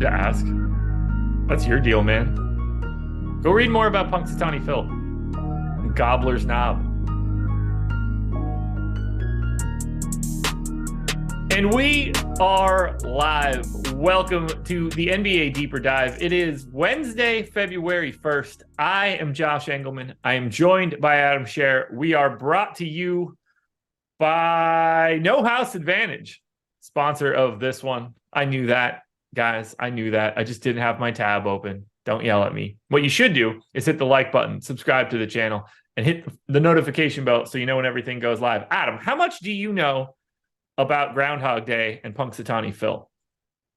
to ask. That's your deal, man. Go read more about Punxsutawney Phil and Gobbler's Knob. And we are live. Welcome to the NBA Deeper Dive. It is Wednesday, February 1st. I am Josh Engleman. I am joined by Adam Scherer. We are brought to you by No House Advantage, sponsor of this one. I knew that, guys. I knew that. I just didn't have my tab open. Don't yell at me. What you should do is hit the like button, subscribe to the channel, and hit the notification bell so you know when everything goes live. Adam, how much do you know about Groundhog Day and Punxsutawney Phil?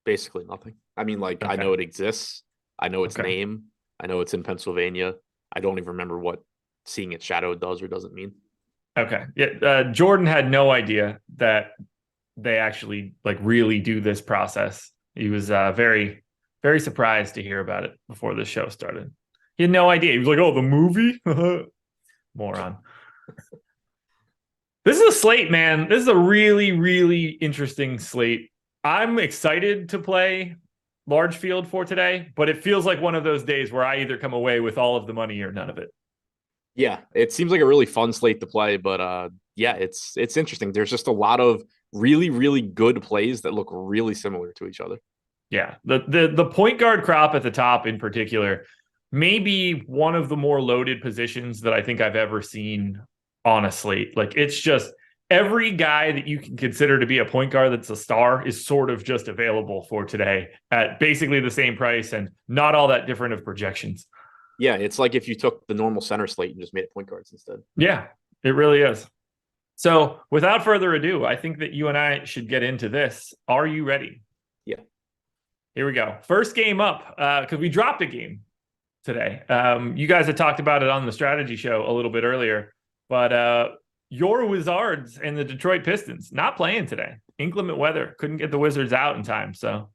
Basically nothing. I mean, Okay. I know it exists. I know its Okay. name. I know it's in Pennsylvania. I don't even remember what seeing its shadow does or doesn't mean. Okay. Yeah. Jordan had no idea that they actually really do this process. He was very, very surprised to hear about it before the show started. He had no idea. He was like, "Oh, the movie?" Moron. This is a slate, man. This is a really, really interesting slate. I'm excited to play large field for today, but it feels like one of those days where I either come away with all of the money or none of it. Yeah, it seems like a really fun slate to play, but yeah, it's interesting. There's just a lot of really, really good plays that look really similar to each other. Yeah, the point guard crop at the top in particular may be one of the more loaded positions that I think I've ever seen on a slate. Like, it's just every guy that you can consider to be a point guard that's a star is sort of just available for today at basically the same price and not all that different of projections. Yeah, it's like if you took the normal center slate and just made it point guards instead. Yeah, it really is. So without further ado, I think that you and I should get into this. Are you ready? Yeah. Here we go. First game up, because we dropped a game today. You guys had talked about it on the strategy show a little bit earlier, but your Wizards and the Detroit Pistons not playing today. Inclement weather. Couldn't get the Wizards out in time. So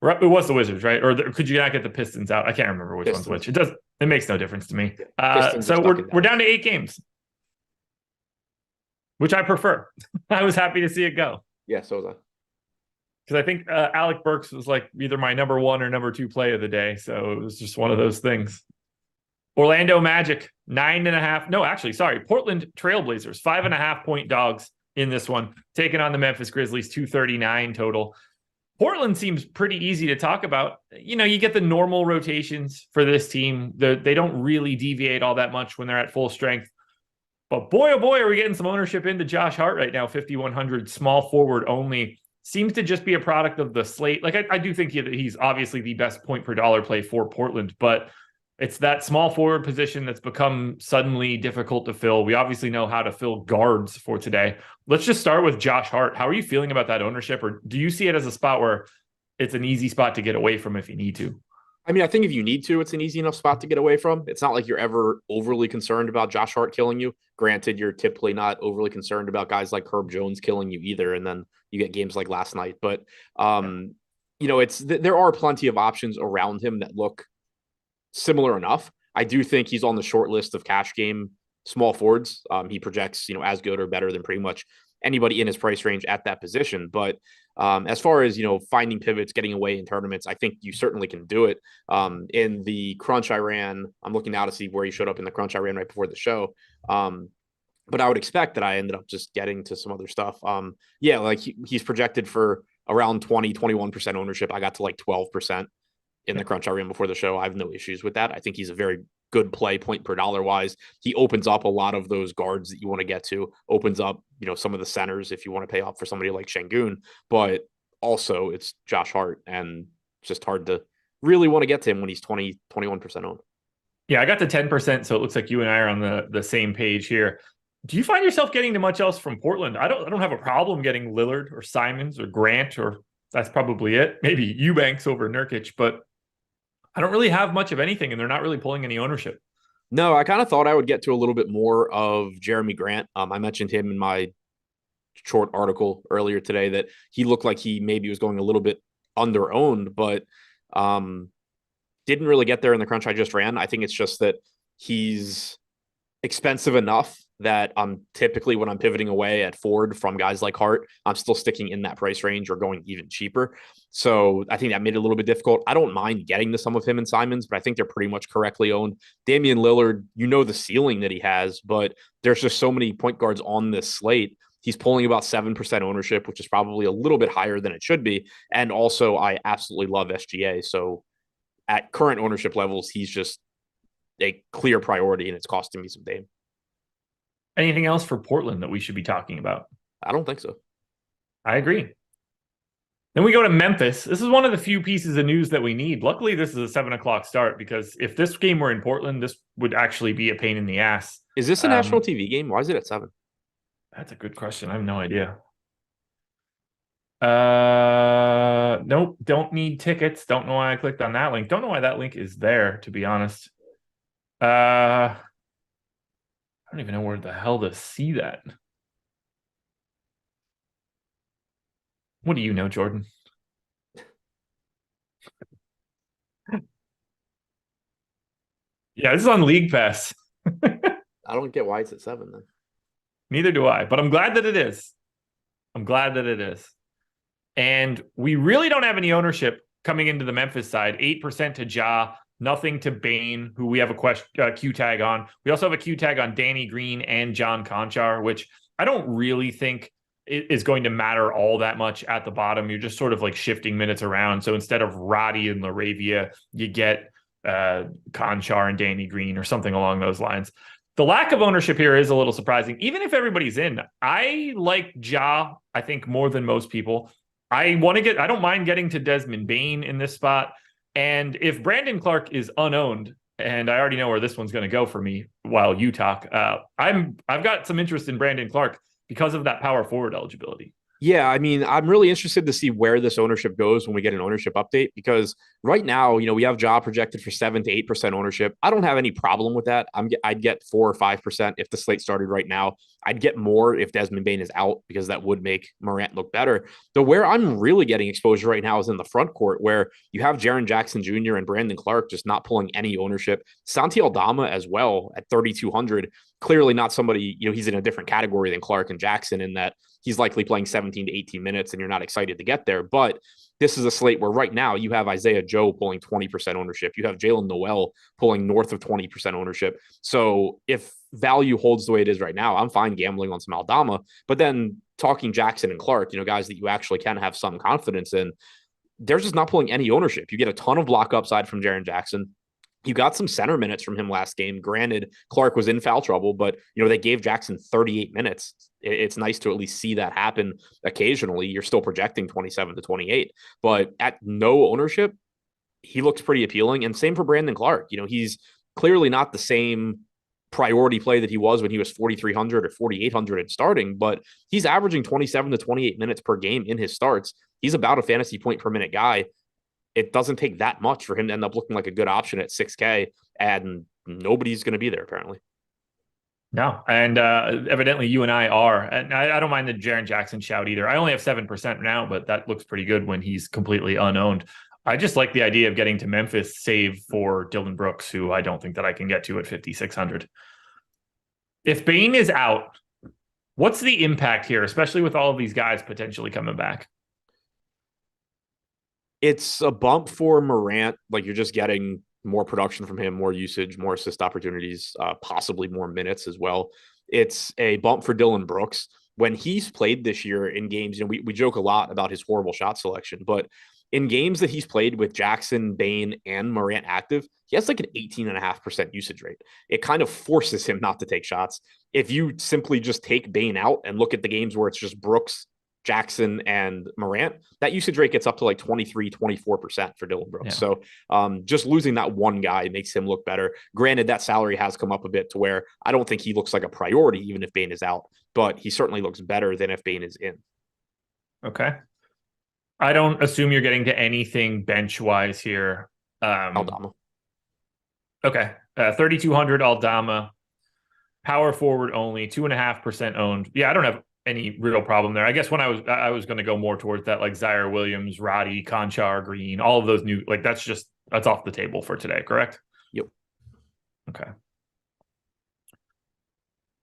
it was the Wizards, right? Or could you not get the Pistons out? I can't remember which Pistons. one's which. It makes no difference to me. Pistons So are stuck we're down to 8 games, which I prefer. I was happy to see it go. Yeah, so was I. Because I think Alec Burks was like either my number 1 or number 2 play of the day. So it was just one of those things. Orlando Magic, 9.5. No, actually, sorry. Portland Trailblazers, 5.5 point dogs in this one, taking on the Memphis Grizzlies, 239 total. Portland seems pretty easy to talk about. You know, you get the normal rotations for this team. They don't really deviate all that much when they're at full strength. But boy, oh boy, are we getting some ownership into Josh Hart right now, 5,100, small forward only. Seems to just be a product of the slate. Like, I do think he's obviously the best point per dollar play for Portland, but it's that small forward position that's become suddenly difficult to fill. We obviously know how to fill guards for today. Let's just start with Josh Hart. How are you feeling about that ownership? Or do you see it as a spot where it's an easy spot to get away from if you need to? I mean, I think if you need to, it's an easy enough spot to get away from. It's not like you're ever overly concerned about Josh Hart killing you. Granted, you're typically not overly concerned about guys like Herb Jones killing you either. And then you get games like last night. But, you know, there are plenty of options around him that look similar enough. I do think he's on the short list of cash game small forwards. He projects, as good or better than pretty much anybody in his price range at that position. But as far as, finding pivots, getting away in tournaments, I think you certainly can do it. In the crunch I ran, I'm looking now to see where he showed up in the crunch I ran right before the show. But I would expect that I ended up just getting to some other stuff. He's projected for around 21% ownership. I got to like 12% in the crunch I ran before the show. I have no issues with that. I think he's a very good play point per dollar wise. He opens up a lot of those guards that you want to get to, opens up, some of the centers if you want to pay off for somebody like Şengün, but also it's Josh Hart and it's just hard to really want to get to him when he's 21% owned. Yeah, I got to 10%. So it looks like you and I are on the same page here. Do you find yourself getting to much else from Portland? I don't have a problem getting Lillard or Simons or Grant, or that's probably it. Maybe Eubanks over Nurkic, but I don't really have much of anything, and they're not really pulling any ownership. No, I kind of thought I would get to a little bit more of Jeremy Grant. I mentioned him in my short article earlier today that he looked like he maybe was going a little bit under-owned, but didn't really get there in the crunch I just ran. I think it's just that he's expensive enough that I'm typically, when I'm pivoting away at Ford from guys like Hart, I'm still sticking in that price range or going even cheaper. So I think that made it a little bit difficult. I don't mind getting to some of him and Simons, but I think they're pretty much correctly owned. Damian Lillard, the ceiling that he has, but there's just so many point guards on this slate. He's pulling about 7% ownership, which is probably a little bit higher than it should be. And also, I absolutely love SGA. So at current ownership levels, he's just a clear priority, and it's costing me some Dame. Anything else for Portland that we should be talking about? I don't think so. I agree. Then we go to Memphis. This is one of the few pieces of news that we need. Luckily, this is a 7:00 start, because if this game were in Portland, this would actually be a pain in the ass. Is this a national TV game? Why is it at 7? That's a good question. I have no idea. Nope. Don't need tickets. Don't know why I clicked on that link. Don't know why that link is there, to be honest. I don't even know where the hell to see that. What do you know, Jordan? Yeah, this is on League Pass. I don't get why it's at 7 then. Neither do I, but I'm glad that it is. I'm glad that it is. And we really don't have any ownership coming into the Memphis side. 8% to Ja, nothing to Bane, who we have a Q tag on. We also have a Q tag on Danny Green and John Conchar, which I don't really think is going to matter all that much at the bottom. You're just sort of like shifting minutes around. So instead of Roddy and Laravia, you get Conchar and Danny Green or something along those lines. The lack of ownership here is a little surprising. Even if everybody's in, I like Ja, I think, more than most people. I don't mind getting to Desmond Bane in this spot. And if Brandon Clark is unowned, and I already know where this one's going to go for me while you talk, I've got some interest in Brandon Clark because of that power forward eligibility. Yeah, I mean, I'm really interested to see where this ownership goes when we get an ownership update, because right now, we have Ja projected for 7 to 8% ownership. I don't have any problem with that. I'd get 4 or 5% if the slate started right now. I'd get more if Desmond Bane is out, because that would make Morant look better. Though where I'm really getting exposure right now is in the front court, where you have Jaren Jackson Jr. and Brandon Clark just not pulling any ownership. Santi Aldama as well at 3,200. Clearly not somebody, he's in a different category than Clark and Jackson, in that he's likely playing 17 to 18 minutes and you're not excited to get there. But this is a slate where right now you have Isaiah Joe pulling 20% ownership. You have Jalen Noel pulling north of 20% ownership. So if value holds the way it is right now, I'm fine gambling on some Aldama. But then talking Jackson and Clark, guys that you actually can have some confidence in, they're just not pulling any ownership. You get a ton of block upside from Jaren Jackson. You got some center minutes from him last game. Granted, Clark was in foul trouble, but they gave Jackson 38 minutes. It's nice to at least see that happen occasionally. You're still projecting 27 to 28, but at no ownership, he looks pretty appealing. And same for Brandon Clark. He's clearly not the same priority play that he was when he was 4,300 or 4,800 in starting, but he's averaging 27 to 28 minutes per game in his starts. He's about a fantasy point per minute guy. It doesn't take that much for him to end up looking like a good option at 6K, and nobody's going to be there apparently. No, and evidently you and I are. And I don't mind the Jaren Jackson shout either. I only have 7% now, but that looks pretty good when he's completely unowned. I just like the idea of getting to Memphis, save for Dylan Brooks, who I don't think that I can get to at 5,600. If Bane is out, what's the impact here, especially with all of these guys potentially coming back? It's a bump for Morant. Like, you're just getting more production from him, more usage, more assist opportunities, possibly more minutes as well. It's a bump for Dylan Brooks. When he's played this year in games, we joke a lot about his horrible shot selection, but in games that he's played with Jackson, Bane, and Morant active, he has like an 18.5% usage rate. It kind of forces him not to take shots. If you simply just take Bane out and look at the games where it's just Brooks, Jackson, and Morant, that usage rate gets up to like 23, 24% for Dylan Brooks. Yeah. So just losing that one guy makes him look better. Granted, that salary has come up a bit to where I don't think he looks like a priority, even if Bane is out, but he certainly looks better than if Bane is in. Okay. I don't assume you're getting to anything bench-wise here. Aldama. Okay. 3,200 Aldama. Power forward only, 2.5% owned. Yeah, I don't have any real problem there. I guess when I was going to go more towards that, like Zaire Williams, Roddy, Conchar, Green, all of those new, like that's off the table for today, correct? Yep. Okay.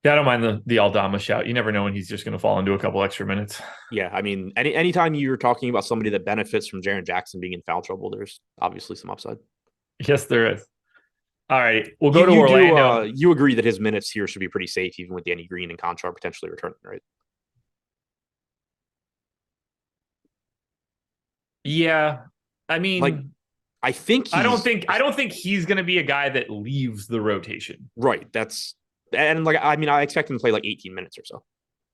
Yeah, I don't mind the Aldama shout. You never know when he's just going to fall into a couple extra minutes. Yeah, I mean, anytime you're talking about somebody that benefits from Jaren Jackson being in foul trouble, there's obviously some upside. Yes, there is. All right, we'll go You to you Orlando. do you agree that his minutes here should be pretty safe, even with Danny Green and Conchar potentially returning, right? Yeah, I Like, mean, I think I don't think he's going to be a guy that leaves the rotation. right. That's and like I mean, I expect him to play like 18 minutes or so.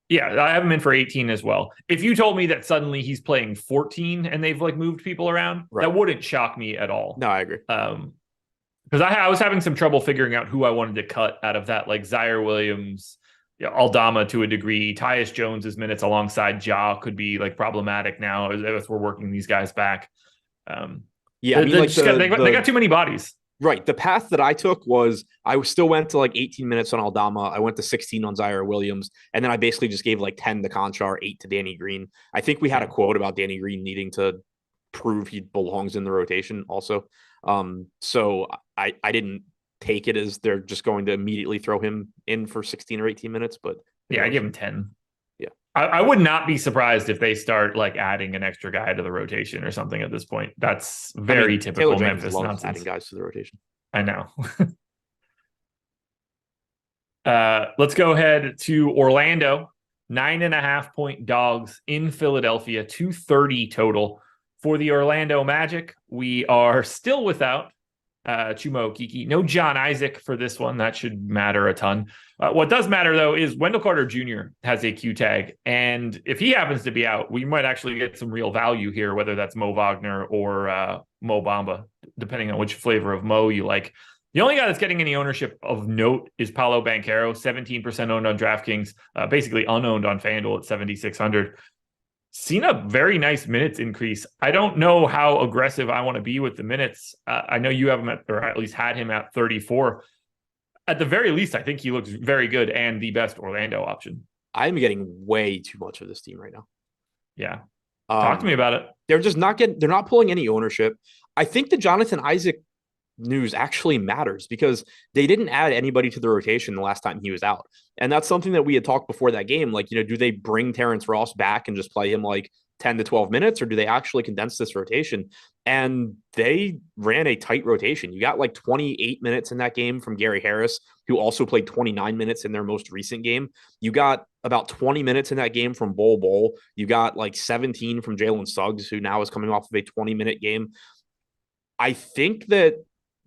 Yeah, I have him in for 18 as well. If you told me that suddenly he's playing 14 and they've like moved people around, Right. that wouldn't shock me at all. No, I agree. Because I was having some trouble figuring out who I wanted to cut out of that, like Zaire Williams, Aldama to a degree. Tyus Jones's minutes alongside Ja could be like problematic now as we're working these guys back. Yeah, I mean, like they got too many bodies. Right. The path that I took was I still went to like 18 minutes on Aldama. I went to 16 on Zaire Williams. And then I basically just gave like 10 to Conchar, 8 to Danny Green. I think we had a quote about Danny Green needing to prove he belongs in the rotation also. So I didn't take it as they're just going to immediately throw him in for 16 or 18 minutes. But yeah, I give him 10. Yeah. I would not be surprised if they start like adding an extra guy to the rotation or something at this point. That's very typical Memphis nonsense. Adding guys to the rotation. I know. Let's go ahead to Orlando. 9.5-point dogs in Philadelphia, 230 total. For the Orlando Magic, we are still without Chuma Okeke. No John Isaac for this one. That should matter a ton. What does matter, though, is Wendell Carter Jr. has a Q tag. And if he happens to be out, we might actually get some real value here, whether that's Mo Wagner or Mo Bamba, depending on which flavor of Mo you like. The only guy that's getting any ownership of note is Paolo Banchero, 17% owned on DraftKings, basically unowned on FanDuel at 7,600. Seen a very nice minutes increase. I don't know how aggressive I want to be with the minutes. I know you have him at, or at least had him at 34. At the very least, I think he looks very good and the best Orlando option. I'm getting way too much of this team right now. Yeah. Talk to me about it. They're not pulling any ownership. I think the Jonathan Isaac news actually matters because they didn't add anybody to the rotation the last time he was out. And that's something that we had talked before that game. Like, do they bring Terrence Ross back and just play him like 10 to 12 minutes, or do they actually condense this rotation? And they ran a tight rotation. You got like 28 minutes in that game from Gary Harris, who also played 29 minutes in their most recent game. You got about 20 minutes in that game from Bol Bol. You got like 17 from Jalen Suggs, who now is coming off of a 20-minute game. I think that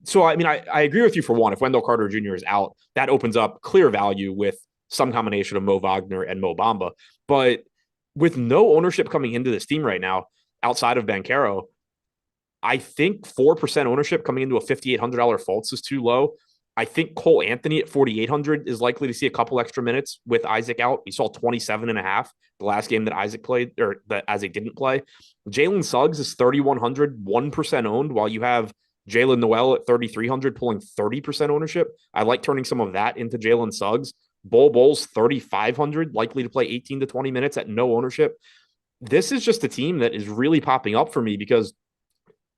So, I mean, I agree with you for one. If Wendell Carter Jr. is out, that opens up clear value with some combination of Mo Wagner and Mo Bamba. But with no ownership coming into this team right now, outside of Banchero, I think 4% ownership coming into a $5,800 Fultz is too low. I think Cole Anthony at 4,800 is likely to see a couple extra minutes with Isaac out. He saw 27.5 the last game that Isaac played, or that Isaac didn't play. Jalen Suggs is 3,100, 1% owned, while you have Jalen Noel at 3,300 pulling 30% ownership. I like turning some of that into Jalen Suggs. Bol Bol's 3,500, likely to play 18 to 20 minutes at no ownership. This is just a team that is really popping up for me because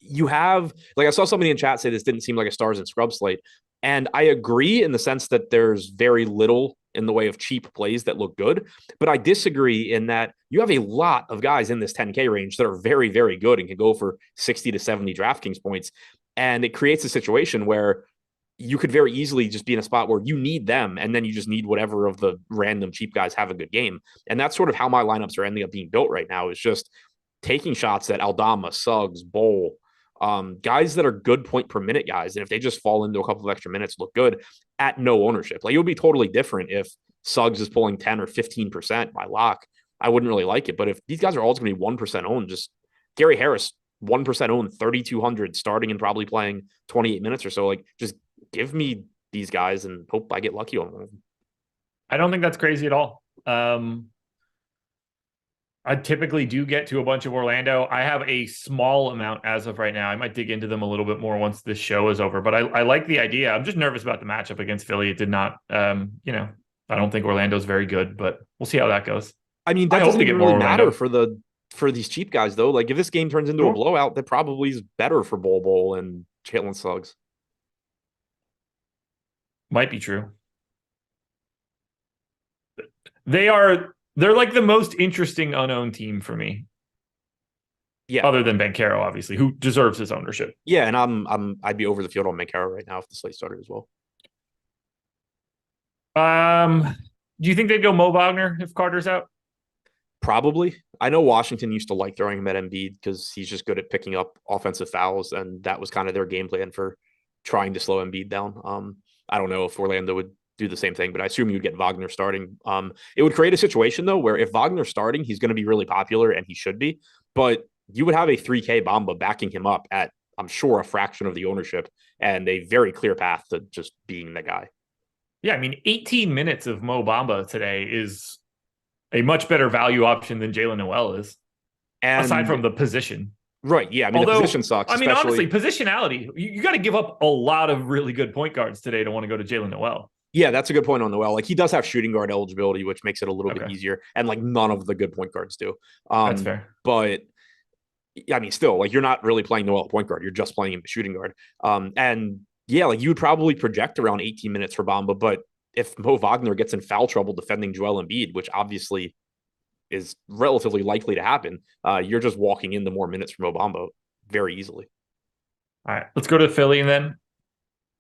you have, like, I saw somebody in chat say this didn't seem like a stars and scrubs slate. And I agree in the sense that there's very little in the way of cheap plays that look good. But I disagree in that you have a lot of guys in this 10K range that are very, very good and can go for 60 to 70 DraftKings points. And it creates a situation where you could very easily just be in a spot where you need them, and then you just need whatever of the random cheap guys have a good game. And that's sort of how my lineups are ending up being built right now, is just taking shots at Aldama, Suggs, Bol, guys that are good point per minute guys. And if they just fall into a couple of extra minutes, look good at no ownership. Like, it would be totally different if Suggs is pulling 10 or 15% by lock. I wouldn't really like it. But if these guys are all going to be 1% owned, just Gary Harris, 1% owned, 3,200 starting and probably playing 28 minutes or so, like, just give me these guys and hope I get lucky on one of them. I don't think that's crazy at all. I typically do get to a bunch of Orlando. I have a small amount as of right now. I might dig into them a little bit more once this show is over, but I like the idea. I'm just nervous about the matchup against Philly. It did not, I don't think Orlando's very good, but we'll see how that goes. I mean, that doesn't even really matter for these cheap guys, though. Like, if this game turns into a blowout, that probably is better for Bol Bol and Jalen Suggs. Might be true. They're like the most interesting unowned team for me. Yeah. Other than Banchero, obviously, who deserves his ownership. Yeah, and I'd be over the field on Banchero right now if the slate started as well. Do you think they'd go Mo Wagner if Carter's out? Probably. I know Washington used to like throwing him at Embiid because he's just good at picking up offensive fouls, and that was kind of their game plan for trying to slow Embiid down. I don't know if Orlando would do the same thing, but I assume you'd get Wagner starting. It would create a situation though where if Wagner's starting, he's going to be really popular, and he should be. But you would have a 3K Bamba backing him up at, I'm sure, a fraction of the ownership and a very clear path to just being the guy. Yeah, I mean, 18 minutes of Mo Bamba today is a much better value option than Jalen Noel is, and aside from the position. Right. Yeah. I mean, the position sucks. I mean, honestly, positionality, you got to give up a lot of really good point guards today to want to go to Jalen Noel. Yeah, that's a good point on Noel. Like, he does have shooting guard eligibility, which makes it a little bit easier. And like none of the good point guards do. That's fair. But I mean, still, like, you're not really playing Noel at point guard. You're just playing him at shooting guard. And yeah, like you would probably project around 18 minutes for Bamba. But if Mo Wagner gets in foul trouble defending Joel Embiid, which obviously is relatively likely to happen, you're just walking into more minutes from Mo Bamba very easily. All right, let's go to Philly and then.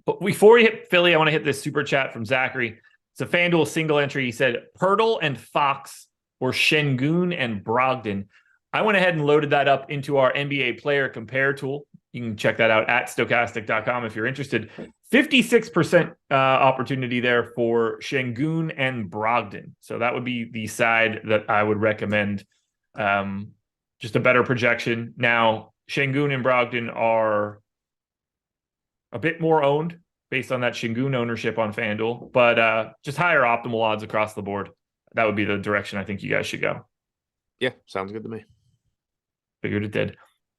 But before we hit Philly, I want to hit this super chat from Zachary. It's a FanDuel single entry. He said, Pirtle and Fox or Şengün and Brogdon. I went ahead and loaded that up into our NBA player compare tool. You can check that out at stokastic.com if you're interested. 56% opportunity there for Şengün and Brogdon. So that would be the side that I would recommend. Just a better projection. Now, Şengün and Brogdon are a bit more owned based on that Şengün ownership on FanDuel, but just higher optimal odds across the board. That would be the direction I think you guys should go. Yeah, sounds good to me. Figured it did.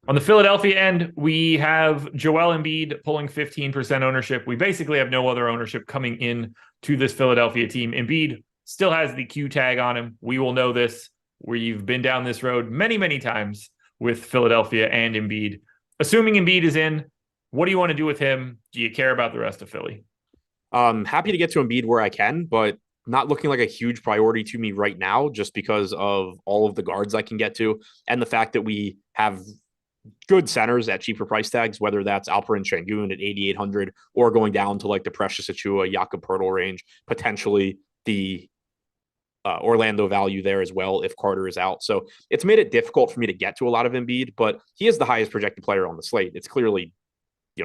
On the Philadelphia end, we have Joel Embiid pulling 15% ownership. We basically have no other ownership coming in to this Philadelphia team. Embiid still has the Q tag on him. We will know this. We've been down this road many, many times with Philadelphia and Embiid. Assuming Embiid is in, what do you want to do with him? Do you care about the rest of Philly? Happy to get to Embiid where I can, but not looking like a huge priority to me right now, just because of all of the guards I can get to and the fact that we have good centers at cheaper price tags, whether that's Alperen Şengün at 8,800 or going down to like the Precious Achiuwa, Jakob Poeltl range, potentially the Orlando value there as well if Carter is out. So it's made it difficult for me to get to a lot of Embiid, but he is the highest projected player on the slate. It's clearly,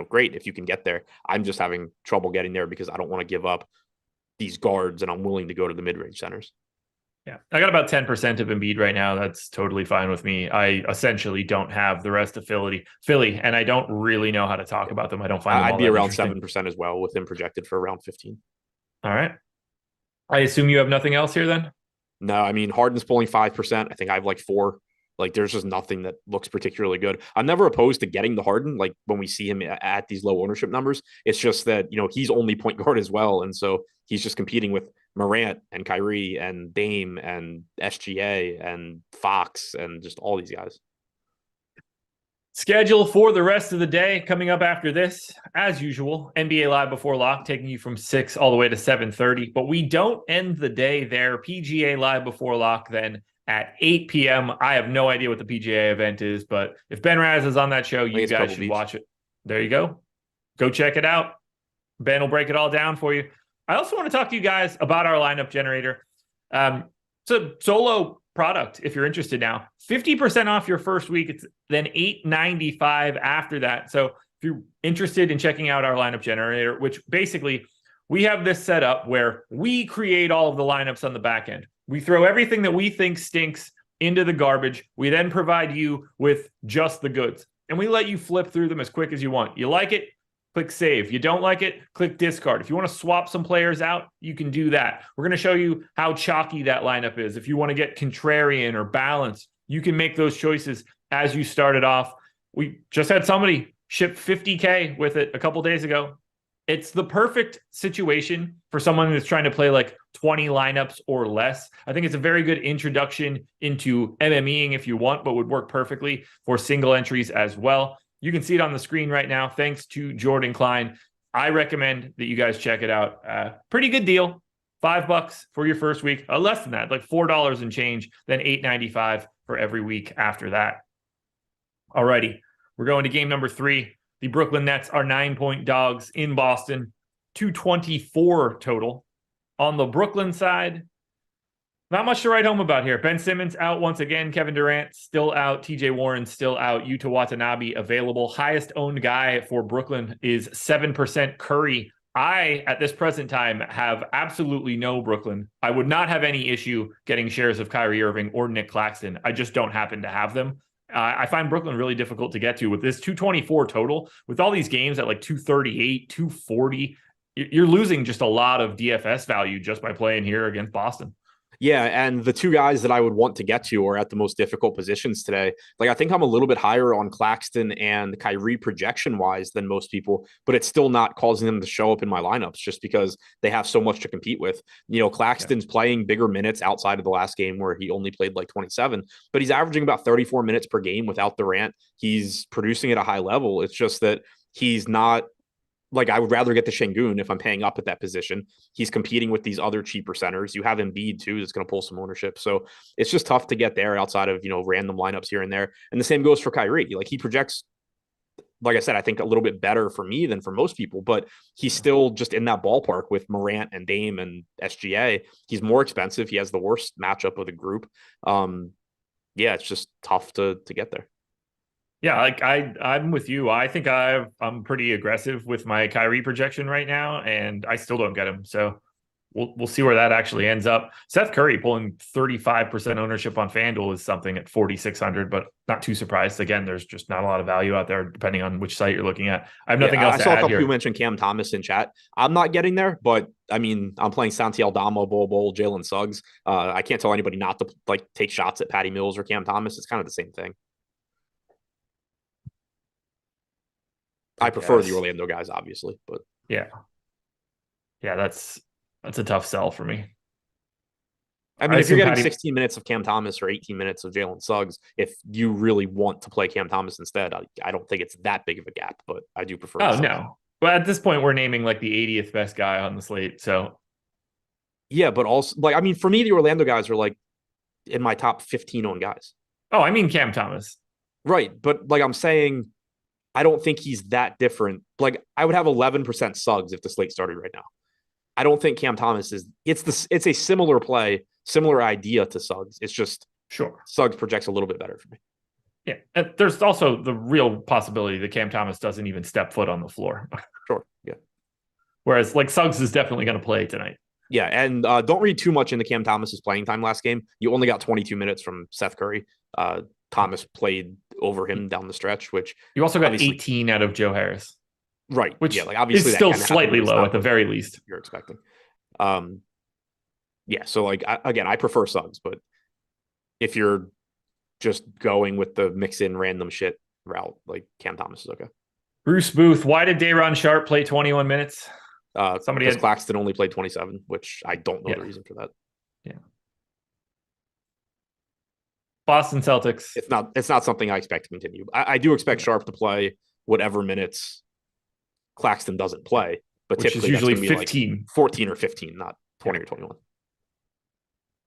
great if you can get there. I'm just having trouble getting there because I don't want to give up these guards and I'm willing to go to the mid-range centers. Yeah, I got about 10% of Embiid right now. That's totally fine with me. I essentially don't have the rest of Philly, and I don't really know how to talk about them. I don't find them I'd be around 7% as well, with him projected for around 15. All right. I assume you have nothing else here then? No, I mean, Harden's pulling 5%. I think I have like 4. Like, there's just nothing that looks particularly good. I'm never opposed to getting the Harden. Like, when we see him at these low ownership numbers, it's just that, he's only point guard as well. And so he's just competing with Morant and Kyrie and Dame and SGA and Fox and just all these guys. Schedule for the rest of the day coming up after this, as usual, NBA Live Before Lock, taking you from 6 all the way to 7:30. But we don't end the day there. PGA Live Before Lock then at 8 p.m. I have no idea what the PGA event is, but if Ben Raz is on that show, you guys should watch it. There you go. Go check it out. Ben will break it all down for you. I also want to talk to you guys about our lineup generator. It's a solo product if you're interested now. 50% off your first week. It's then $8.95 after that. So if you're interested in checking out our lineup generator, which basically we have this set up where we create all of the lineups on the back end. We throw everything that we think stinks into the garbage. We then provide you with just the goods. And we let you flip through them as quick as you want. You like it? Click save. You don't like it? Click discard. If you want to swap some players out, you can do that. We're going to show you how chalky that lineup is. If you want to get contrarian or balanced, you can make those choices as you started off. We just had somebody ship 50K with it a couple days ago. It's the perfect situation for someone who's trying to play like 20 lineups or less. I think it's a very good introduction into MMEing if you want, but would work perfectly for single entries as well. You can see it on the screen right now. Thanks to Jordan Klein. I recommend that you guys check it out. Pretty good deal. $5 for your first week, less than that, like $4 and change, then $8.95 for every week after that. Alrighty, we're going to game number 3. The Brooklyn Nets are 9-point dogs in Boston, 224 total. On the Brooklyn side, not much to write home about here. Ben Simmons out once again. Kevin Durant still out. TJ Warren still out. Yuta Watanabe available. Highest owned guy for Brooklyn is 7% Curry. I, at this present time, have absolutely no Brooklyn. I would not have any issue getting shares of Kyrie Irving or Nick Claxton. I just don't happen to have them. I find Brooklyn really difficult to get to with this 224 total. With all these games at like 238, 240, you're losing just a lot of DFS value just by playing here against Boston. Yeah, and the two guys that I would want to get to are at the most difficult positions today. Like, I think I'm a little bit higher on Claxton and Kyrie projection-wise than most people, but it's still not causing them to show up in my lineups just because they have so much to compete with. You know, Claxton's playing bigger minutes outside of the last game where he only played like 27, but he's averaging about 34 minutes per game without Durant. He's producing at a high level. It's just that he's not like, I would rather get the Şengün if I'm paying up at that position. He's competing with these other cheaper centers. You have Embiid too, that's going to pull some ownership. So it's just tough to get there outside of, you know, random lineups here and there. And the same goes for Kyrie. Like, he projects, like I said, I think a little bit better for me than for most people, but he's still just in that ballpark with Morant and Dame and SGA. He's more expensive. He has the worst matchup of the group. Yeah, it's just tough to get there. Yeah, like I'm with you. I think I'm pretty aggressive with my Kyrie projection right now, and I still don't get him. So we'll see where that actually ends up. Seth Curry pulling 35% ownership on FanDuel is something at 4,600, but not too surprised. Again, there's just not a lot of value out there depending on which site you're looking at. I have nothing else to add here. I saw a couple who mentioned Cam Thomas in chat. I'm not getting there, but I mean, I'm playing Santi Aldama, Bol, Jalen Suggs. I can't tell anybody not to like take shots at Patty Mills or Cam Thomas. It's kind of the same thing. I prefer the Orlando guys, obviously, but yeah, that's a tough sell for me. I mean, if you're getting 16 minutes of Cam Thomas or 18 minutes of Jalen Suggs, if you really want to play Cam Thomas instead, I don't think it's that big of a gap, but I do prefer. Oh, no. But at this point, we're naming like the 80th best guy on the slate. So, yeah, but also, like, I mean, for me, the Orlando guys are like in my top 15 owned guys. Oh, I mean, Cam Thomas. Right. But like I'm saying, I don't think he's that different. Like, I would have 11% Suggs if the slate started right now. I don't think Cam Thomas is. It's a similar play, similar idea to Suggs. It's just Suggs projects a little bit better for me. Yeah, and there's also the real possibility that Cam Thomas doesn't even step foot on the floor. Sure, yeah. Whereas like Suggs is definitely going to play tonight. Yeah, and don't read too much into Cam Thomas's playing time last game. You only got 22 minutes from Seth Curry. Thomas played over him down the stretch, which you also got 18 out of Joe Harris. Right. Which like obviously is still slightly low at the very least. You're expecting. Yeah. So like, I prefer Suggs, but if you're just going with the mix in random shit route, like Cam Thomas is okay. Bruce Booth, why did Day'Ron Sharpe play 21 minutes? Because Claxton only played 27, which I don't know the reason for that. Yeah. Boston Celtics. It's not something I expect to continue. I do expect Sharpe to play whatever minutes Claxton doesn't play, but which typically is usually 15, like 14 or 15, not 20 or 21.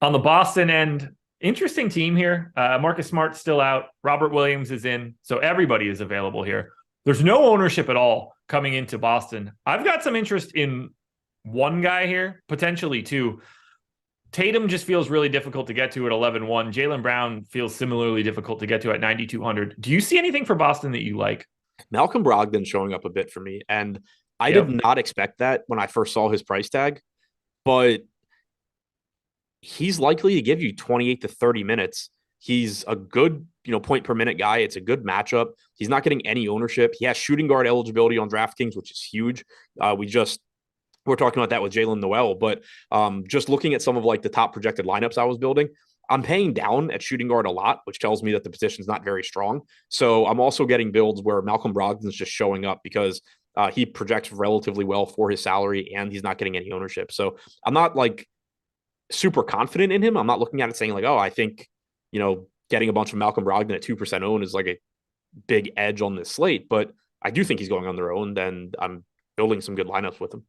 On the Boston end, interesting team here. Marcus Smart's still out. Robert Williams is in, so everybody is available here. There's no ownership at all coming into Boston. I've got some interest in one guy here, potentially two. Tatum just feels really difficult to get to at 11-1. Jaylen Brown feels similarly difficult to get to at 9,200. Do you see anything for Boston that you like? Malcolm Brogdon showing up a bit for me. And I did not expect that when I first saw his price tag, but he's likely to give you 28 to 30 minutes. He's a good, point per minute guy. It's a good matchup. He's not getting any ownership. He has shooting guard eligibility on DraftKings, which is huge. We're talking about that with Jalen Noel, but just looking at some of like the top projected lineups I was building, I'm paying down at shooting guard a lot, which tells me that the position is not very strong. So I'm also getting builds where Malcolm Brogdon is just showing up because he projects relatively well for his salary and he's not getting any ownership. So I'm not like super confident in him. I'm not looking at it saying like, oh, I think, getting a bunch of Malcolm Brogdon at 2% own is like a big edge on this slate, but I do think he's going on their own. Then I'm building some good lineups with him.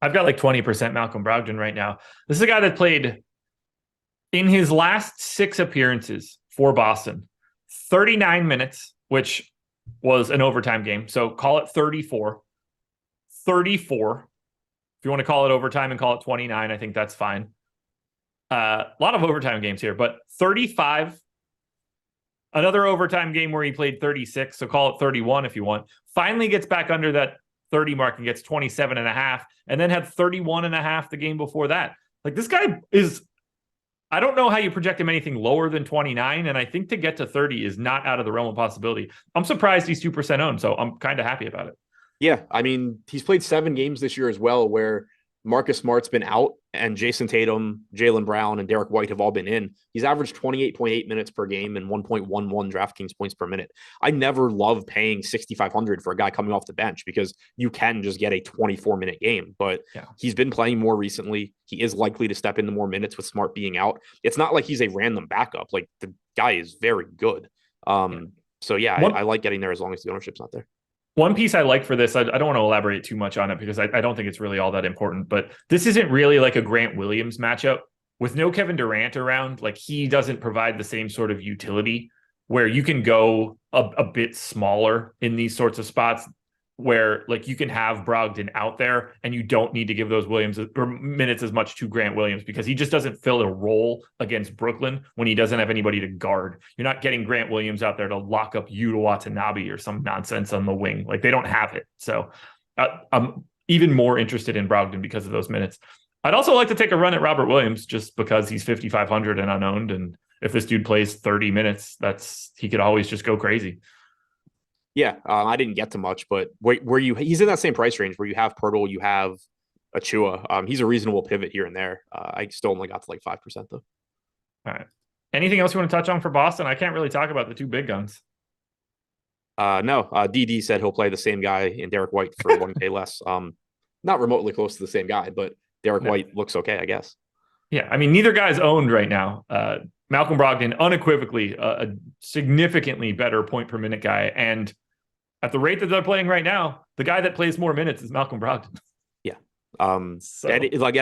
I've got like 20% Malcolm Brogdon right now. This is a guy that played in his last 6 appearances for Boston, 39 minutes, which was an overtime game. So call it 34. 34. If you want to call it overtime and call it 29, I think that's fine. A lot of overtime games here, but 35. Another overtime game where he played 36, so call it 31 if you want. Finally gets back under that 30 mark and gets 27 and a half, and then had 31 and a half the game before that. Like, this guy is, I don't know how you project him anything lower than 29, and I think to get to 30 is not out of the realm of possibility. I'm surprised he's 2% owned, so I'm kind of happy about it. Yeah, I mean, he's played 7 games this year as well, where Marcus Smart's been out and Jason Tatum, Jaylen Brown, and Derek White have all been in. He's averaged 28.8 minutes per game and 1.11 DraftKings points per minute. I never love paying $6,500 for a guy coming off the bench because you can just get a 24-minute game. But he's been playing more recently. He is likely to step into more minutes with Smart being out. It's not like he's a random backup. Like, the guy is very good. So yeah, I like getting there as long as the ownership's not there. One piece I like for this, I don't want to elaborate too much on it because I don't think it's really all that important, but this isn't really like a Grant Williams matchup. With no Kevin Durant around, like, he doesn't provide the same sort of utility where you can go a bit smaller in these sorts of spots where, like, you can have Brogdon out there and you don't need to give those Williams or minutes as much to Grant Williams because he just doesn't fill a role against Brooklyn when he doesn't have anybody to guard. You're not getting Grant Williams out there to lock up Yuta Watanabe or some nonsense on the wing. Like, they don't have it. So I'm even more interested in Brogdon because of those minutes. I'd also like to take a run at Robert Williams just because he's 5,500 and unowned. And if this dude plays 30 minutes, he could always just go crazy. Yeah, I didn't get to much, but he's in that same price range where you have Pirtle, you have Achua. He's a reasonable pivot here and there. I still only got to like 5% though. All right. Anything else you want to touch on for Boston? I can't really talk about the 2 big guns. No. DD said he'll play the same guy in Derek White for 1K less. Not remotely close to the same guy, but Derek White looks okay, I guess. Yeah, I mean, neither guy's owned right now. Malcolm Brogdon, unequivocally, a significantly better point per minute guy. And at the rate that they're playing right now, the guy that plays more minutes is Malcolm Brogdon. Yeah. And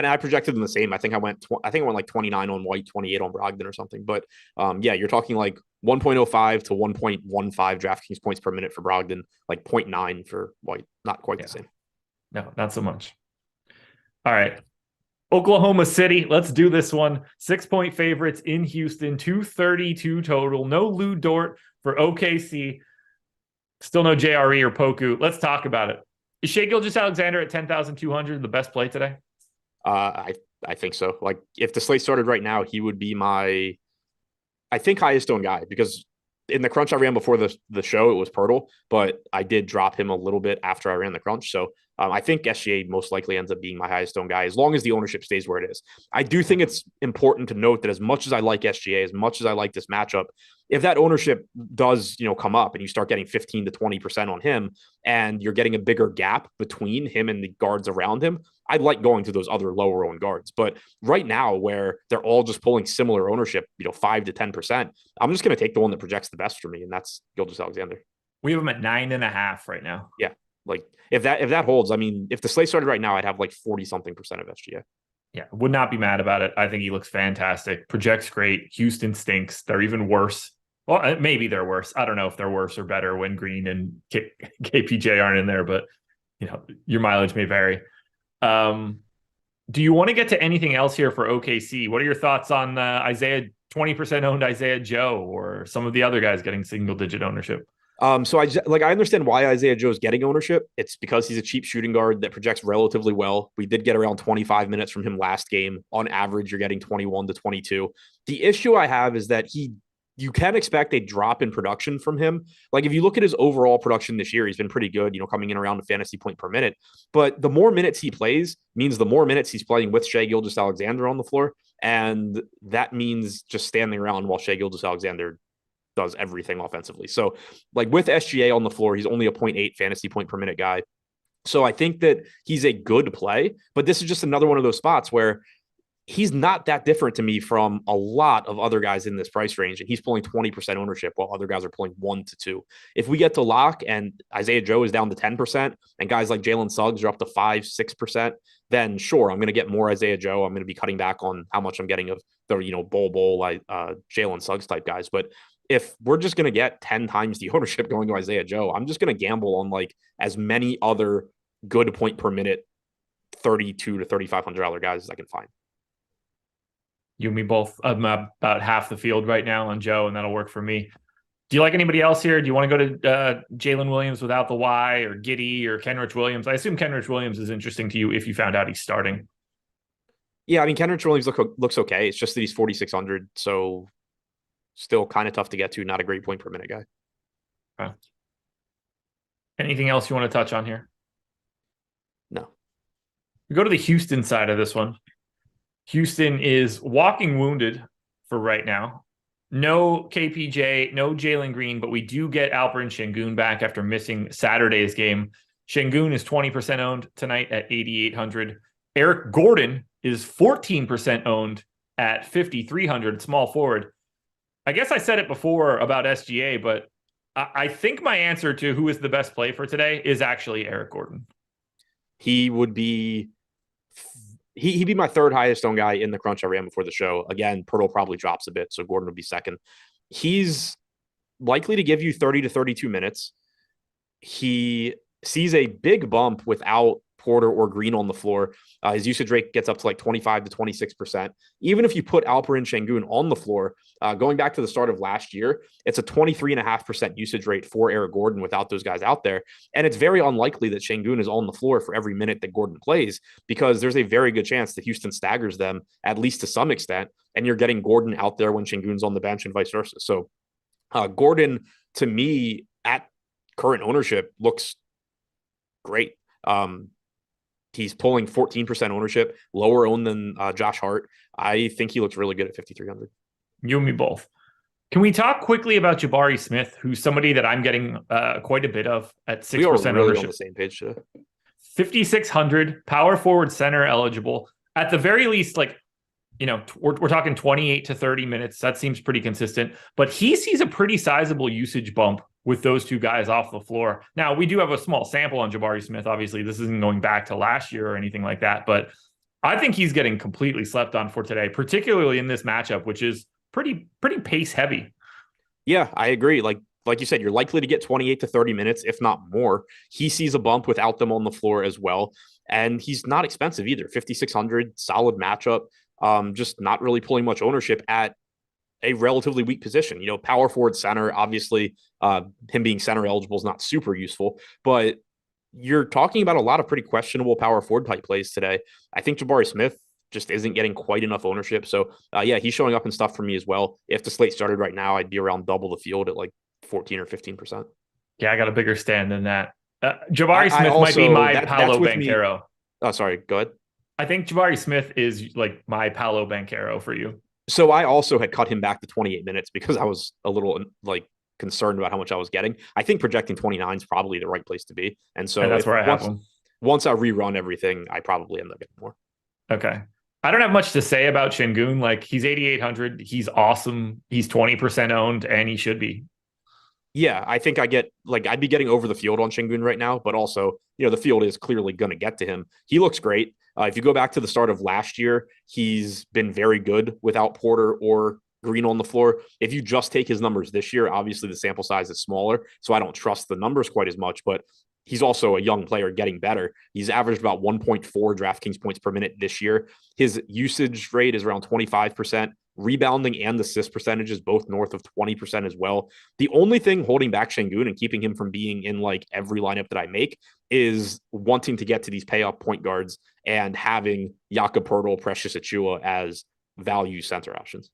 I projected them the same. I think I went like 29 on White, 28 on Brogdon or something. But yeah, you're talking like 1.05 to 1.15 DraftKings points per minute for Brogdon, like 0.9 for White. Not quite the same. No, not so much. All right. Oklahoma City, let's do this one. 6-point favorites in Houston, 232 total. No Lou Dort for OKC. Still no JRE or Poku. Let's talk about it. Is Shai Gilgeous-Alexander at 10,200 the best play today? I think so. Like, if the slate started right now, he would be my, I think, highest owned guy because in the crunch I ran before the show, it was Pirtle, but I did drop him a little bit after I ran the crunch. So I think SGA most likely ends up being my highest owned guy as long as the ownership stays where it is. I do think it's important to note that as much as I like SGA, as much as I like this matchup, if that ownership does, come up and you start getting 15 to 20% on him and you're getting a bigger gap between him and the guards around him, I'd like going to those other lower owned guards. But right now, where they're all just pulling similar ownership, 5 to 10%, I'm just going to take the one that projects the best for me, and that's Gilgeous-Alexander. We have him at 9.5 right now. Yeah. Like, if that holds, I mean, if the slate started right now, I'd have like 40-something% of SGA. Yeah, would not be mad about it. I think he looks fantastic. Projects great. Houston stinks. They're even worse. Well, maybe they're worse. I don't know if they're worse or better when Green and KPJ aren't in there, but your mileage may vary. Do you want to get to anything else here for OKC? What are your thoughts on Isaiah, 20% owned Isaiah Joe, or some of the other guys getting single-digit ownership? So I understand why Isaiah Joe is getting ownership. It's because he's a cheap shooting guard that projects relatively well. We did get around 25 minutes from him last game. On average, you're getting 21 to 22. The issue I have is that you can expect a drop in production from him. Like, if you look at his overall production this year, he's been pretty good, coming in around a fantasy point per minute. But the more minutes he plays means the more minutes he's playing with Shai Gilgeous-Alexander on the floor. And that means just standing around while Shai Gilgeous-Alexander does everything offensively. So, like, with SGA on the floor, he's only a 0.8 fantasy point per minute guy. So I think that he's a good play, but this is just another one of those spots where he's not that different to me from a lot of other guys in this price range. And he's pulling 20% ownership while other guys are pulling 1 to 2. If we get to lock and Isaiah Joe is down to 10% and guys like Jalen Suggs are up to 5-6%, then sure, I'm going to get more Isaiah Joe. I'm going to be cutting back on how much I'm getting of the, Jalen Suggs type guys. But if we're just going to get 10 times the ownership going to Isaiah Joe, I'm just going to gamble on like as many other good point per minute, $3,200 to $3,500 guys as I can find. You and me both. I'm about half the field right now on Joe, and that'll work for me. Do you like anybody else here? Do you want to go to Jalen Williams without the Y, or Giddey, or Kenrich Williams? I assume Kenrich Williams is interesting to you if you found out he's starting. Yeah, I mean, Kenrich Williams looks okay. It's just that he's 4,600, so still kind of tough to get to. Not a great point per minute guy. Okay. Anything else you want to touch on here? No. We go to the Houston side of this one. Houston is walking wounded for right now. No KPJ, no Jalen Green, but we do get Alperen Sengun back after missing Saturday's game. Sengun is 20% owned tonight at 8,800. Eric Gordon is 14% owned at 5,300, small forward. I guess I said it before about SGA, but I think my answer to who is the best play for today is actually Eric Gordon. He would be... He'd be my third highest owned guy in the crunch I ran before the show. Again, Pirtle probably drops a bit, so Gordon would be second. He's likely to give you 30 to 32 minutes. He sees a big bump without Porter or Green on the floor. His usage rate gets up to like 25 to 26%. Even if you put Alperen Sengun on the floor, going back to the start of last year, it's a 23.5% usage rate for Eric Gordon without those guys out there. And it's very unlikely that Sengun is on the floor for every minute that Gordon plays, because there's a very good chance that Houston staggers them, at least to some extent, and you're getting Gordon out there when Sengun's on the bench and vice versa. So Gordon, to me, at current ownership, looks great. He's pulling 14% ownership, lower owned than Josh Hart. I think he looks really good at 5,300. You and me both. Can we talk quickly about Jabari Smith, who's somebody that I'm getting quite a bit of at 6% we are really ownership? On the same page today. 5,600, power forward, center eligible. At the very least, like, we're talking 28 to 30 minutes. That seems pretty consistent. But he sees a pretty sizable usage bump with those two guys off the floor. Now, we do have a small sample on Jabari Smith. Obviously, this isn't going back to last year or anything like that. But I think he's getting completely slept on for today, particularly in this matchup, which is pretty pace heavy. Yeah, I agree. Like you said, you're likely to get 28 to 30 minutes, if not more. He sees a bump without them on the floor as well. And he's not expensive either. 5,600, solid matchup. Just not really pulling much ownership at a relatively weak position. Power forward, center, obviously him being center eligible is not super useful, but you're talking about a lot of pretty questionable power forward type plays today. I think Jabari Smith just isn't getting quite enough ownership. So yeah, he's showing up in stuff for me as well. If the slate started right now, I'd be around double the field at like 14 or 15%. Yeah, I got a bigger stand than that. Jabari Smith might be my Paolo Banchero. Oh, sorry. Go ahead. I think Jabari Smith is like my Paolo Banchero for you. So I also had cut him back to 28 minutes because I was a little concerned about how much I was getting. I think projecting 29 is probably the right place to be. And so that's where I have him. Once I rerun everything, I probably end up getting more. Okay. I don't have much to say about Sengun. Like, he's 8,800. He's awesome. He's 20% owned, and he should be. Yeah, I think I'd be getting over the field on Sengun right now, but also, the field is clearly going to get to him. He looks great. If you go back to the start of last year, he's been very good without Porter or Green on the floor. If you just take his numbers this year, obviously the sample size is smaller, so I don't trust the numbers quite as much, but he's also a young player getting better. He's averaged about 1.4 DraftKings points per minute this year. His usage rate is around 25%. Rebounding and assist percentage is both north of 20% as well. The only thing holding back Sengun and keeping him from being in like every lineup that I make is wanting to get to these payoff point guards and having Jakob Poeltl, Precious Achiuwa as value center options.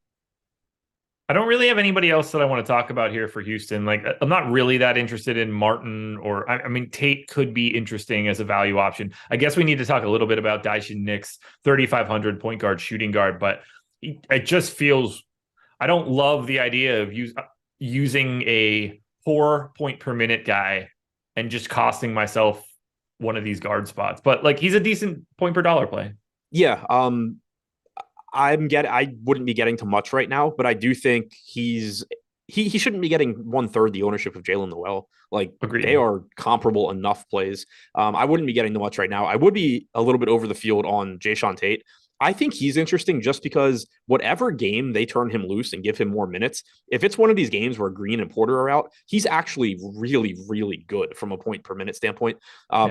I don't really have anybody else that I want to talk about here for Houston. Like, I'm not really that interested in Martin, or I mean, Tate could be interesting as a value option. I guess we need to talk a little bit about Daishin Nix, 3,500 point guard, shooting guard, but it just feels, I don't love the idea of using a 4 point per minute guy and just costing myself one of these guard spots. But like, he's a decent point per dollar play. Yeah. I wouldn't be getting to much right now, but I do think he shouldn't be getting 1/3 the ownership of Jalen Noel. Like Agreed. they are comparable enough plays. I wouldn't be getting to much right now. I would be a little bit over the field on Jayshawn Tate. I think he's interesting just because whatever game they turn him loose and give him more minutes, if it's one of these games where Green and Porter are out, he's actually really, really good from a point per minute standpoint.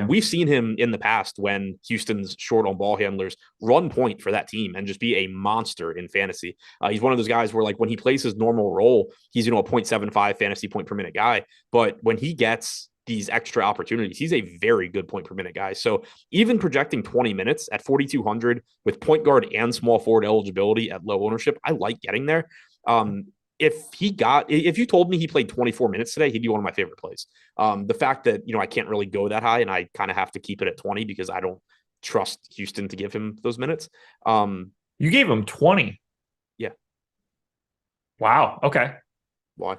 We've seen him in the past when Houston's short on ball handlers run point for that team and just be a monster in fantasy. He's one of those guys where like when he plays his normal role, he's, a 0.75 fantasy point per minute guy. But when he gets these extra opportunities, he's a very good point per minute guy. So even projecting 20 minutes at 4,200 with point guard and small forward eligibility at low ownership, I like getting there. If you told me he played 24 minutes today, he'd be one of my favorite plays. The fact that, I can't really go that high and I kind of have to keep it at 20 because I don't trust Houston to give him those minutes. You gave him 20. Yeah. Wow. Okay. Why?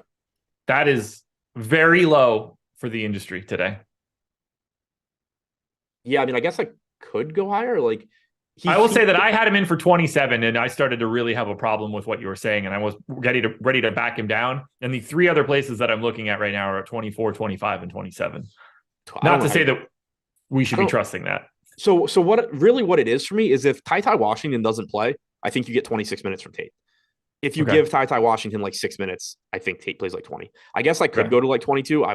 That is very low for the industry today. Yeah, I guess I could go higher. Like I will say that I had him in for 27 and I started to really have a problem with what you were saying and I was ready to back him down. And the three other places that I'm looking at right now are at 24, 25, and 27. Not to say that we should be trusting that. So what it is for me is if Ty Washington doesn't play, I think you get 26 minutes from Tate. If you give Ty Washington like 6 minutes, I think Tate plays like 20. I guess I could go to like 22. I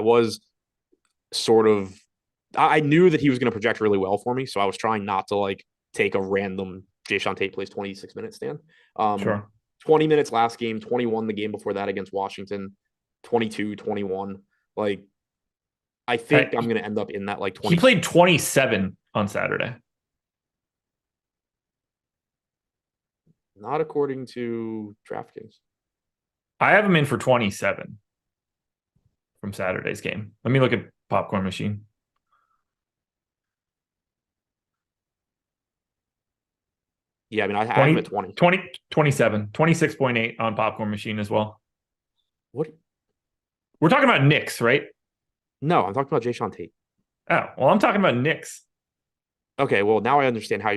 knew that he was going to project really well for me. So I was trying not to like take a random Jayshawn Tate plays 26 minutes stand. 20 minutes last game, 21 the game before that against Washington, 22, 21. Like, I think I'm going to end up in that like 20. He played 27 on Saturday. Not according to DraftKings. I have him in for 27 from Saturday's game. Let me look at Popcorn Machine. Yeah, I have him at 27, 26.8 on Popcorn Machine as well. What? We're talking about Knicks, right? No, I'm talking about Jayshawn Tate. Oh, well, I'm talking about Knicks. Okay, well, now I understand how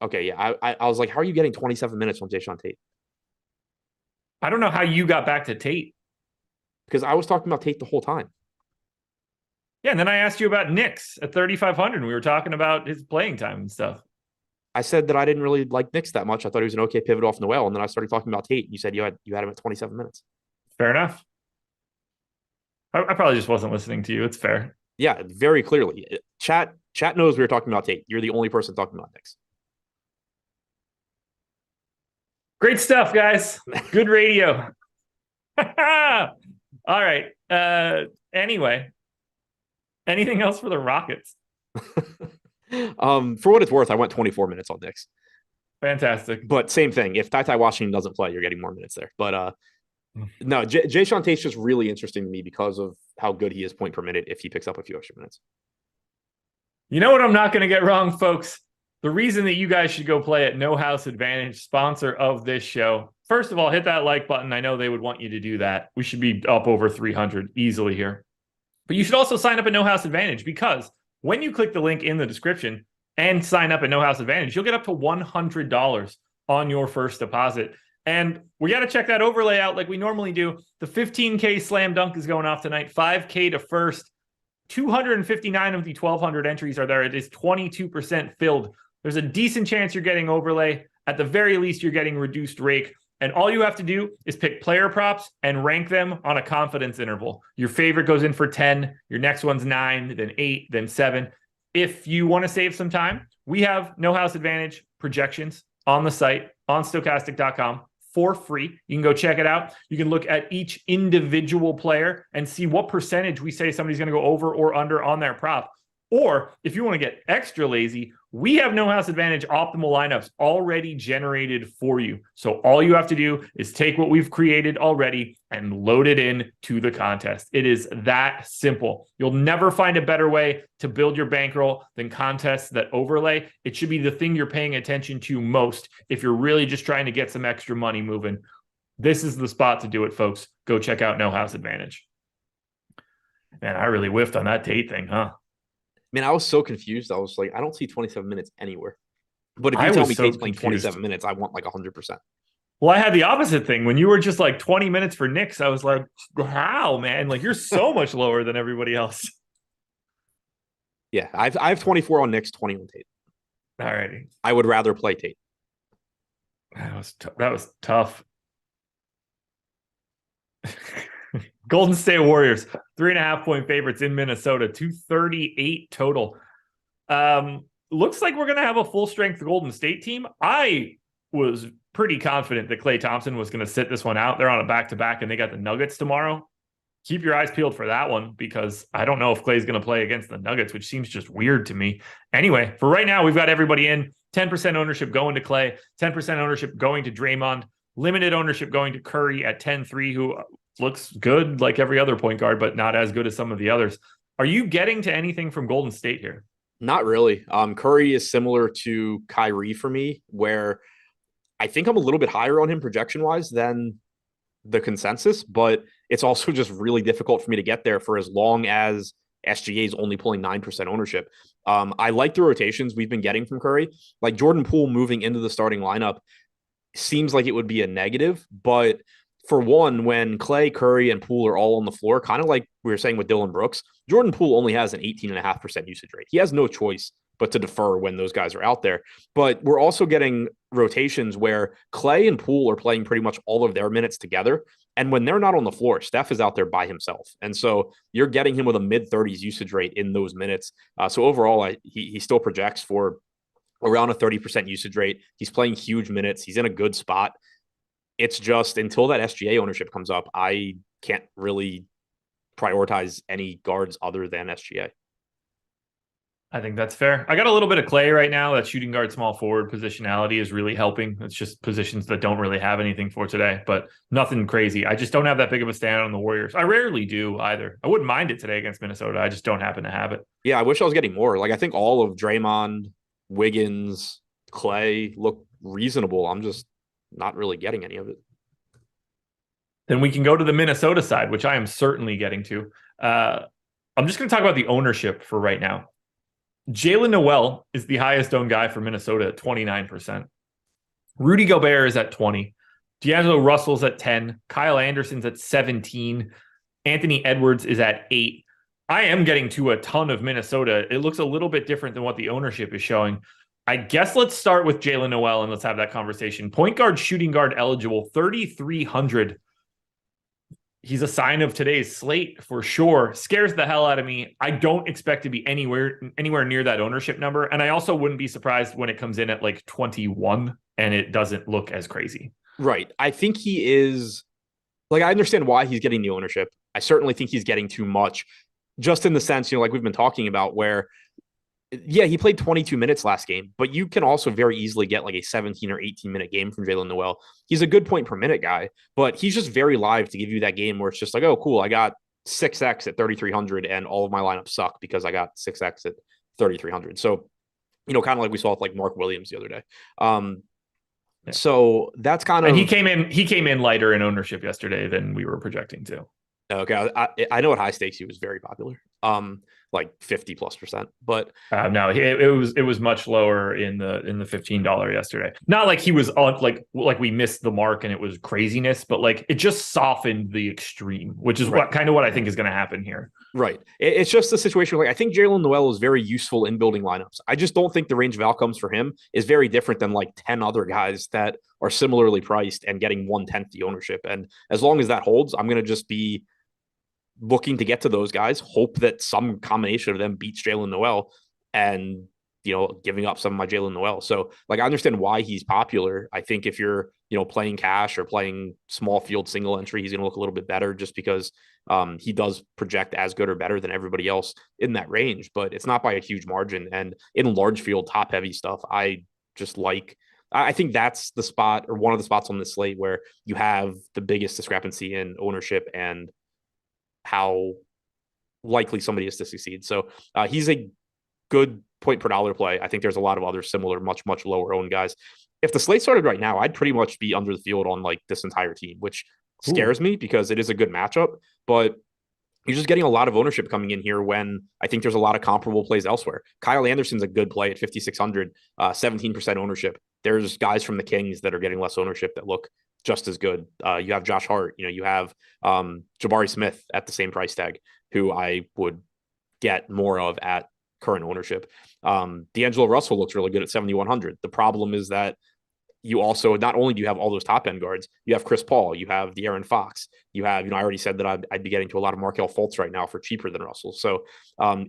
okay, yeah. I was like, how are you getting 27 minutes from Jayshawn Tate? I don't know how you got back to Tate. Because I was talking about Tate the whole time. Yeah, and then I asked you about Knicks at 3,500, and we were talking about his playing time and stuff. I said that I didn't really like Knicks that much. I thought he was an okay pivot off Noel, and then I started talking about Tate. You said you had him at 27 minutes. Fair enough. I probably just wasn't listening to you. It's fair. Yeah, very clearly. Chat knows we were talking about Tate. You're the only person talking about Knicks. Great stuff, guys. Good radio. All right. Anyway, anything else for the Rockets? For what it's worth, I went 24 minutes on Knicks. Fantastic. But same thing. If Ty Washington doesn't play, you're getting more minutes there. But no, Jayshawn Tate's just really interesting to me because of how good he is point per minute if he picks up a few extra minutes. You know what I'm not going to get wrong, folks? The reason that you guys should go play at No House Advantage, sponsor of this show. First of all, hit that like button. I know they would want you to do that. We should be up over 300 easily here. But you should also sign up at No House Advantage because when you click the link in the description and sign up at No House Advantage, you'll get up to $100 on your first deposit. And we got to check that overlay out like we normally do. The 15K slam dunk is going off tonight, 5K to first. 259 of the 1,200 entries are there. It is 22% filled. There's a decent chance you're getting overlay. At the very least, you're getting reduced rake. And all you have to do is pick player props and rank them on a confidence interval. Your favorite goes in for 10. Your next one's 9, then 8, then 7. If you want to save some time, we have No House Advantage projections on the site, on stokastic.com for free. You can go check it out. You can look at each individual player and see what percentage we say somebody's going to go over or under on their prop. Or if you want to get extra lazy, we have No House Advantage optimal lineups already generated for you. So all you have to do is take what we've created already and load it in to the contest. It is that simple. You'll never find a better way to build your bankroll than contests that overlay. It should be the thing you're paying attention to most if you're really just trying to get some extra money moving. This is the spot to do it, folks. Go check out No House Advantage. Man, I really whiffed on that Tate thing, huh? Man, I was so confused. I was like, I don't see 27 minutes anywhere. But if you I tell was me so Tate's playing confused. 27 minutes, I want like 100%. Well, I had the opposite thing. When you were just like 20 minutes for Knicks, I was like, how, man? Like, you're so much lower than everybody else. Yeah, I have 24 on Knicks, 20 on Tate. All righty. I would rather play Tate. That was tough. Golden State Warriors, 3.5-point favorites in Minnesota, 238 total. Looks like we're going to have a full strength Golden State team. I was pretty confident that Klay Thompson was going to sit this one out. They're on a back-to-back and they got the Nuggets tomorrow. Keep your eyes peeled for that one because I don't know if Klay's going to play against the Nuggets, which seems just weird to me. Anyway, for right now, we've got everybody in. 10% ownership going to Klay, 10% ownership going to Draymond, limited ownership going to Curry at 10-3, who looks good like every other point guard, but not as good as some of the others. Are you getting to anything from Golden State here? Not really. Curry is similar to Kyrie for me, where I think I'm a little bit higher on him projection-wise than the consensus, but it's also just really difficult for me to get there for as long as SGA is only pulling 9% ownership. I like the rotations we've been getting from Curry. Like Jordan Poole moving into the starting lineup seems like it would be a negative, but for one, when Klay, Curry, and Poole are all on the floor, kind of like we were saying with Dylan Brooks, Jordan Poole only has an 18.5% usage rate. He has no choice but to defer when those guys are out there. But we're also getting rotations where Klay and Poole are playing pretty much all of their minutes together. And when they're not on the floor, Steph is out there by himself. And so you're getting him with a mid-30s usage rate in those minutes. So overall, he still projects for around a 30% usage rate. He's playing huge minutes. He's in a good spot. It's just until that SGA ownership comes up, I can't really prioritize any guards other than SGA. I think that's fair. I got a little bit of Klay right now. That shooting guard, small forward positionality is really helping. It's just positions that don't really have anything for today, but nothing crazy. I just don't have that big of a stand on the Warriors. I rarely do either. I wouldn't mind it today against Minnesota. I just don't happen to have it. Yeah, I wish I was getting more. Like I think all of Draymond, Wiggins, Klay look reasonable. I'm just not really getting any of it. Then we can go to the Minnesota side, which I am certainly getting to. I'm just going to talk about the ownership for right now. Jalen Noel is the highest owned guy for Minnesota at 29%. Rudy Gobert is at 20. D'Angelo Russell's at 10. Kyle Anderson's at 17. Anthony Edwards is at 8. I am getting to a ton of Minnesota. It looks a little bit different than what the ownership is showing. I guess let's start with Jalen Noel and let's have that conversation. Point guard, shooting guard eligible, 3,300. He's a sign of today's slate for sure. Scares the hell out of me. I don't expect to be anywhere near that ownership number. And I also wouldn't be surprised when it comes in at like 21 and it doesn't look as crazy. Right. I think he is like, I understand why he's getting the ownership. I certainly think he's getting too much just in the sense, like we've been talking about where, yeah, he played 22 minutes last game, but you can also very easily get like a 17 or 18 minute game from Jalen Noel. He's a good point per minute guy, but he's just very live to give you that game where it's just like, oh, cool, I got 6x at 3,300 and all of my lineups suck because I got 6x at 3,300. So, kind of like we saw with like Mark Williams the other day. So that's kind of, and he came in lighter in ownership yesterday than we were projecting to. Okay, I know at high stakes he was very popular, like 50+%. But no, it was much lower in the $15 yesterday. Not like he was on like we missed the mark and it was craziness, but like it just softened the extreme, which is what I think is going to happen here. Right. It's just the situation. Like I think Jalen Noel is very useful in building lineups. I just don't think the range of outcomes for him is very different than like 10 other guys that are similarly priced and getting 1/10 the ownership. And as long as that holds, I'm going to just be looking to get to those guys, hope that some combination of them beats Jalen Noel and, giving up some of my Jalen Noel. So like, I understand why he's popular. I think if you're, playing cash or playing small field single entry, he's going to look a little bit better just because he does project as good or better than everybody else in that range, but it's not by a huge margin. And in large field, top heavy stuff, I think that's the spot or one of the spots on this slate where you have the biggest discrepancy in ownership and how likely somebody is to succeed. So he's a good point per dollar play. I think there's a lot of other similar, much, much lower owned guys. If the slate started right now, I'd pretty much be under the field on like this entire team, which scares me because it is a good matchup. But You're just getting a lot of ownership coming in here when I think there's a lot of comparable plays elsewhere. Kyle Anderson's a good play at 5,600, 17% ownership. There's guys from the Kings that are getting less ownership that look just as good. You have Josh Hart, you have Jabari Smith at the same price tag, who I would get more of at current ownership. D'Angelo Russell looks really good at 7,100. The problem is that you also, not only do you have all those top end guards, you have Chris Paul, you have De'Aaron Fox, you have, I already said that I'd be getting to a lot of Markelle Fultz right now for cheaper than Russell. So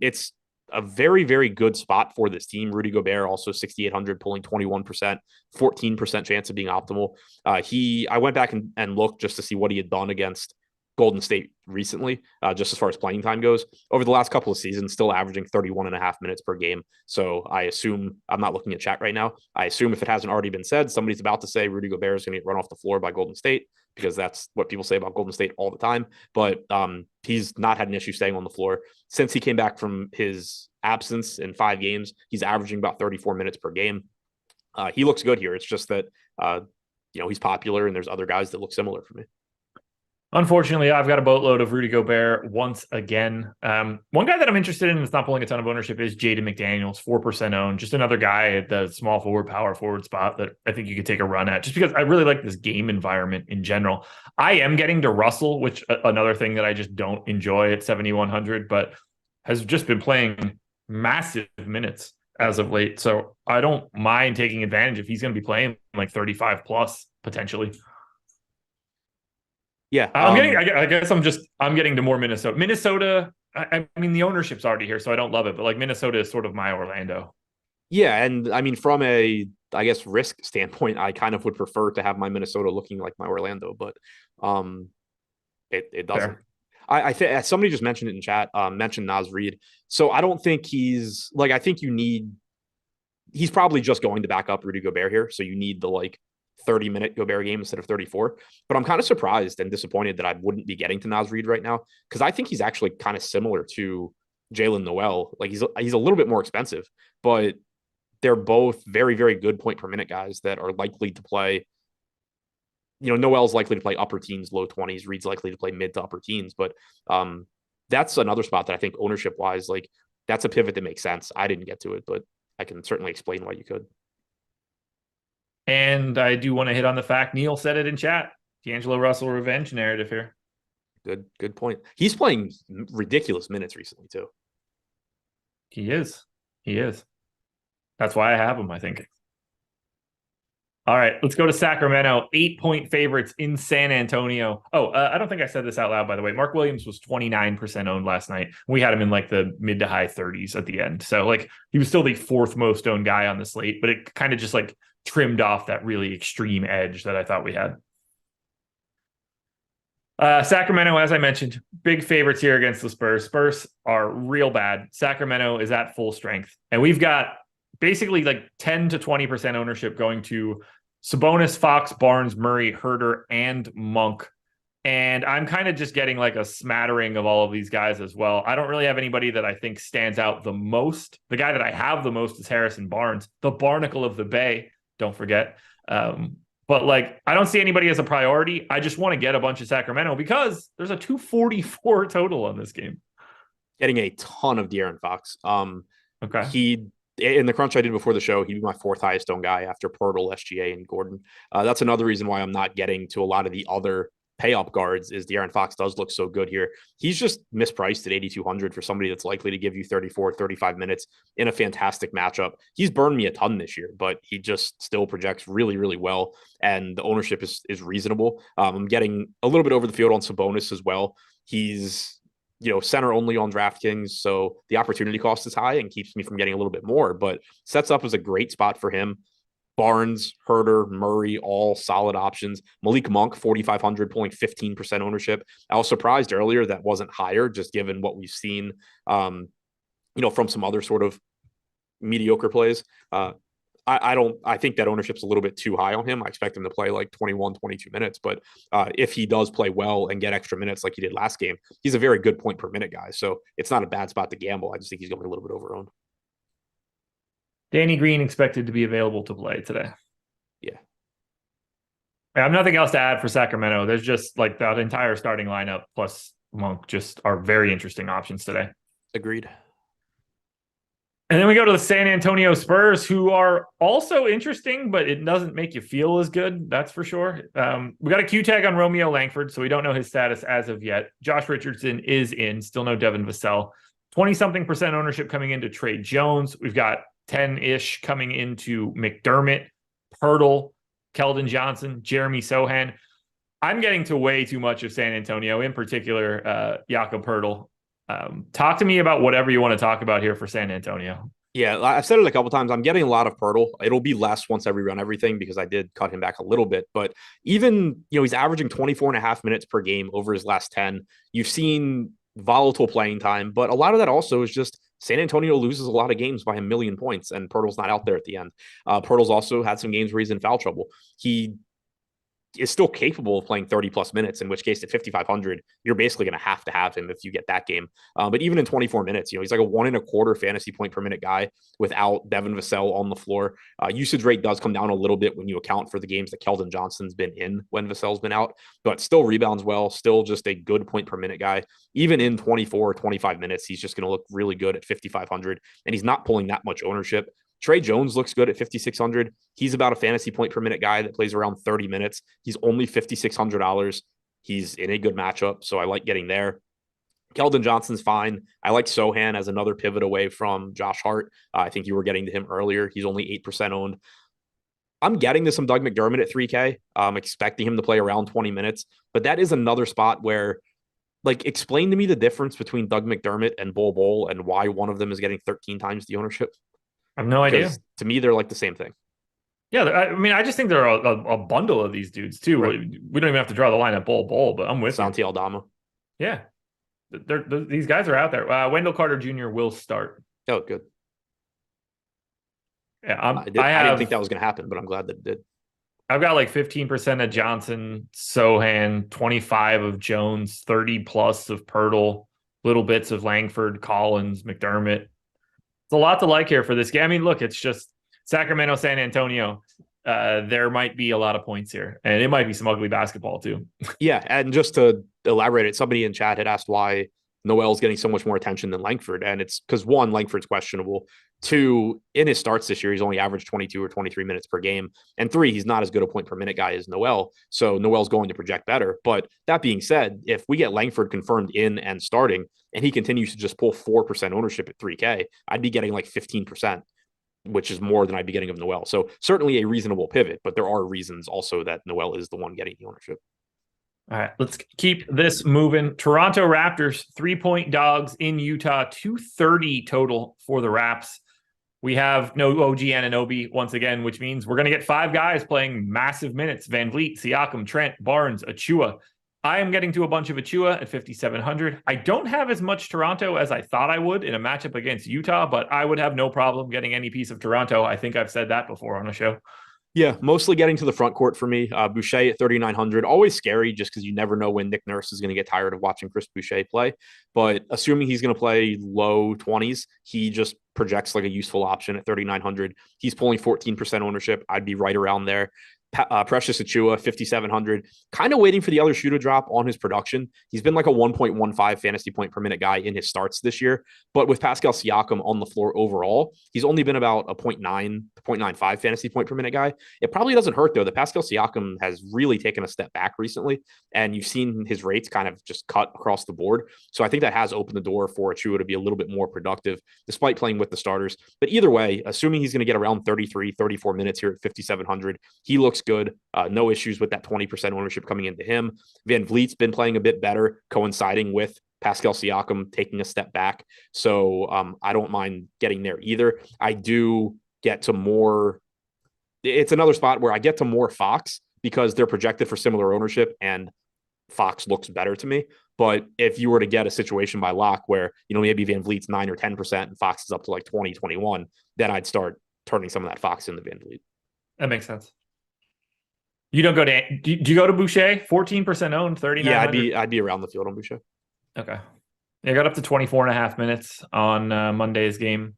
it's a very, very good spot for this team. Rudy Gobert also 6,800, pulling 21%, 14% chance of being optimal. I went back and looked just to see what he had done against Golden State recently, just as far as playing time goes. Over the last couple of seasons, still averaging 31 and a half minutes per game. So I assume, I'm not looking at chat right now, I assume if it hasn't already been said, somebody's about to say Rudy Gobert is going to get run off the floor by Golden State, because that's what people say about Golden State all the time. But he's not had an issue staying on the floor. Since he came back from his absence in 5 games, he's averaging about 34 minutes per game. He looks good here. It's just that, he's popular and there's other guys that look similar for me. Unfortunately, I've got a boatload of Rudy Gobert once again. One guy that I'm interested in that's not pulling a ton of ownership is Jaden McDaniels, 4% owned. Just another guy at the small forward, power forward spot that I think you could take a run at, just because I really like this game environment in general. I am getting to Russell, which another thing that I just don't enjoy at 7,100, but has just been playing massive minutes as of late. So I don't mind taking advantage if he's going to be playing like 35 plus potentially. Yeah, I guess I'm getting to more Minnesota. I mean, the ownership's already here, so I don't love it. But like Minnesota is sort of my Orlando. Yeah, and I mean, from a risk standpoint, I kind of would prefer to have my Minnesota looking like my Orlando, but it doesn't. Fair. I think somebody just mentioned it in chat. Mentioned Naz Reid. So I don't think he's like. I think he's probably just going to back up Rudy Gobert here. So you need the 30-minute Gobert game instead of 34. But I'm kind of surprised and disappointed that I wouldn't be getting to Naz Reid right now, because I think he's actually kind of similar to Jalen Noel. Like he's a little bit more expensive, but they're both very, very good point per minute guys that are likely to play. Noel's likely to play upper teens, low 20s. Reid's likely to play mid to upper teens. But that's another spot that I think ownership wise, that's a pivot that makes sense. I didn't get to it, but I can certainly explain why you could. And I do want to hit on the fact Neil said it in chat. D'Angelo Russell revenge narrative here. Good point. He's playing ridiculous minutes recently too. He is. That's why I have him, I think. All right, let's go to Sacramento. 8-point favorites in San Antonio. I don't think I said this out loud, by the way. Mark Williams was 29% owned last night. We had him in the mid to high 30s at the end. So he was still the 4th most owned guy on the slate, but it kind of just trimmed off that really extreme edge that I thought we had. Sacramento, as I mentioned, big favorites here against the Spurs. Spurs are real bad. Sacramento is at full strength. And we've got basically 10 to 20% ownership going to Sabonis, Fox, Barnes, Murray, Herter, and Monk. And I'm kind of just getting a smattering of all of these guys as well. I don't really have anybody that I think stands out the most. The guy that I have the most is Harrison Barnes, the Barnacle of the Bay. Don't forget. But I don't see anybody as a priority. I just want to get a bunch of Sacramento because there's a 244 total on this game. Getting a ton of De'Aaron Fox. Okay. In the crunch I did before the show, he'd be my 4th highest owned guy after Pirtle, SGA, and Gordon. That's another reason why I'm not getting to a lot of the other pay-up guards is De'Aaron Fox does look so good here. He's just mispriced at 8,200 for somebody that's likely to give you 34, 35 minutes in a fantastic matchup. He's burned me a ton this year, but he just still projects really, really well. And the ownership is reasonable. I'm getting a little bit over the field on Sabonis as well. He's, center only on DraftKings. So the opportunity cost is high and keeps me from getting a little bit more, but sets up as a great spot for him. Barnes, Herter, Murray, all solid options. Malik Monk, 4,500, pulling 15% ownership. I was surprised earlier that wasn't higher, just given what we've seen, from some other sort of mediocre plays. I think that ownership's a little bit too high on him. I expect him to play 21, 22 minutes, but if he does play well and get extra minutes like he did last game, he's a very good point per minute guy. So it's not a bad spot to gamble. I just think he's going to be a little bit overowned. Danny Green expected to be available to play today. Yeah. I have nothing else to add for Sacramento. There's just that entire starting lineup plus Monk just are very interesting options today. Agreed. And then we go to the San Antonio Spurs, who are also interesting, but it doesn't make you feel as good. That's for sure. We got a Q tag on Romeo Langford, so we don't know his status as of yet. Josh Richardson is in, still no Devin Vassell. 20-something% ownership coming into Trey Jones. We've got 10-ish coming into McDermott, Pirtle, Keldon Johnson, Jeremy Sohan. I'm getting to way too much of San Antonio, in particular, Jakob Pirtle. Talk to me about whatever you want to talk about here for San Antonio. Yeah, I've said it a couple times. I'm getting a lot of Pirtle. It'll be less once I rerun everything because I did cut him back a little bit. But even, he's averaging 24 and a half minutes per game over his last 10. You've seen volatile playing time, but a lot of that also is just San Antonio loses a lot of games by 1,000,000 points, and Pirtle's not out there at the end. Pirtle's also had some games where he's in foul trouble. He is still capable of playing 30 plus minutes, in which case at 5,500, you're basically going to have him if you get that game. But even in 24 minutes, he's like a 1.25 fantasy point per minute guy without Devin Vassell on the floor. Usage rate does come down a little bit when you account for the games that Keldon Johnson's been in when Vassell's been out, but still rebounds well, still just a good point per minute guy. Even in 24 or 25 minutes, he's just going to look really good at 5,500, and he's not pulling that much ownership. Trey Jones looks good at 5,600. He's about a fantasy point per minute guy that plays around 30 minutes. He's only $5,600. He's in a good matchup, so I like getting there. Keldon Johnson's fine. I like Sohan as another pivot away from Josh Hart. I think you were getting to him earlier. He's only 8% owned. I'm getting to some Doug McDermott at 3K. I'm expecting him to play around 20 minutes, but that is another spot where, explain to me the difference between Doug McDermott and Bol and why one of them is getting 13 times the ownership. I have no idea. To me, they're like the same thing. Yeah, I just think there are a bundle of these dudes too. Right. We don't even have to draw the line at Bol, but I'm with Santi Aldama. Yeah, these guys are out there. Wendell Carter Jr. will start. Oh, good. Yeah, I didn't think that was going to happen, but I'm glad that it did. I've got 15% of Johnson, Sohan, 25 of Jones, 30 plus of Pirtle, little bits of Langford, Collins, McDermott. It's a lot to like here for this game. I mean, look, it's just Sacramento, San Antonio. There might be a lot of points here, and it might be some ugly basketball too. Yeah, and just to elaborate it, somebody in chat had asked why Noel's getting so much more attention than Langford, and it's because one, Langford's questionable. Two, in his starts this year, he's only averaged 22 or 23 minutes per game. And three, he's not as good a point per minute guy as Noel. So Noel's going to project better. But that being said, if we get Langford confirmed in and starting, and he continues to just pull 4% ownership at 3K, I'd be getting 15%, which is more than I'd be getting of Noel. So certainly a reasonable pivot, but there are reasons also that Noel is the one getting the ownership. All right, let's keep this moving. Toronto Raptors, 3-point dogs in Utah, 230 total for the Raps. We have no OG Anunoby once again, which means we're going to get 5 guys playing massive minutes. Van Vliet, Siakam, Trent, Barnes, Achua. I am getting to a bunch of Achua at 5,700. I don't have as much Toronto as I thought I would in a matchup against Utah, but I would have no problem getting any piece of Toronto. I think I've said that before on a show. Yeah, mostly getting to the front court for me. Boucher at 3,900, always scary just because you never know when Nick Nurse is going to get tired of watching Chris Boucher play. But assuming he's going to play low 20s, he just projects like a useful option at 3,900. He's pulling 14% ownership. I'd be right around there. Precious Achua, 5,700. Kind of waiting for the other shoe to drop on his production. He's been like a 1.15 fantasy point per minute guy in his starts this year. But with Pascal Siakam on the floor overall, he's only been about a 0.95 fantasy point per minute guy. It probably doesn't hurt, though, that Pascal Siakam has really taken a step back recently. And you've seen his rates kind of just cut across the board. So I think that has opened the door for Achua to be a little bit more productive, despite playing with the starters. But either way, assuming he's going to get around 33, 34 minutes here at 5,700, he looks good. No issues with that 20% ownership coming into him. Van Vliet's been playing a bit better, coinciding with Pascal Siakam taking a step back. So I don't mind getting there either. I do get to more. It's another spot where I get to more Fox because they're projected for similar ownership and Fox looks better to me. But if you were to get a situation by lock where, maybe Van Vliet's 9 or 10% and Fox is up to 20, 21, then I'd start turning some of that Fox into Van Vliet. That makes sense. You don't go to, do you go to Boucher? 14% owned, 39. Yeah, I'd be around the field on Boucher. Okay. I got up to 24 and a half minutes on Monday's game.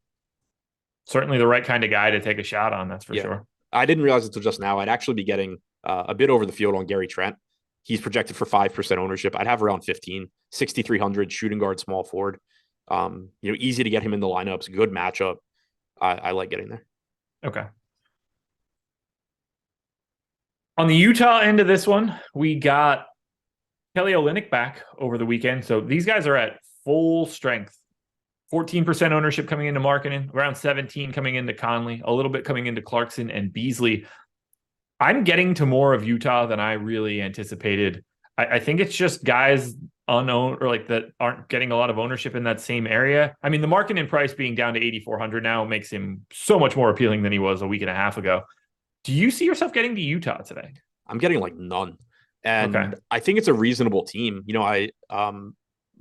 Certainly the right kind of guy to take a shot on, that's for sure. I didn't realize until just now I'd actually be getting a bit over the field on Gary Trent. He's projected for 5% ownership. I'd have around 15, 6,300 shooting guard, small forward. Easy to get him in the lineups. Good matchup. I like getting there. Okay. On the Utah end of this one, we got Kelly Olynyk back over the weekend. So these guys are at full strength. 14% ownership coming into Markkanen, around 17 coming into Conley, a little bit coming into Clarkson and Beasley. I'm getting to more of Utah than I really anticipated. I think it's just guys unowned or like that aren't getting a lot of ownership in that same area. I mean, the Markkanen price being down to 8,400 now makes him so much more appealing than he was a week and a half ago. Do you see yourself getting to Utah today? I'm getting like none. And okay. I think it's a reasonable team.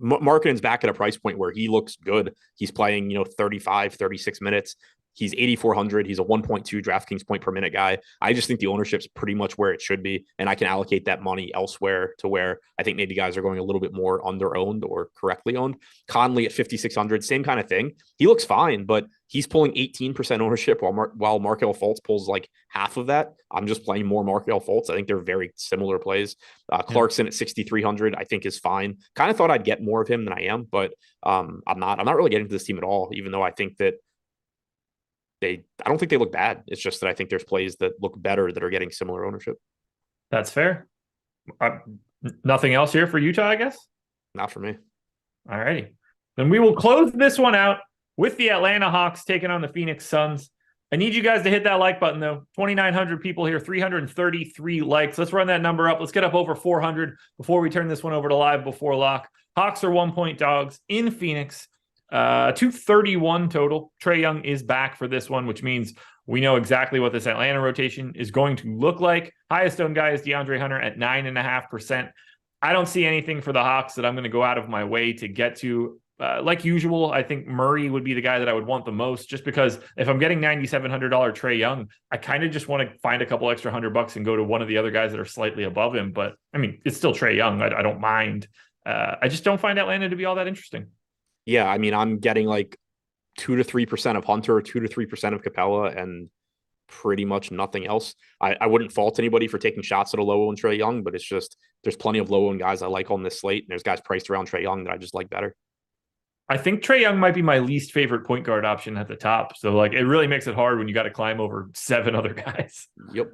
Markkanen's back at a price point where he looks good. He's playing, 35, 36 minutes. He's 8,400. He's a 1.2 DraftKings point per minute guy. I just think the ownership's pretty much where it should be. And I can allocate that money elsewhere to where I think maybe guys are going a little bit more under-owned or correctly owned. Conley at 5,600, same kind of thing. He looks fine, but he's pulling 18% ownership while Markelle Fultz pulls like half of that. I'm just playing more Markelle Fultz. I think they're very similar plays. Clarkson at 6,300, I think is fine. Kind of thought I'd get more of him than I am, but I'm not really getting to this team at all, even though I think that I don't think they look bad. It's just that I think there's plays that look better that are getting similar ownership. That's fair. Nothing else here for Utah, I guess? Not for me. All righty. Then we will close this one out with the Atlanta Hawks taking on the Phoenix Suns. I need you guys to hit that like button, though. 2,900 people here, 333 likes. Let's run that number up. Let's get up over 400 before we turn this one over to live before lock. Hawks are 1-point dogs in Phoenix. 231 total. Trae Young is back for this one, which means we know exactly what this Atlanta rotation is going to look like. Highest owned guy is DeAndre Hunter at 9.5%. I don't see anything for the Hawks that I'm going to go out of my way to get to. Like usual, I think Murray would be the guy that I would want the most, just because if I'm getting $9,700 Trae Young, I kind of just want to find a couple extra $100 and go to one of the other guys that are slightly above him. But I mean, it's still Trae Young. I don't mind. I just don't find Atlanta to be all that interesting. Yeah, I mean, I'm getting like 2 to 3% of Hunter, 2 to 3% of Capella, and pretty much nothing else. I wouldn't fault anybody for taking shots at a low-owned Trae Young, but it's just there's plenty of low-owned guys I like on this slate, and there's guys priced around Trae Young that I just like better. I think Trae Young might be my least favorite point guard option at the top. So like it really makes it hard when you got to climb over 7 other guys. Yep.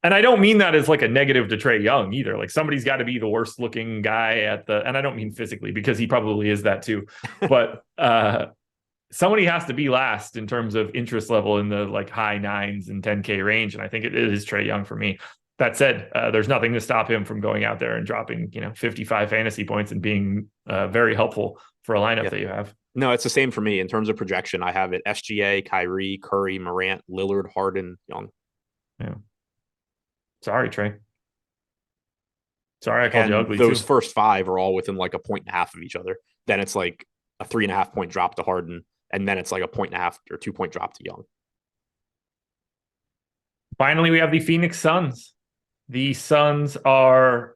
And I don't mean that as like a negative to Trae Young either. Like somebody's got to be the worst looking guy and I don't mean physically because he probably is that too, but somebody has to be last in terms of interest level in the like high 9s and 10K range. And I think it is Trae Young for me. That said, there's nothing to stop him from going out there and dropping, 55 fantasy points and being very helpful for a lineup that you have. No, it's the same for me in terms of projection. I have it SGA, Kyrie, Curry, Morant, Lillard, Harden, Young. Yeah. Sorry, Trey. Sorry, I called you ugly. Those first 5 are all within like a 1.5 of each other. Then it's like a 3.5 point drop to Harden, and then it's like a 1.5 or 2 point drop to Young. Finally, we have the Phoenix Suns. The Suns are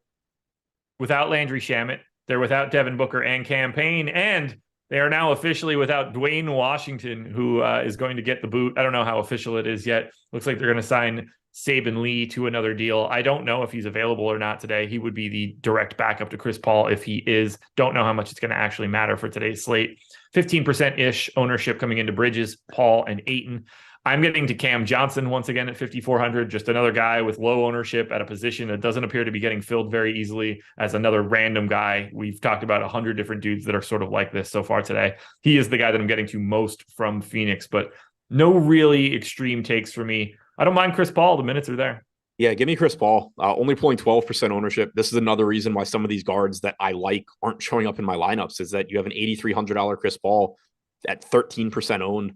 without Landry Shamet. They're without Devin Booker and Cam Payne, and they are now officially without Dwayne Washington, who is going to get the boot. I don't know how official it is yet. Looks like they're going to sign Saban Lee to another deal. I don't know if he's available or not today. He would be the direct backup to Chris Paul if he is. Don't know how much it's going to actually matter for today's slate. 15%-ish ownership coming into Bridges, Paul, and Ayton. I'm getting to Cam Johnson once again at 5,400, just another guy with low ownership at a position that doesn't appear to be getting filled very easily as another random guy. We've talked about 100 different dudes that are sort of like this so far today. He is the guy that I'm getting to most from Phoenix, but no really extreme takes for me. I don't mind Chris Paul. The minutes are there. Yeah, give me Chris Paul. Only pulling 12% ownership. This is another reason why some of these guards that I like aren't showing up in my lineups is that you have an $8,300 Chris Paul at 13% owned,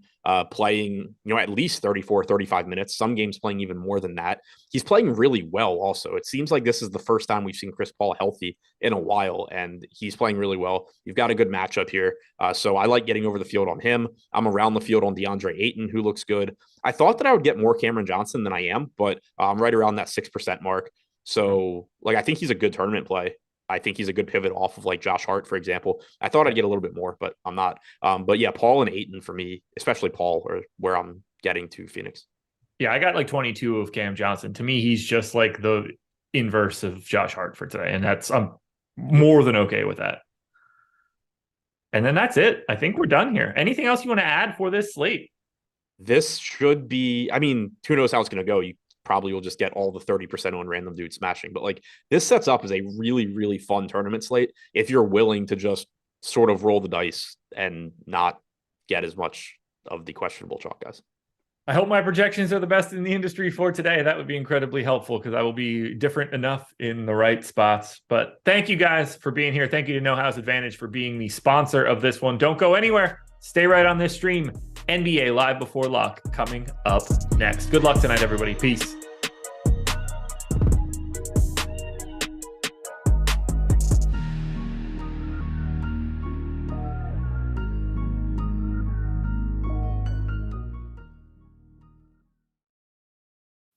playing, at least 34, 35 minutes. Some games playing even more than that. He's playing really well also. It seems like this is the first time we've seen Chris Paul healthy in a while, and he's playing really well. You've got a good matchup here. So I like getting over the field on him. I'm around the field on DeAndre Ayton, who looks good. I thought that I would get more Cameron Johnson than I am, but I'm right around that 6% mark. So I think he's a good tournament play. I think he's a good pivot off of like Josh Hart, for example. I thought I'd get a little bit more, but I'm not. But yeah, Paul and Ayton for me, especially Paul, are where I'm getting to Phoenix. Yeah, I got like 22 of Cam Johnson. To me, he's just like the inverse of Josh Hart for today. And I'm more than okay with that. And then that's it. I think we're done here. Anything else you want to add for this slate? This should be, I mean, who knows how it's going to go. You probably will just get all the 30% on random dude smashing. But like, this sets up as a really, really fun tournament slate if you're willing to just sort of roll the dice and not get as much of the questionable chalk, guys. I hope my projections are the best in the industry for today. That would be incredibly helpful because I will be different enough in the right spots. But thank you guys for being here. Thank you to No House Advantage for being the sponsor of this one. Don't go anywhere. Stay right on this stream. NBA Live Before Lock coming up next. Good luck tonight, everybody. Peace.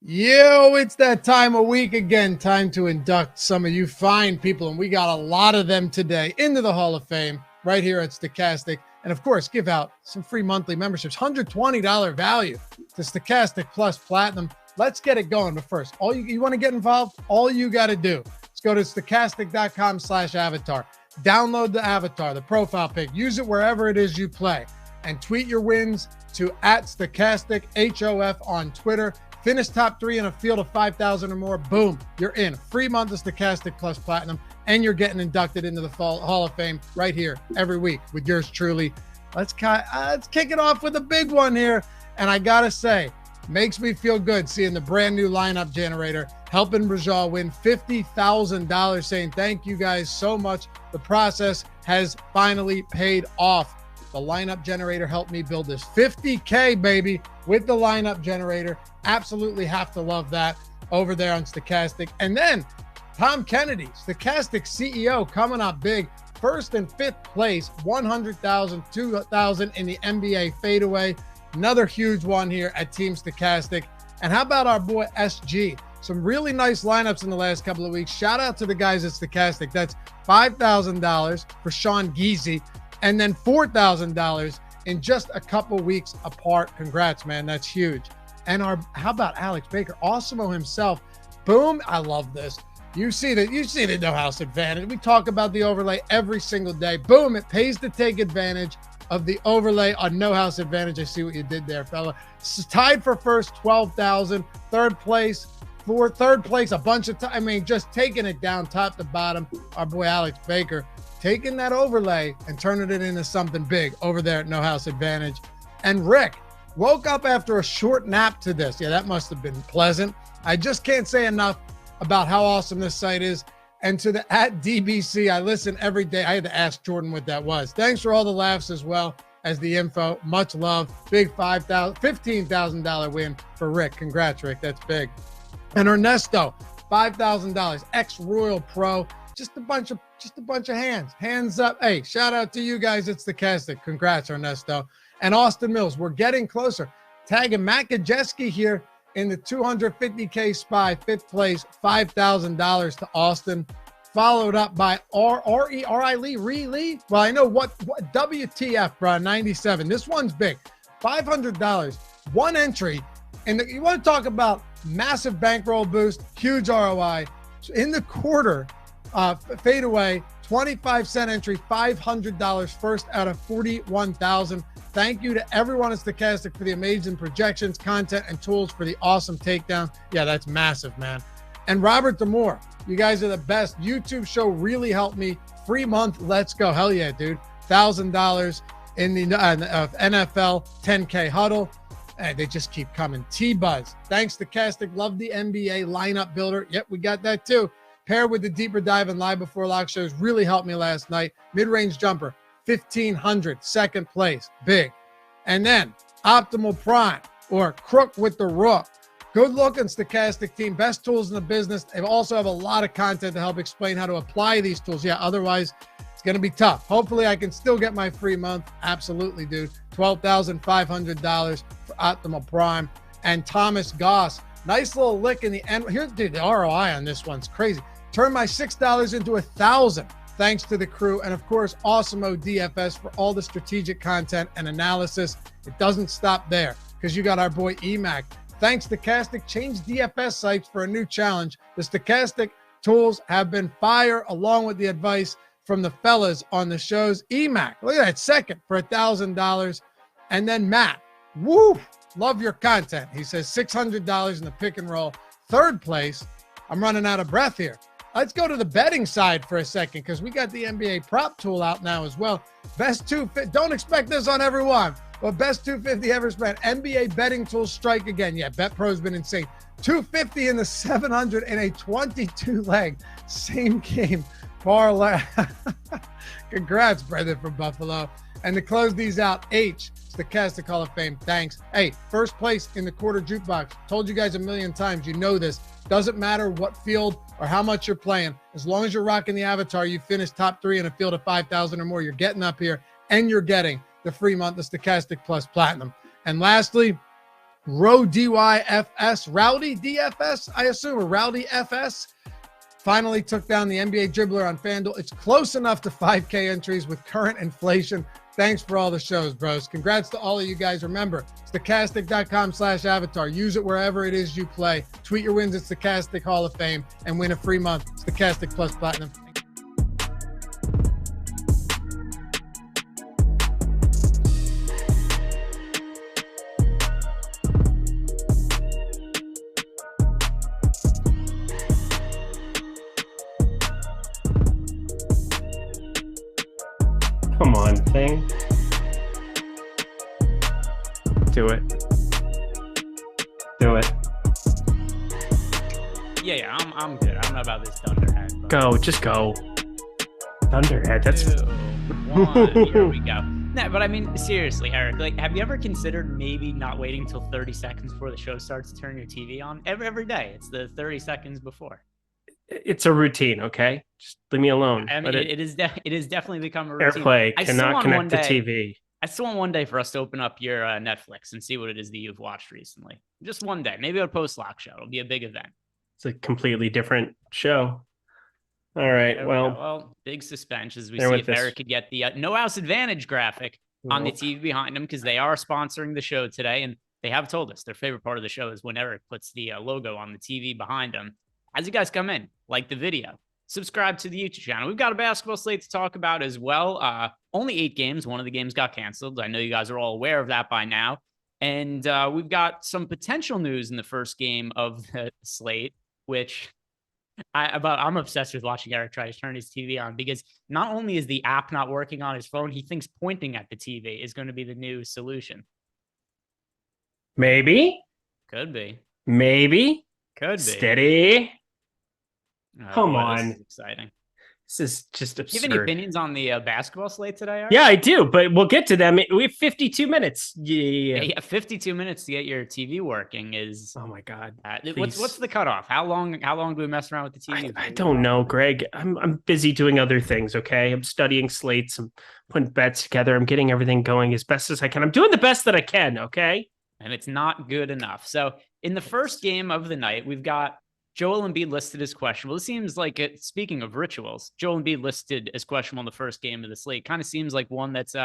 Yo, it's that time of week again. Time to induct some of you fine people, and we got a lot of them today into the Hall of Fame right here at Stokastic. And of course, give out some free monthly memberships, $120 value to Stokastic Plus Platinum. Let's get it going. But first, all you want to get involved, all you got to do is go to stokastic.com/avatar. Download the avatar, the profile pic, use it wherever it is you play, and tweet your wins to @Stokastic HOF on Twitter. Finish top 3 in a field of 5,000 or more. Boom, you're in. Free month of Stokastic Plus Platinum, and you're getting inducted into the Hall of Fame right here every week with yours truly. Let's kick it off with a big one here. And I got to say, makes me feel good seeing the brand new lineup generator helping Rajal win $50,000, saying thank you guys so much. The process has finally paid off. The lineup generator helped me build this. $50K, baby, with the lineup generator. Absolutely have to love that over there on Stokastic. And then Tom Kennedy, Stokastic CEO, coming up big. First and fifth place, 100,000, 2,000 in the NBA fadeaway. Another huge one here at Team Stokastic. And how about our boy SG? Some really nice lineups in the last couple of weeks. Shout out to the guys at Stokastic. That's $5,000 for Sean Geezy, and then $4,000 in just a couple weeks apart. Congrats, man. That's huge. And how about Alex Baker? Awesemo himself. Boom. I love this. You see the No House Advantage. We talk about the overlay every single day. Boom. It pays to take advantage of the overlay on No House Advantage. I see what you did there, fella. Tied for first, 12,000. Third place, a bunch of time. I mean, just taking it down top to bottom. Our boy Alex Baker taking that overlay and turning it into something big over there at No House Advantage. And Rick woke up after a short nap to this. Yeah, that must have been pleasant. I just can't say enough about how awesome this site is. And to the @DBC, I listen every day. I had to ask Jordan what that was. Thanks for all the laughs as well as the info. Much love. Big $15,000 win for Rick. Congrats, Rick. That's big. And Ernesto, $5,000. Ex-Royal Pro. Just a bunch of hands up. Hey, shout out to you guys. It's Stokastic. Congrats, Ernesto. And Austin Mills, we're getting closer. Tagging Matt Gajeski here in the 250K spy, fifth place, $5,000 to Austin. Followed up by R.E.R.I. Lee. Well, I know what WTF, bro, 97. This one's big. $500. One entry. And you want to talk about massive bankroll boost, huge ROI. In the quarter, fadeaway, 25-cent entry, $500 first out of 41,000. Thank you to everyone at Stokastic for the amazing projections, content, and tools for the awesome takedown. Yeah, that's massive, man. And Robert Demore, you guys are the best. YouTube show really helped me. Free month, let's go. Hell yeah, dude. $1,000 in the NFL 10K huddle. Hey, they just keep coming. T-Buzz, thanks to Stokastic. Love the NBA lineup builder. Yep, we got that too. Paired with the deeper dive and live before lock shows really helped me last night. Mid-range jumper, 1,500, second place, big. And then Optimal Prime or Crook with the Rook. Good looking Stokastic team, best tools in the business. They also have a lot of content to help explain how to apply these tools. Yeah, otherwise it's going to be tough. Hopefully I can still get my free month. Absolutely, dude. $12,500 for Optimal Prime. And Thomas Goss, nice little lick in the end. Here, dude, the ROI on this one's crazy. Turn my $6 into $1,000 thanks to the crew. And of course, Awesemo DFS for all the strategic content and analysis. It doesn't stop there because you got our boy EMAC, Thanks, Stokastic. Changed DFS sites for a new challenge. The Stokastic tools have been fire, along with the advice from the fellas on the shows. EMAC, look at that, second for $1,000. And then Matt, woo, love your content. He says $600 in the pick and roll. Third place, I'm running out of breath here. Let's go to the betting side for a second because we got the NBA prop tool out now as well. Best 250, don't expect this on everyone, but best 250 ever spent. NBA betting tools strike again. Yeah, BetPro's been insane. 250 in the 700 in a 22 leg same game parlay. Congrats, Brendan from Buffalo. And to close these out, H, Stokastic Hall of Fame, thanks. Hey, first place in the quarter jukebox. Told you guys a million times, you know this. Doesn't matter what field or how much you're playing. As long as you're rocking the avatar, you finish top 3 in a field of 5,000 or more. You're getting up here and you're getting the free month of Stokastic Plus Platinum. And lastly, Rowdy DFS, I assume, or Rowdy FS, finally took down the NBA dribbler on FanDuel. It's close enough to 5K entries with current inflation. Thanks for all the shows, bros. Congrats to all of you guys. Remember, Stokastic.com/avatar. Use it wherever it is you play. Tweet your wins at Stokastic Hall of Fame and win a free month. Stokastic Plus Platinum. Come on, thing. Do it. Do it. Yeah, I'm good. I don't know about this Thunderhead. But... Go, just go. Thunderhead, that's... 2, 1, here we go. No, but I mean, seriously, Eric, like, have you ever considered maybe not waiting until 30 seconds before the show starts to turn your TV on? Every day, it's the 30 seconds before. It's a routine, okay? Just leave me alone. I mean, it is definitely become a routine. AirPlay cannot connect to TV. I still want one day for us to open up your Netflix and see what it is that you've watched recently. Just one day. Maybe a post-lock show. It'll be a big event. It's a completely different show. All right, well, big suspense as we see if Eric could get the No House Advantage graphic on the TV behind him, because they are sponsoring the show today, and they have told us their favorite part of the show is when Eric puts the logo on the TV behind him. As you guys come in, like the video, subscribe to the YouTube channel. We've got a basketball slate to talk about as well. Only 8 games. One of the games got canceled. I know you guys are all aware of that by now. And we've got some potential news in the first game of the slate, which I'm obsessed with watching Eric try to turn his TV on, because not only is the app not working on his phone, he thinks pointing at the TV is going to be the new solution. Maybe. Could be. Maybe. Could be. Steady. Come on. This is exciting. This is just absurd. Do you have any opinions on the basketball slate today, Eric? Yeah, I do, but we'll get to them. We have 52 minutes. Yeah. 52 minutes to get your TV working is... Oh, my God. What's the cutoff? How long do we mess around with the TV? I don't know, Greg. I'm busy doing other things, okay? I'm studying slates. I'm putting bets together. I'm getting everything going as best as I can. I'm doing the best that I can, okay? And it's not good enough. So in the first game of the night, we've got Joel Embiid listed as questionable. It seems like, speaking of rituals, Joel Embiid listed as questionable in the first game of the slate. Kind of seems like one that's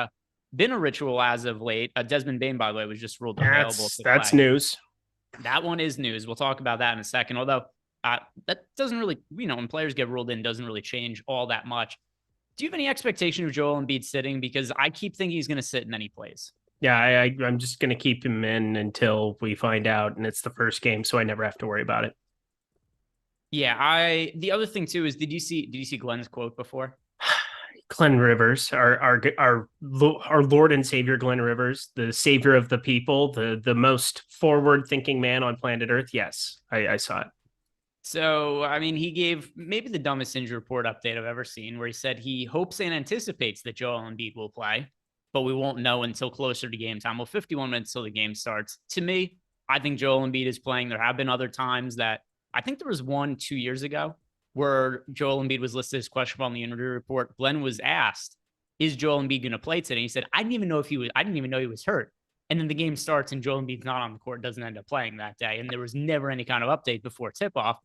been a ritual as of late. Desmond Bane, by the way, was just ruled available. That's news. That one is news. We'll talk about that in a second. Although that doesn't really, when players get ruled in, doesn't really change all that much. Do you have any expectation of Joel Embiid sitting? Because I keep thinking he's going to sit and then he plays. Yeah, I'm just going to keep him in until we find out, and it's the first game, so I never have to worry about it. Yeah, the other thing too is, did you see Glenn's quote before? Glenn Rivers, our Lord and Savior Glenn Rivers, the savior of the people, the most forward-thinking man on planet Earth. Yes, I saw it. So, I mean, he gave maybe the dumbest injury report update I've ever seen, where he said he hopes and anticipates that Joel Embiid will play, but we won't know until closer to game time. Well, 51 minutes till the game starts. To me, I think Joel Embiid is playing. There have been other times that, I think there was 2 years ago where Joel Embiid was listed as questionable on the injury report. Glenn was asked, is Joel Embiid going to play today? He said, I didn't even know he was hurt. And then the game starts and Joel Embiid's not on the court, doesn't end up playing that day. And there was never any kind of update before tip-off.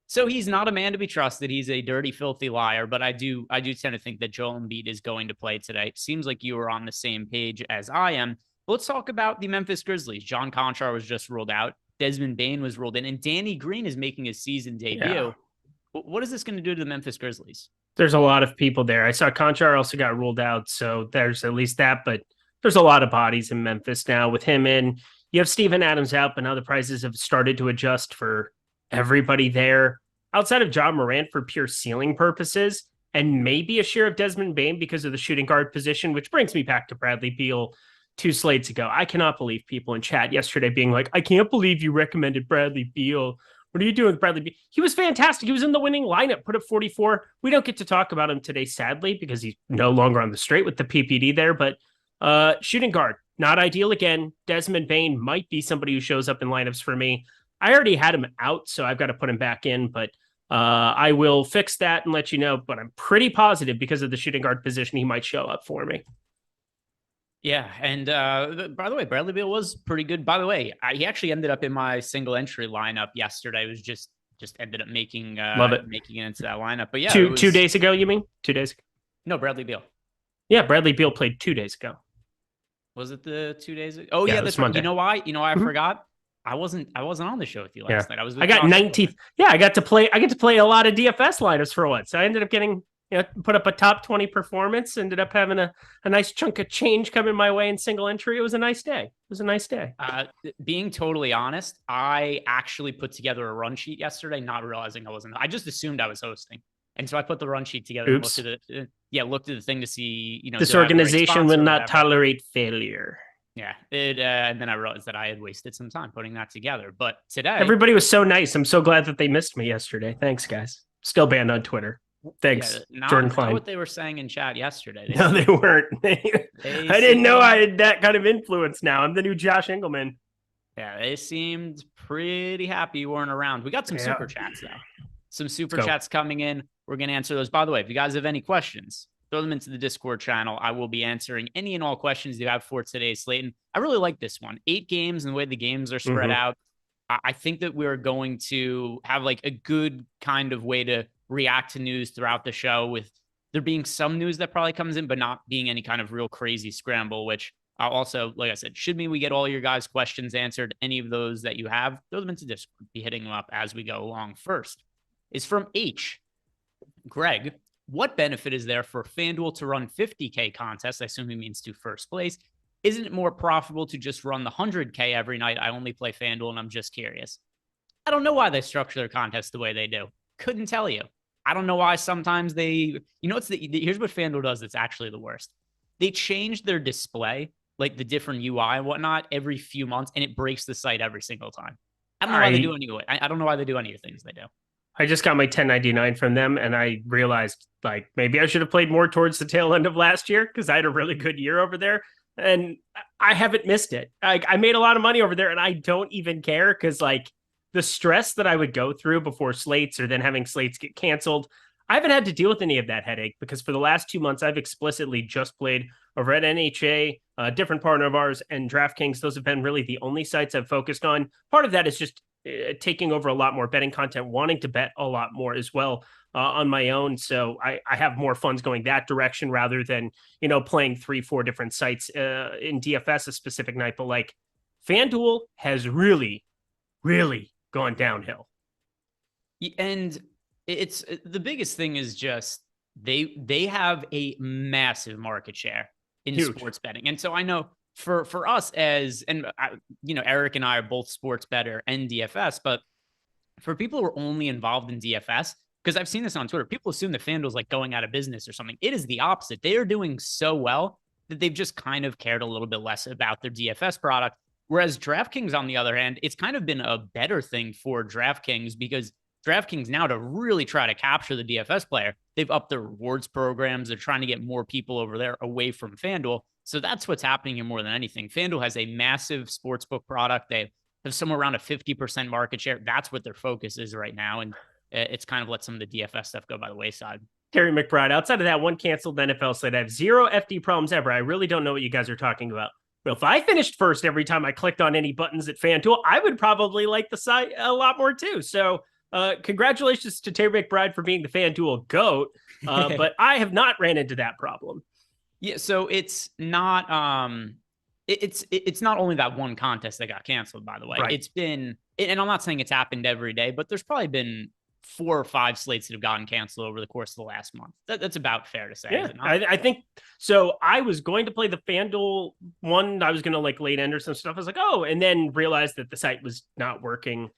So he's not a man to be trusted. He's a dirty, filthy liar. But I do tend to think that Joel Embiid is going to play today. Seems like you are on the same page as I am. Let's talk about the Memphis Grizzlies. John Conchar was just ruled out. Desmond Bane was ruled in, and Danny Green is making his season debut. Yeah. What is this going to do to the Memphis Grizzlies? There's a lot of people there. I saw Conchar also got ruled out, so there's at least that, but there's a lot of bodies in Memphis now with him in. You have Steven Adams out, but now the prices have started to adjust for everybody there. Outside of John Morant for pure ceiling purposes, and maybe a share of Desmond Bane because of the shooting guard position, which brings me back to Bradley Beal 2 slates ago. I cannot believe people in chat yesterday being like, I can't believe you recommended Bradley Beal. What are you doing with Bradley Beal? He was fantastic. He was in the winning lineup, put up 44. We don't get to talk about him today, sadly, because he's no longer on the straight with the PPD there, but shooting guard, not ideal again. Desmond Bane might be somebody who shows up in lineups for me. I already had him out, so I've got to put him back in, but I will fix that and let you know, but I'm pretty positive because of the shooting guard position, he might show up for me. Yeah. And by the way, Bradley Beal was pretty good. By the way, he actually ended up in my single entry lineup yesterday. It was just ended up making making it into that lineup. But yeah, two days ago, you mean? 2 days ago? No, Bradley Beal. Yeah, Bradley Beal played 2 days ago. Was it the 2 days ago? Oh yeah, that's right. You know why? I forgot. I wasn't on the show with you last night. I got 19th. Yeah, I get to play a lot of DFS lineups for once. So I ended up getting put up a top 20 performance, ended up having a nice chunk of change coming my way in single entry. It was a nice day. Being totally honest, I actually put together a run sheet yesterday, not realizing I wasn't. I just assumed I was hosting. And so I put the run sheet together. Oops. And looked at the thing to see, this organization will not tolerate failure. Yeah. And then I realized that I had wasted some time putting that together. But today, everybody was so nice. I'm so glad that they missed me yesterday. Thanks, guys. Still banned on Twitter. Thanks, Jordan Klein. Not what they were saying in chat yesterday. They weren't. I didn't know I had that kind of influence now. I'm the new Josh Engleman. Yeah, they seemed pretty happy you weren't around. We got some super chats, though. Some super chats coming in. We're going to answer those. By the way, if you guys have any questions, throw them into the Discord channel. I will be answering any and all questions you have for today's slate. And I really like this one. 8 games and the way the games are spread out. I think that we're going to have like a good kind of way to react to news throughout the show, with there being some news that probably comes in, but not being any kind of real crazy scramble, which also, like I said, should mean we get all your guys' questions answered. Any of those that you have, throw them into Discord. Be hitting them up as we go along. First is from H. Greg, what benefit is there for FanDuel to run 50K contests? I assume he means to first place. Isn't it more profitable to just run the 100K every night? I only play FanDuel and I'm just curious. I don't know why they structure their contests the way they do. Couldn't tell you. I don't know why sometimes here's what FanDuel does that's actually the worst. They change their display, like the different UI and whatnot, every few months, and it breaks the site every single time. I don't know why they do any of it. I don't know why they do any of the things they do. I just got my 1099 from them, and I realized like maybe I should have played more towards the tail end of last year because I had a really good year over there, and I haven't missed it. I made a lot of money over there, and I don't even care because like the stress that I would go through before slates or then having slates get canceled, I haven't had to deal with any of that headache because for the last 2 months, I've explicitly just played over at NHA, a different partner of ours, and DraftKings. Those have been really the only sites I've focused on. Part of that is just taking over a lot more betting content, wanting to bet a lot more as well on my own. So I have more funds going that direction rather than, playing 3-4 different sites in DFS a specific night. But like FanDuel has really, really gone downhill. And it's the biggest thing is just they have a massive market share in sports betting. And so I know for us Eric and I are both sports bettor and DFS, but for people who are only involved in DFS, because I've seen this on Twitter, people assume that FanDuel's like going out of business or something. It is the opposite. They are doing so well that they've just kind of cared a little bit less about their DFS product. Whereas DraftKings, on the other hand, it's kind of been a better thing for DraftKings because DraftKings now, to really try to capture the DFS player, they've upped their rewards programs. They're trying to get more people over there away from FanDuel. So that's what's happening here more than anything. FanDuel has a massive sportsbook product. They have somewhere around a 50% market share. That's what their focus is right now. And it's kind of let some of the DFS stuff go by the wayside. Terry McBride, outside of that one canceled NFL slate, I have 0 FD problems ever. I really don't know what you guys are talking about. Well, if I finished first every time I clicked on any buttons at FanDuel, I would probably like the site a lot more too. So congratulations to Terry McBride for being the FanDuel GOAT. But I have not ran into that problem. Yeah, so it's not it's not only that one contest that got canceled, by the way. Right. It's been, and I'm not saying it's happened every day, but there's probably been 4 or 5 slates that have gotten canceled over the course of the last month. That's about fair to say. Yeah, Is it not? I think so. I was going to play the FanDuel one. I was going to like late ender some stuff. I was like, oh, and then realized that the site was not working.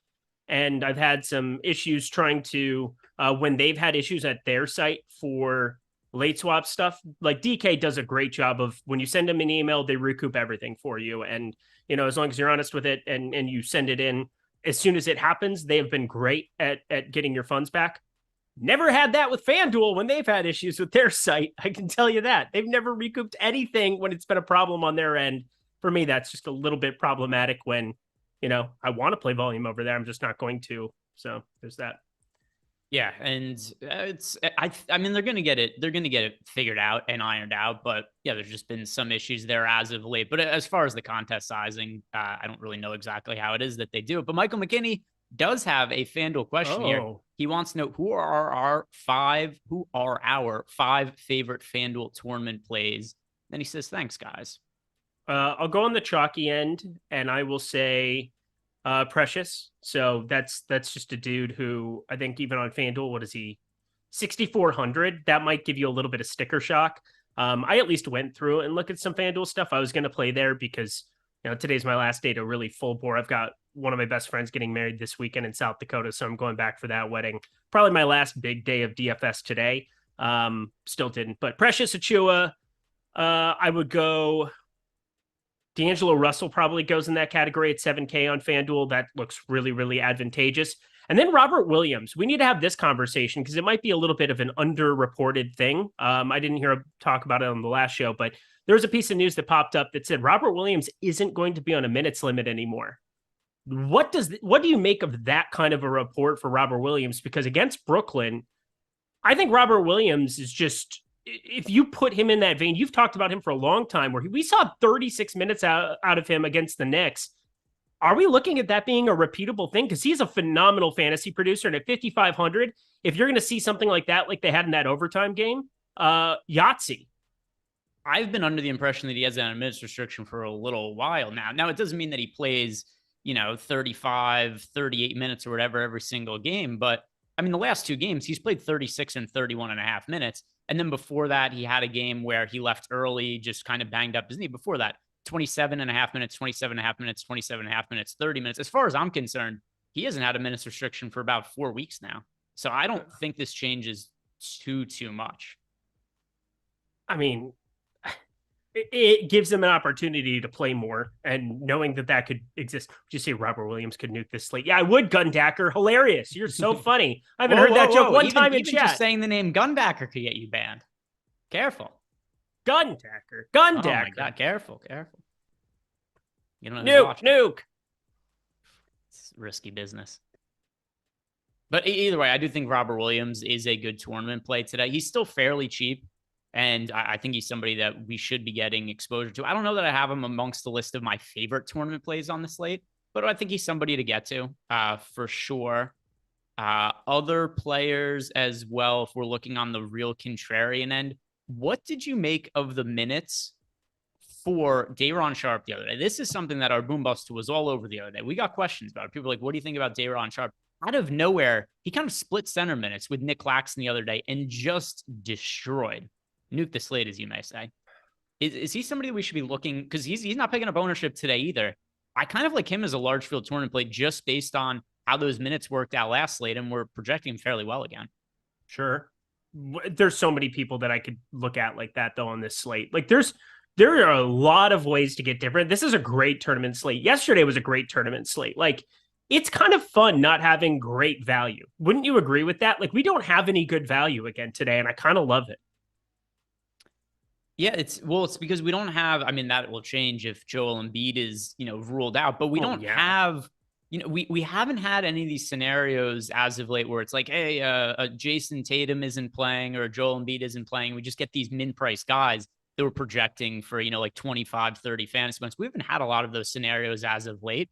And I've had some issues trying to, when they've had issues at their site for late swap stuff, like DK does a great job of when you send them an email, they recoup everything for you. And, as long as you're honest with it and you send it in, as soon as it happens, they have been great at getting your funds back. Never had that with FanDuel when they've had issues with their site. I can tell you that. They've never recouped anything when it's been a problem on their end. For me, that's just a little bit problematic when, I want to play volume over there. I'm just not going to. So there's that. Yeah, and I mean they're gonna get it figured out and ironed out, but yeah, there's just been some issues there as of late. But as far as the contest sizing, I don't really know exactly how it is that they do it. But Michael McKinney does have a FanDuel question here. He wants to know who are our 5 favorite FanDuel tournament plays. Then he says, "Thanks, guys." I'll go on the chalky end, and I will say Precious. So that's just a dude who I think even on FanDuel, what is he? 6,400. That might give you a little bit of sticker shock. I at least went through and looked at some FanDuel stuff. I was going to play there because today's my last day to really full bore. I've got one of my best friends getting married this weekend in South Dakota, so I'm going back for that wedding. Probably my last big day of DFS today. Still didn't, but Precious Achua. I would go. D'Angelo Russell probably goes in that category at 7K on FanDuel. That looks really, really advantageous. And then Robert Williams. We need to have this conversation because it might be a little bit of an underreported thing. I didn't hear talk about it on the last show, but there was a piece of news that popped up that said Robert Williams isn't going to be on a minutes limit anymore. What do you make of that kind of a report for Robert Williams? Because against Brooklyn, I think Robert Williams is just, if you put him in that vein, you've talked about him for a long time where we saw 36 minutes out of him against the Knicks. Are we looking at that being a repeatable thing? Because he's a phenomenal fantasy producer. And at 5,500, if you're going to see something like that, like they had in that overtime game, Yahtzee. I've been under the impression that he has an minutes restriction for a little while now. Now, it doesn't mean that he plays, 35, 38 minutes or whatever every single game. But I mean, the last 2 games, he's played 36 and 31 and a half minutes. And then before that, he had a game where he left early, just kind of banged up his knee. Before that, 27 and a half minutes, 27 and a half minutes, 27 and a half minutes, 30 minutes. As far as I'm concerned, he hasn't had a minutes restriction for about 4 weeks now. So I don't think this changes too much. I mean, it gives them an opportunity to play more, and knowing that could exist. Would you say Robert Williams could nuke this slate? Yeah, I would. Gundacker, hilarious. You're so funny. I haven't heard that joke one time in chat. Just saying the name Gundacker could get you banned. Careful. Gundacker. Oh my God, careful. You don't know nuke. It's risky business. But either way, I do think Robert Williams is a good tournament play today. He's still fairly cheap. And I think he's somebody that we should be getting exposure to. I don't know that I have him amongst the list of my favorite tournament plays on the slate, but I think he's somebody to get to for sure. Other players as well, if we're looking on the real contrarian end, what did you make of the minutes for Day'Ron Sharpe the other day? This is something that our boom bust was all over the other day. We got questions about it. People were like, what do you think about Day'Ron Sharpe? Out of nowhere, he kind of split center minutes with Nick Claxton the other day and just destroyed. Nuke the slate, as you may say. Is he somebody that we should be looking? Because he's not picking up ownership today either. I kind of like him as a large field tournament play just based on how those minutes worked out last slate, and we're projecting him fairly well again. Sure. There's so many people that I could look at like that, though, on this slate. Like, there are a lot of ways to get different. This is a great tournament slate. Yesterday was a great tournament slate. Like, it's kind of fun not having great value. Wouldn't you agree with that? Like, we don't have any good value again today, and I kind of love it. Yeah, it's because we don't have, I mean, that will change if Joel Embiid is, ruled out, but we don't have, we haven't had any of these scenarios as of late where it's like, hey, Jason Tatum isn't playing or Joel Embiid isn't playing. We just get these min-price guys that we're projecting for, like 25, 30 fantasy points. We haven't had a lot of those scenarios as of late.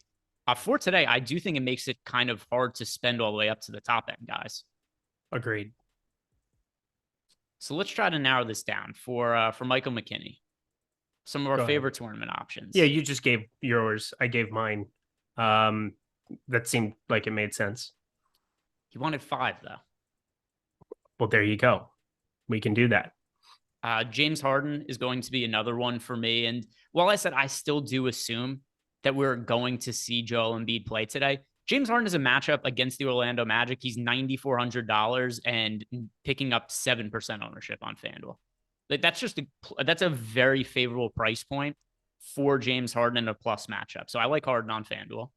For today, I do think it makes it kind of hard to spend all the way up to the top end, guys. Agreed. So let's try to narrow this down for Michael McKinney. some of our favorite tournament options. Yeah, you just gave yours. I gave mine. That seemed like it made sense. He wanted 5, though. Well, there you go. We can do that. James Harden is going to be another one for me. And while I said I still do assume that we're going to see Joel Embiid play today, James Harden is a matchup against the Orlando Magic. He's $9,400 and picking up 7% ownership on FanDuel. Like, that's a very favorable price point for James Harden in a plus matchup. So I like Harden on FanDuel.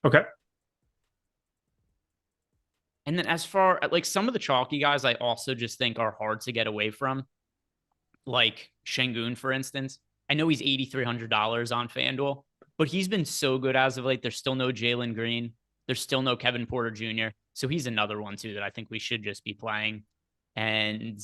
Okay. And then as far like some of the chalky guys, I also just think are hard to get away from, like Şengün, for instance. I know he's $8,300 on FanDuel, but he's been so good as of late. There's still no Jalen Green. There's still no Kevin Porter Jr. So he's another one too that I think we should just be playing. And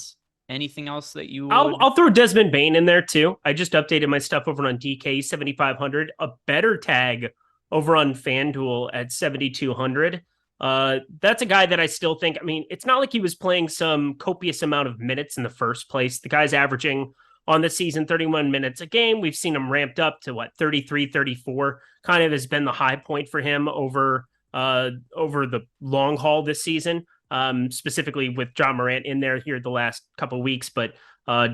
anything else that you would... I'll throw Desmond Bane in there too. I just updated my stuff over on DK 7,500. A better tag over on FanDuel at 7,200. That's a guy that I still think, I mean, it's not like he was playing some copious amount of minutes in the first place. The guy's averaging on the season 31 minutes a game. We've seen him ramped up to 33, 34, kind of has been the high point for him over the long haul this season, specifically with John Morant in there here the last couple of weeks. But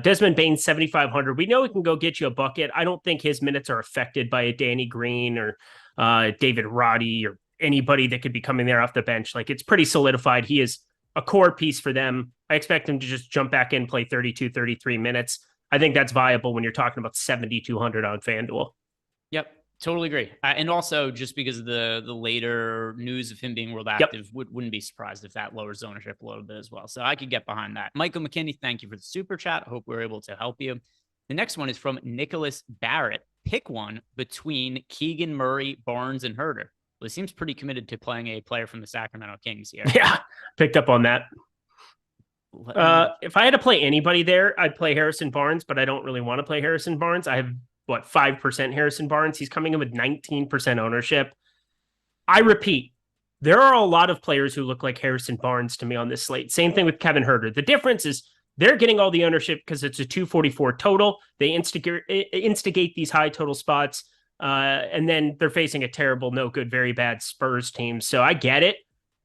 Desmond Bane, 7,500. We know he can go get you a bucket. I don't think his minutes are affected by a Danny Green or David Roddy or anybody that could be coming there off the bench. Like, it's pretty solidified. He is a core piece for them. I expect him to just jump back in, play 32, 33 minutes. I think that's viable when you're talking about 7,200 on FanDuel. Yep, totally agree. And also, just because of the later news of him being world active, wouldn't be surprised if that lowers ownership a little bit as well. So I could get behind that. Michael McKinney, thank you for the super chat. I hope we're able to help you. The next one is from Nicholas Barrett. Pick one between Keegan Murray, Barnes, and Herter. Well, he seems pretty committed to playing a player from the Sacramento Kings here. Yeah, picked up on that. If I had to play anybody there, I'd play Harrison Barnes, but I don't really want to play Harrison Barnes. I have, 5% Harrison Barnes. He's coming in with 19% ownership. I repeat, there are a lot of players who look like Harrison Barnes to me on this slate. Same thing with Kevin Herter. The difference is they're getting all the ownership because it's a 244 total. They instigate these high total spots. And then they're facing a terrible, no good, very bad Spurs team. So I get it,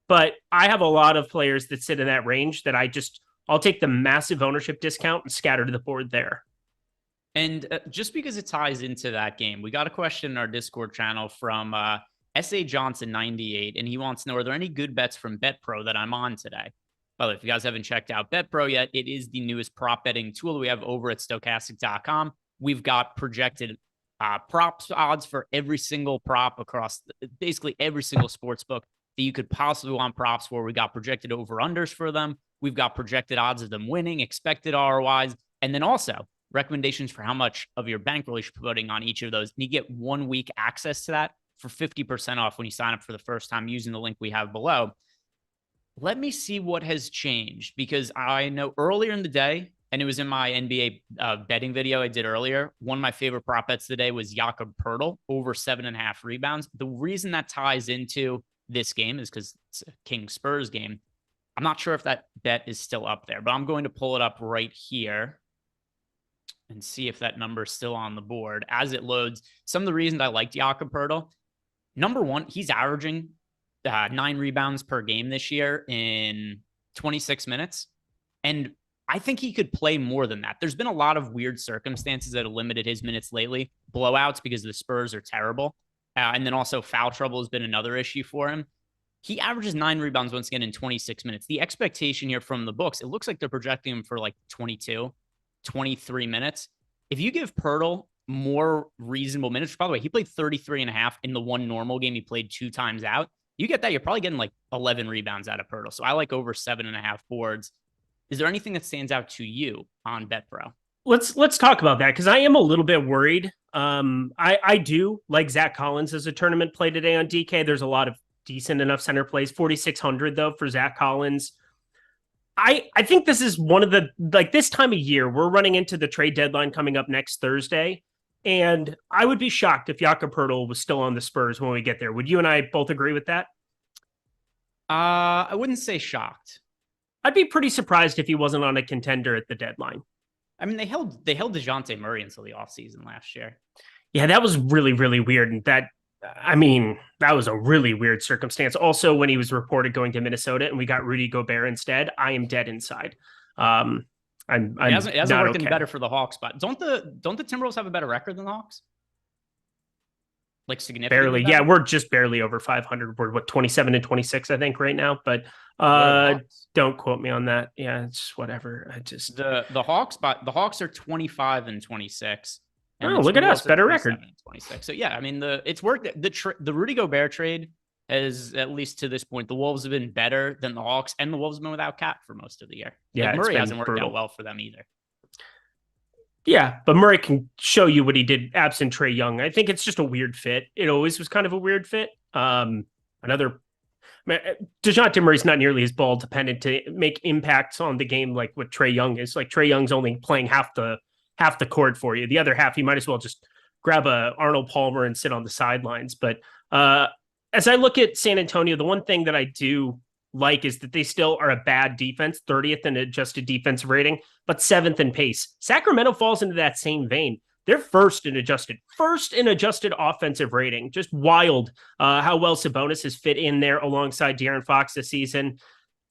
but I have a lot of players that sit in that range that I'll take the massive ownership discount and scatter to the board there. And just because it ties into that game, we got a question in our Discord channel from SA Johnson 98, and he wants to know, are there any good bets from BetPro that I'm on today? By the way, if you guys haven't checked out BetPro yet, it is the newest prop betting tool that we have over at Stokastic.com. We've got projected props odds for every single prop across basically every single sports book that you could possibly want props for. We got projected over-unders for them. We've got projected odds of them winning, expected ROIs, and then also recommendations for how much of your bankroll you should be putting on each of those. And you get 1 week access to that for 50% off when you sign up for the first time using the link we have below. Let me see what has changed, because I know earlier in the day, and it was in my NBA betting video I did earlier, one of my favorite prop bets today was Jakob Poeltl over 7.5 rebounds. The reason that ties into this game is because it's a Kings Spurs game. I'm not sure if that bet is still up there, but I'm going to pull it up right here and see if that number is still on the board as it loads. Some of the reasons I liked Jakob Poeltl, number one, he's averaging 9 rebounds per game this year in 26 minutes. And I think he could play more than that. There's been a lot of weird circumstances that have limited his minutes lately. Blowouts because the Spurs are terrible. And then also foul trouble has been another issue for him. He averages 9 rebounds once again in 26 minutes. The expectation here from the books, it looks like they're projecting him for like 22, 23 minutes. If you give Poeltl more reasonable minutes, by the way, he played 33.5 in the one normal game. He played 2 times out. You get that, you're probably getting like 11 rebounds out of Poeltl. So I like over 7.5 boards. Is there anything that stands out to you on BetPro? Let's talk about that, because I am a little bit worried. I do like Zach Collins as a tournament play today on DK. There's a lot of decent enough center plays. 4,600 though for Zach Collins. I think this is one of the, like, this time of year, we're running into the trade deadline coming up next Thursday. And I would be shocked if Jakob Poeltl was still on the Spurs when we get there. Would you and I both agree with that? I wouldn't say shocked. I'd be pretty surprised if he wasn't on a contender at the deadline. I mean, they held DeJounte Murray until the offseason last year. Yeah, that was really, really weird. And that was a really weird circumstance. Also, when he was reported going to Minnesota and we got Rudy Gobert instead, I am dead inside. It hasn't worked any better for the Hawks, but don't the Timberwolves have a better record than the Hawks? Like significantly barely. Yeah, we're just barely over 500. We're 27 and 26, I think, right now. But don't quote me on that. Yeah, it's whatever. The Hawks are 25 and 26. Oh, look at us, better record. 26. So yeah, I mean it's worked. The Rudy Gobert trade has, at least to this point, the Wolves have been better than the Hawks, and the Wolves have been without Cat for most of the year. Yeah, like, Murray hasn't worked out well for them either. Yeah, but Murray can show you what he did absent Trae Young. I think it's just a weird fit. It always was kind of a weird fit. DeJounte Murray's not nearly as ball dependent to make impacts on the game like what Trae Young is. Like Trae Young's only playing half the court for you. The other half, you might as well just grab a Arnold Palmer and sit on the sidelines. But as I look at San Antonio, the one thing that I do like is that they still are a bad defense, 30th in adjusted defensive rating, but 7th in pace. Sacramento falls into that same vein. They're first in adjusted offensive rating. Just wild how well Sabonis has fit in there alongside De'Aaron Fox this season.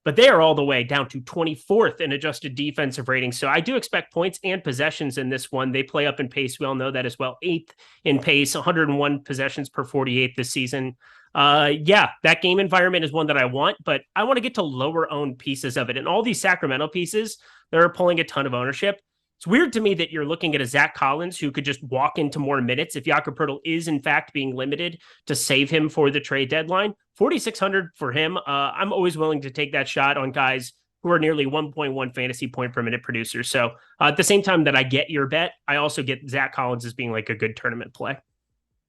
But they are all the way down to 24th in adjusted defensive rating. So I do expect points and possessions in this one. They play up in pace. We all know that as well. 8th in pace, 101 possessions per 48 this season. Yeah, that game environment is one that I want, but I want to get to lower owned pieces of it. And all these Sacramento pieces, they're pulling a ton of ownership. It's weird to me that you're looking at a Zach Collins who could just walk into more minutes if Jakob Poeltl is in fact being limited to save him for the trade deadline. 4,600 for him. I'm always willing to take that shot on guys who are nearly 1.1 fantasy point per minute producers. So at the same time that I get your bet, I also get Zach Collins as being like a good tournament play.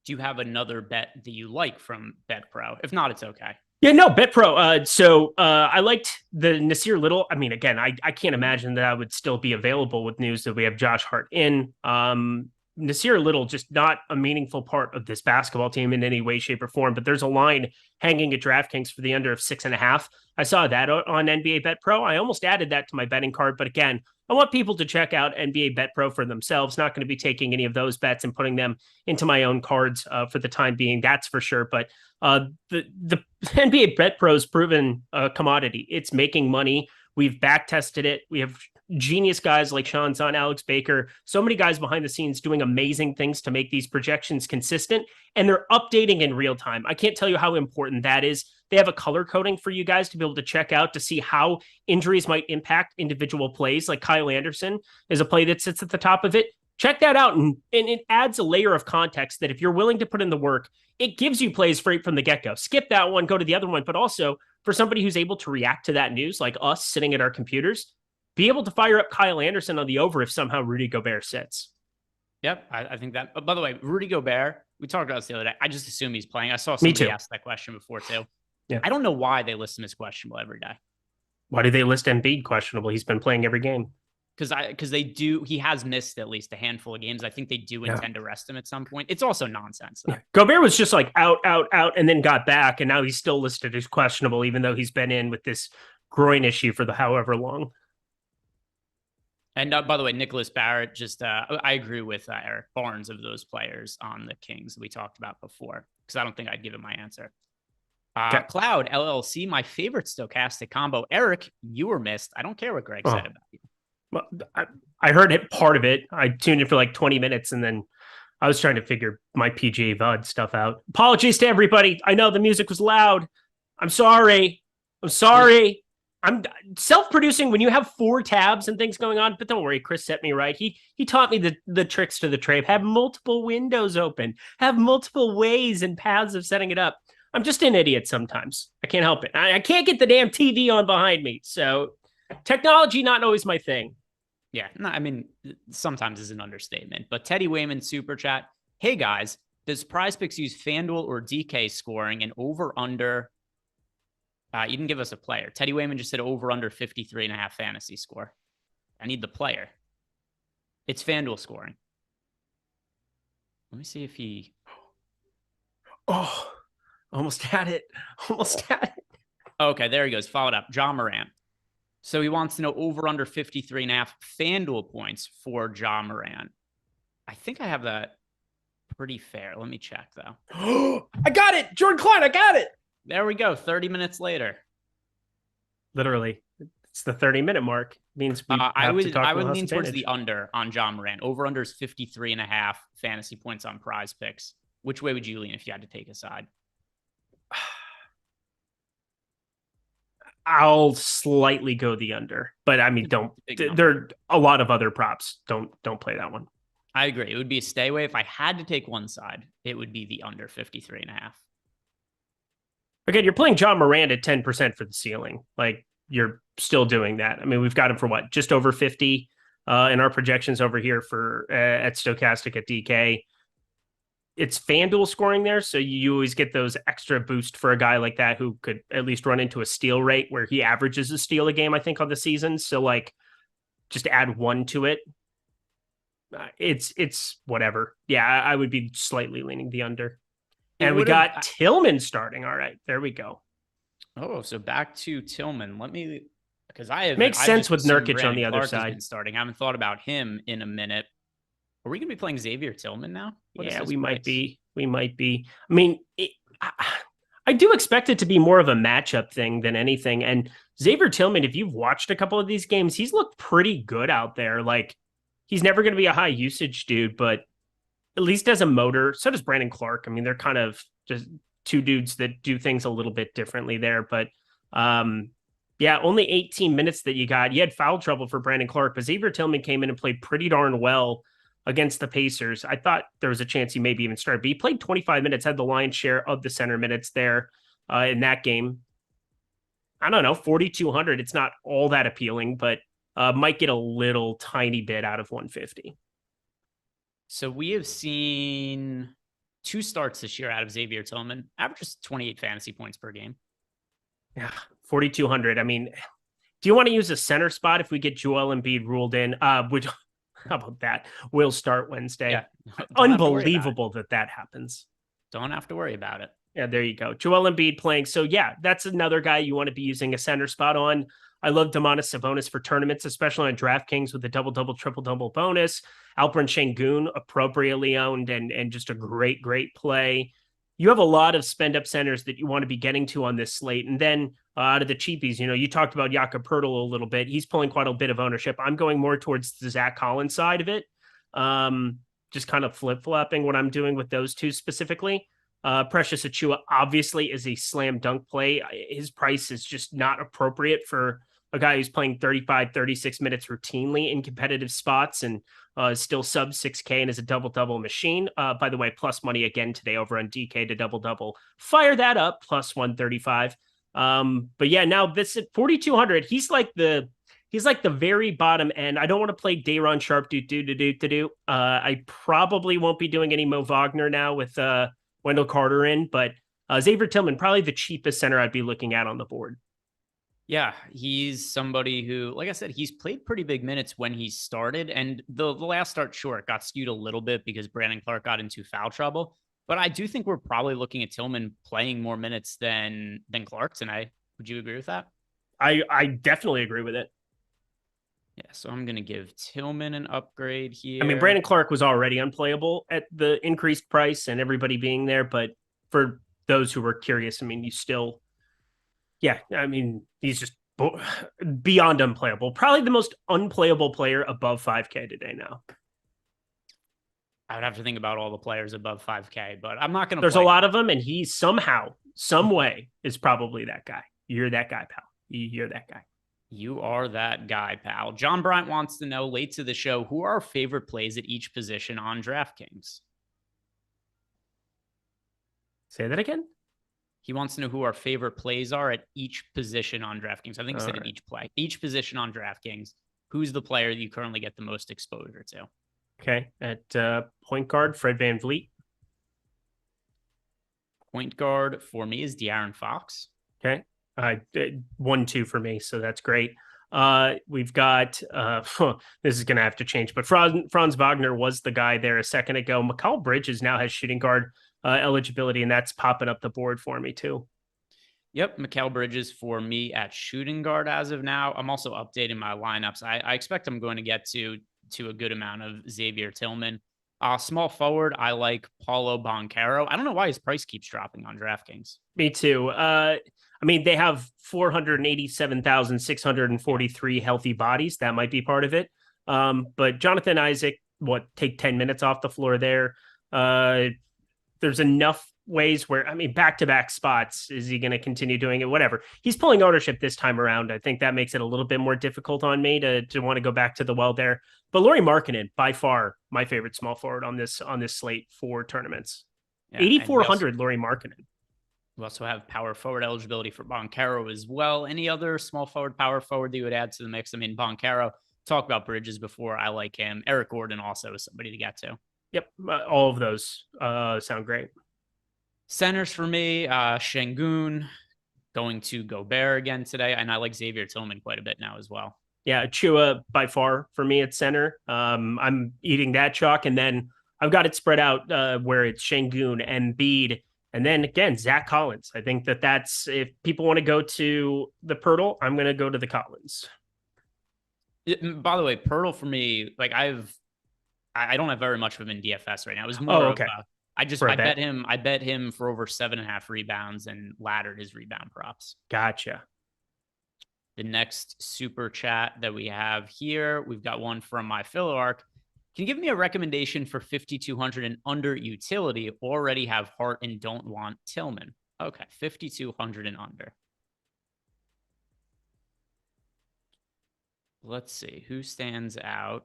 Do you have another bet that you like from BetPro? If not, it's okay. Yeah, no, BetPro. So I liked the Nasir Little. I mean, again, I can't imagine that I would still be available with news that we have Josh Hart in. Nasir Little, just not a meaningful part of this basketball team in any way, shape, or form. But there's a line hanging at DraftKings for the under of 6.5. I saw that on NBA BetPro. I almost added that to my betting card. But again, I want people to check out NBA BetPro for themselves. Not going to be taking any of those bets and putting them into my own cards for the time being. That's for sure. But the NBA BetPro is proven a commodity. It's making money. We've back tested it. We have genius guys like Sean Zahn, Alex Baker, so many guys behind the scenes doing amazing things to make these projections consistent, and they're updating in real time. I can't tell you how important that is. They have a color coding for you guys to be able to check out to see how injuries might impact individual plays. Like Kyle Anderson is a play that sits at the top of it. Check that out, and it adds a layer of context that if you're willing to put in the work, it gives you plays right from the get-go. Skip that one, go to the other one, but also for somebody who's able to react to that news, like us sitting at our computers, be able to fire up Kyle Anderson on the over if somehow Rudy Gobert sits. Yep, I think that. By the way, Rudy Gobert, we talked about this the other day. I just assume he's playing. I saw somebody ask that question before too. Yeah. I don't know why they list him as questionable every day. Why do they list Embiid questionable? He's been playing every game. Because they do. He has missed at least a handful of games. I think they do intend to rest him at some point. It's also nonsense. Yeah. Gobert was just like out, and then got back, and now he's still listed as questionable, even though he's been in with this groin issue for the however long. And by the way, Nicholas Barrett, just I agree with Eric Barnes of those players on the Kings we talked about before, because I don't think I'd give him my answer. Cloud LLC, my favorite Stokastic combo. Eric, you were missed. I don't care what Greg said about you. Well, I heard it, part of it. I tuned in for like 20 minutes and then I was trying to figure my PGA VUD stuff out. Apologies to everybody. I know the music was loud. I'm sorry. I'm self-producing when you have 4 tabs and things going on, but don't worry, Chris set me right. He taught me the tricks to the trade. Have multiple windows open, have multiple ways and paths of setting it up. I'm just an idiot sometimes. I can't help it. I can't get the damn TV on behind me. So technology, not always my thing. Yeah, no, I mean, sometimes is an understatement. But Teddy Wayman super chat. Hey guys, does PrizePicks use FanDuel or DK scoring and over under? You didn't give us a player. Teddy Wayman just said over under 53.5 fantasy score. I need the player. It's FanDuel scoring. Let me see if he. Oh, almost had it. Okay, there he goes. Followed up. John Morant. So he wants to know over under 53.5 FanDuel points for Ja Morant. I think I have that pretty fair. Let me check though. I got it. Jordan Klein, I got it. There we go. 30 minutes later. Literally. It's the 30-minute mark. Means we I would towards lean towards the under on Ja Morant. Over under is 53.5 fantasy points on Prize Picks. Which way would you lean if you had to take a side? I'll slightly go the under, but I mean, there are a lot of other props. Don't play that one. I agree. It would be a stay away. If I had to take one side, it would be the under 53.5. Again, you're playing Ja Morant at 10% for the ceiling. Like, you're still doing that. I mean, we've got him for what? Just over 50 in our projections over here for at Stokastic at DK. It's FanDuel scoring there, so you always get those extra boost for a guy like that who could at least run into a steal rate where he averages a steal a game, I think, on the season. So, like, just add one to it. It's whatever. Yeah, I would be slightly leaning the under. And we got Tillman starting. All right, there we go. Oh, so back to Tillman. Let me, because I've sense with Nurkic Brandon on the other Clark has side been starting. I haven't thought about him in a minute. Are we going to be playing Xavier Tillman now? Yeah, we might be. We might be. I mean, I do expect it to be more of a matchup thing than anything. And Xavier Tillman, if you've watched a couple of these games, he's looked pretty good out there. Like, he's never going to be a high usage dude, but at least as a motor. So does Brandon Clark. I mean, they're kind of just two dudes that do things a little bit differently there. But yeah, only 18 minutes that you got. You had foul trouble for Brandon Clark, but Xavier Tillman came in and played pretty darn well against the Pacers. I thought there was a chance he maybe even started, but he played 25 minutes, had the lion's share of the center minutes there in that game. I don't know, 4,200. It's not all that appealing, but might get a little tiny bit out of 150. So we have seen 2 starts this year out of Xavier Tillman, averages 28 fantasy points per game. Yeah, 4,200. I mean, do you want to use a center spot if we get Joel Embiid ruled in? Which, how about that? We'll start Wednesday. Yeah. Unbelievable that happens. Don't have to worry about it. Yeah, there you go. Joel Embiid playing. So yeah, that's another guy you want to be using a center spot on. I love Domantas Sabonis for tournaments, especially on DraftKings with the double-double, triple-double bonus. Alperen Şengün, appropriately owned and just a great play. You have a lot of spend-up centers that you want to be getting to on this slate. And then out of the cheapies, you talked about Jakob Poeltl a little bit. He's pulling quite a bit of ownership. I'm going more towards the Zach Collins side of it. Just kind of flip-flopping what I'm doing with those two specifically. Precious Achiuwa obviously is a slam dunk play. His price is just not appropriate for a guy who's playing 35, 36 minutes routinely in competitive spots and still sub 6K and is a double-double machine. By the way, plus money again today over on DK to double-double. Fire that up, plus 135. But yeah, now this at 4,200, he's like the very bottom end. I don't want to play Day'Ron Sharpe do. I probably won't be doing any Mo Wagner now with Wendell Carter in, but Xavier Tillman, probably the cheapest center I'd be looking at on the board. Yeah, he's somebody who, like I said, he's played pretty big minutes when he started. And the last start, sure, it got skewed a little bit because Brandon Clark got into foul trouble. But I do think we're probably looking at Tillman playing more minutes than Clark tonight. Would you agree with that? I definitely agree with it. Yeah, so I'm going to give Tillman an upgrade here. I mean, Brandon Clark was already unplayable at the increased price and everybody being there. But for those who were curious, I mean, you still... Yeah, I mean, he's just beyond unplayable. Probably the most unplayable player above 5K today now. I would have to think about all the players above 5K, but I'm not going to. There's a lot of them, and he somehow, some way, is probably that guy. You're that guy, pal. You're that guy. You are that guy, pal. John Bryant wants to know, late to the show, who are our favorite plays at each position on DraftKings? Say that again? He wants to know who our favorite plays are at each position on DraftKings. I think he said at each play. Each position on DraftKings. Who's the player that you currently get the most exposure to? Okay. At point guard, Fred VanVleet. Point guard for me is De'Aaron Fox. Okay. 1-2 for me, so that's great. We've got, this is going to have to change, but Franz Wagner was the guy there a second ago. Mikal Bridges now has shooting guard eligibility, and that's popping up the board for me too. Yep, Mikal Bridges for me at shooting guard as of now. I'm also updating my lineups. I expect I'm going to get to a good amount of Xavier Tillman. Small forward, I like Paulo Banchero. I don't know why his price keeps dropping on DraftKings. Me too. I mean, they have 487,643 healthy bodies. That might be part of it. But Jonathan Isaac, take 10 minutes off the floor there. There's enough ways where, I mean, back-to-back spots. Is he going to continue doing it? Whatever. He's pulling ownership this time around. I think that makes it a little bit more difficult on me to want to go back to the well there. But Lauri Markkanen, by far my favorite small forward on this slate for tournaments. Yeah, 8,400 Lauri Markkanen. We also have power forward eligibility for Banchero as well. Any other small forward, power forward that you would add to the mix? I mean, Banchero, talked about Bridges before. I like him. Eric Gordon also is somebody to get to. Yep. All of those sound great. Centers for me, Şengün going to Gobert again today. And I like Xavier Tillman quite a bit now as well. Yeah, Chua by far for me at center. I'm eating that chalk. And then I've got it spread out where it's Şengün, Embiid, and then again, Zach Collins. I think that's, if people want to go to the Pirtle, I'm going to go to the Collins. By the way, Pirtle for me, like I don't have very much of him in DFS right now. It was more okay. I bet him for over 7.5 rebounds and laddered his rebound props. Gotcha. The next super chat that we have here, we've got one from my Philo Arc. Can you give me a recommendation for 5,200 and under utility? Already have Hart and don't want Tillman. Okay, 5,200 and under. Let's see who stands out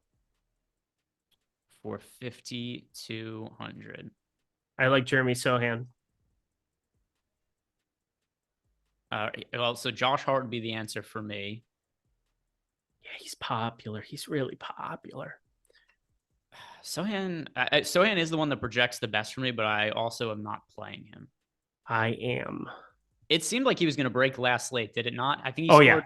for 5,200. I like Jeremy Sohan. Well, so Josh Hart would be the answer for me. Yeah, he's popular. He's really popular. Sohan is the one that projects the best for me, but I also am not playing him. I am. It seemed like he was going to break last slate, did it not? I think he scored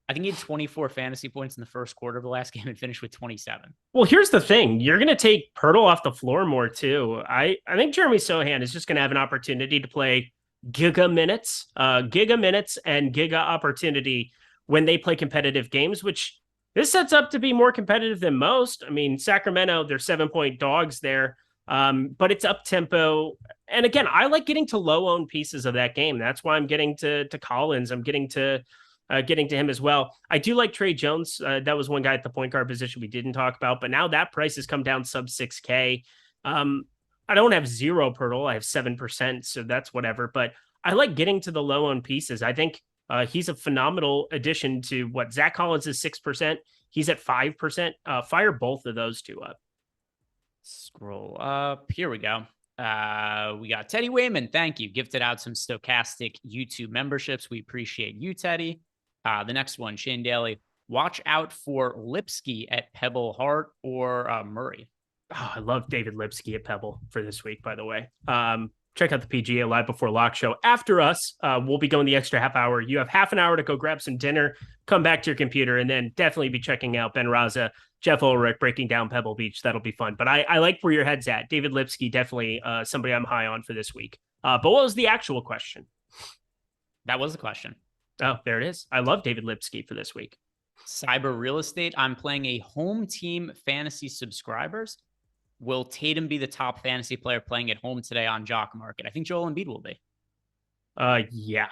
I think he had 24 fantasy points in the first quarter of the last game and finished with 27. Well, here's the thing. You're going to take Pirtle off the floor more too. I think Jeremy Sohan is just going to have an opportunity to play giga minutes and giga opportunity when they play competitive games, which this sets up to be more competitive than most. I mean, Sacramento, they're 7-point dogs there, but it's up tempo. And again, I like getting to low owned pieces of that game. That's why I'm getting to Collins. I'm getting to him as well. I do like Trey Jones. That was one guy at the point guard position we didn't talk about, but now that price has come down sub 6K. I don't have 0 Pirtle. I have 7%, so that's whatever. But I like getting to the low owned pieces. I think he's a phenomenal addition to what Zach Collins is 6%. He's at 5%. Fire both of those two up. Scroll up. Here we go. We got Teddy Wayman. Thank you. Gifted out some Stokastic YouTube memberships. We appreciate you, Teddy. The next one, Shane Daly. Watch out for Lipsky at Pebble Heart or Murray. Oh, I love David Lipsky at Pebble for this week, by the way. Check out the PGA Live Before Lock show. After us, we'll be going the extra half hour. You have half an hour to go grab some dinner, come back to your computer, and then definitely be checking out Ben Raza, Jeff Ulrich breaking down Pebble Beach. That'll be fun. But I like where your head's at. David Lipsky, definitely somebody I'm high on for this week. But what was the actual question? That was the question. Oh, there it is. I love David Lipsky for this week. Cyber Real Estate. I'm playing a home team fantasy subscribers. Will Tatum be the top fantasy player playing at home today on Jock Market? I think Joel Embiid will be. Yeah.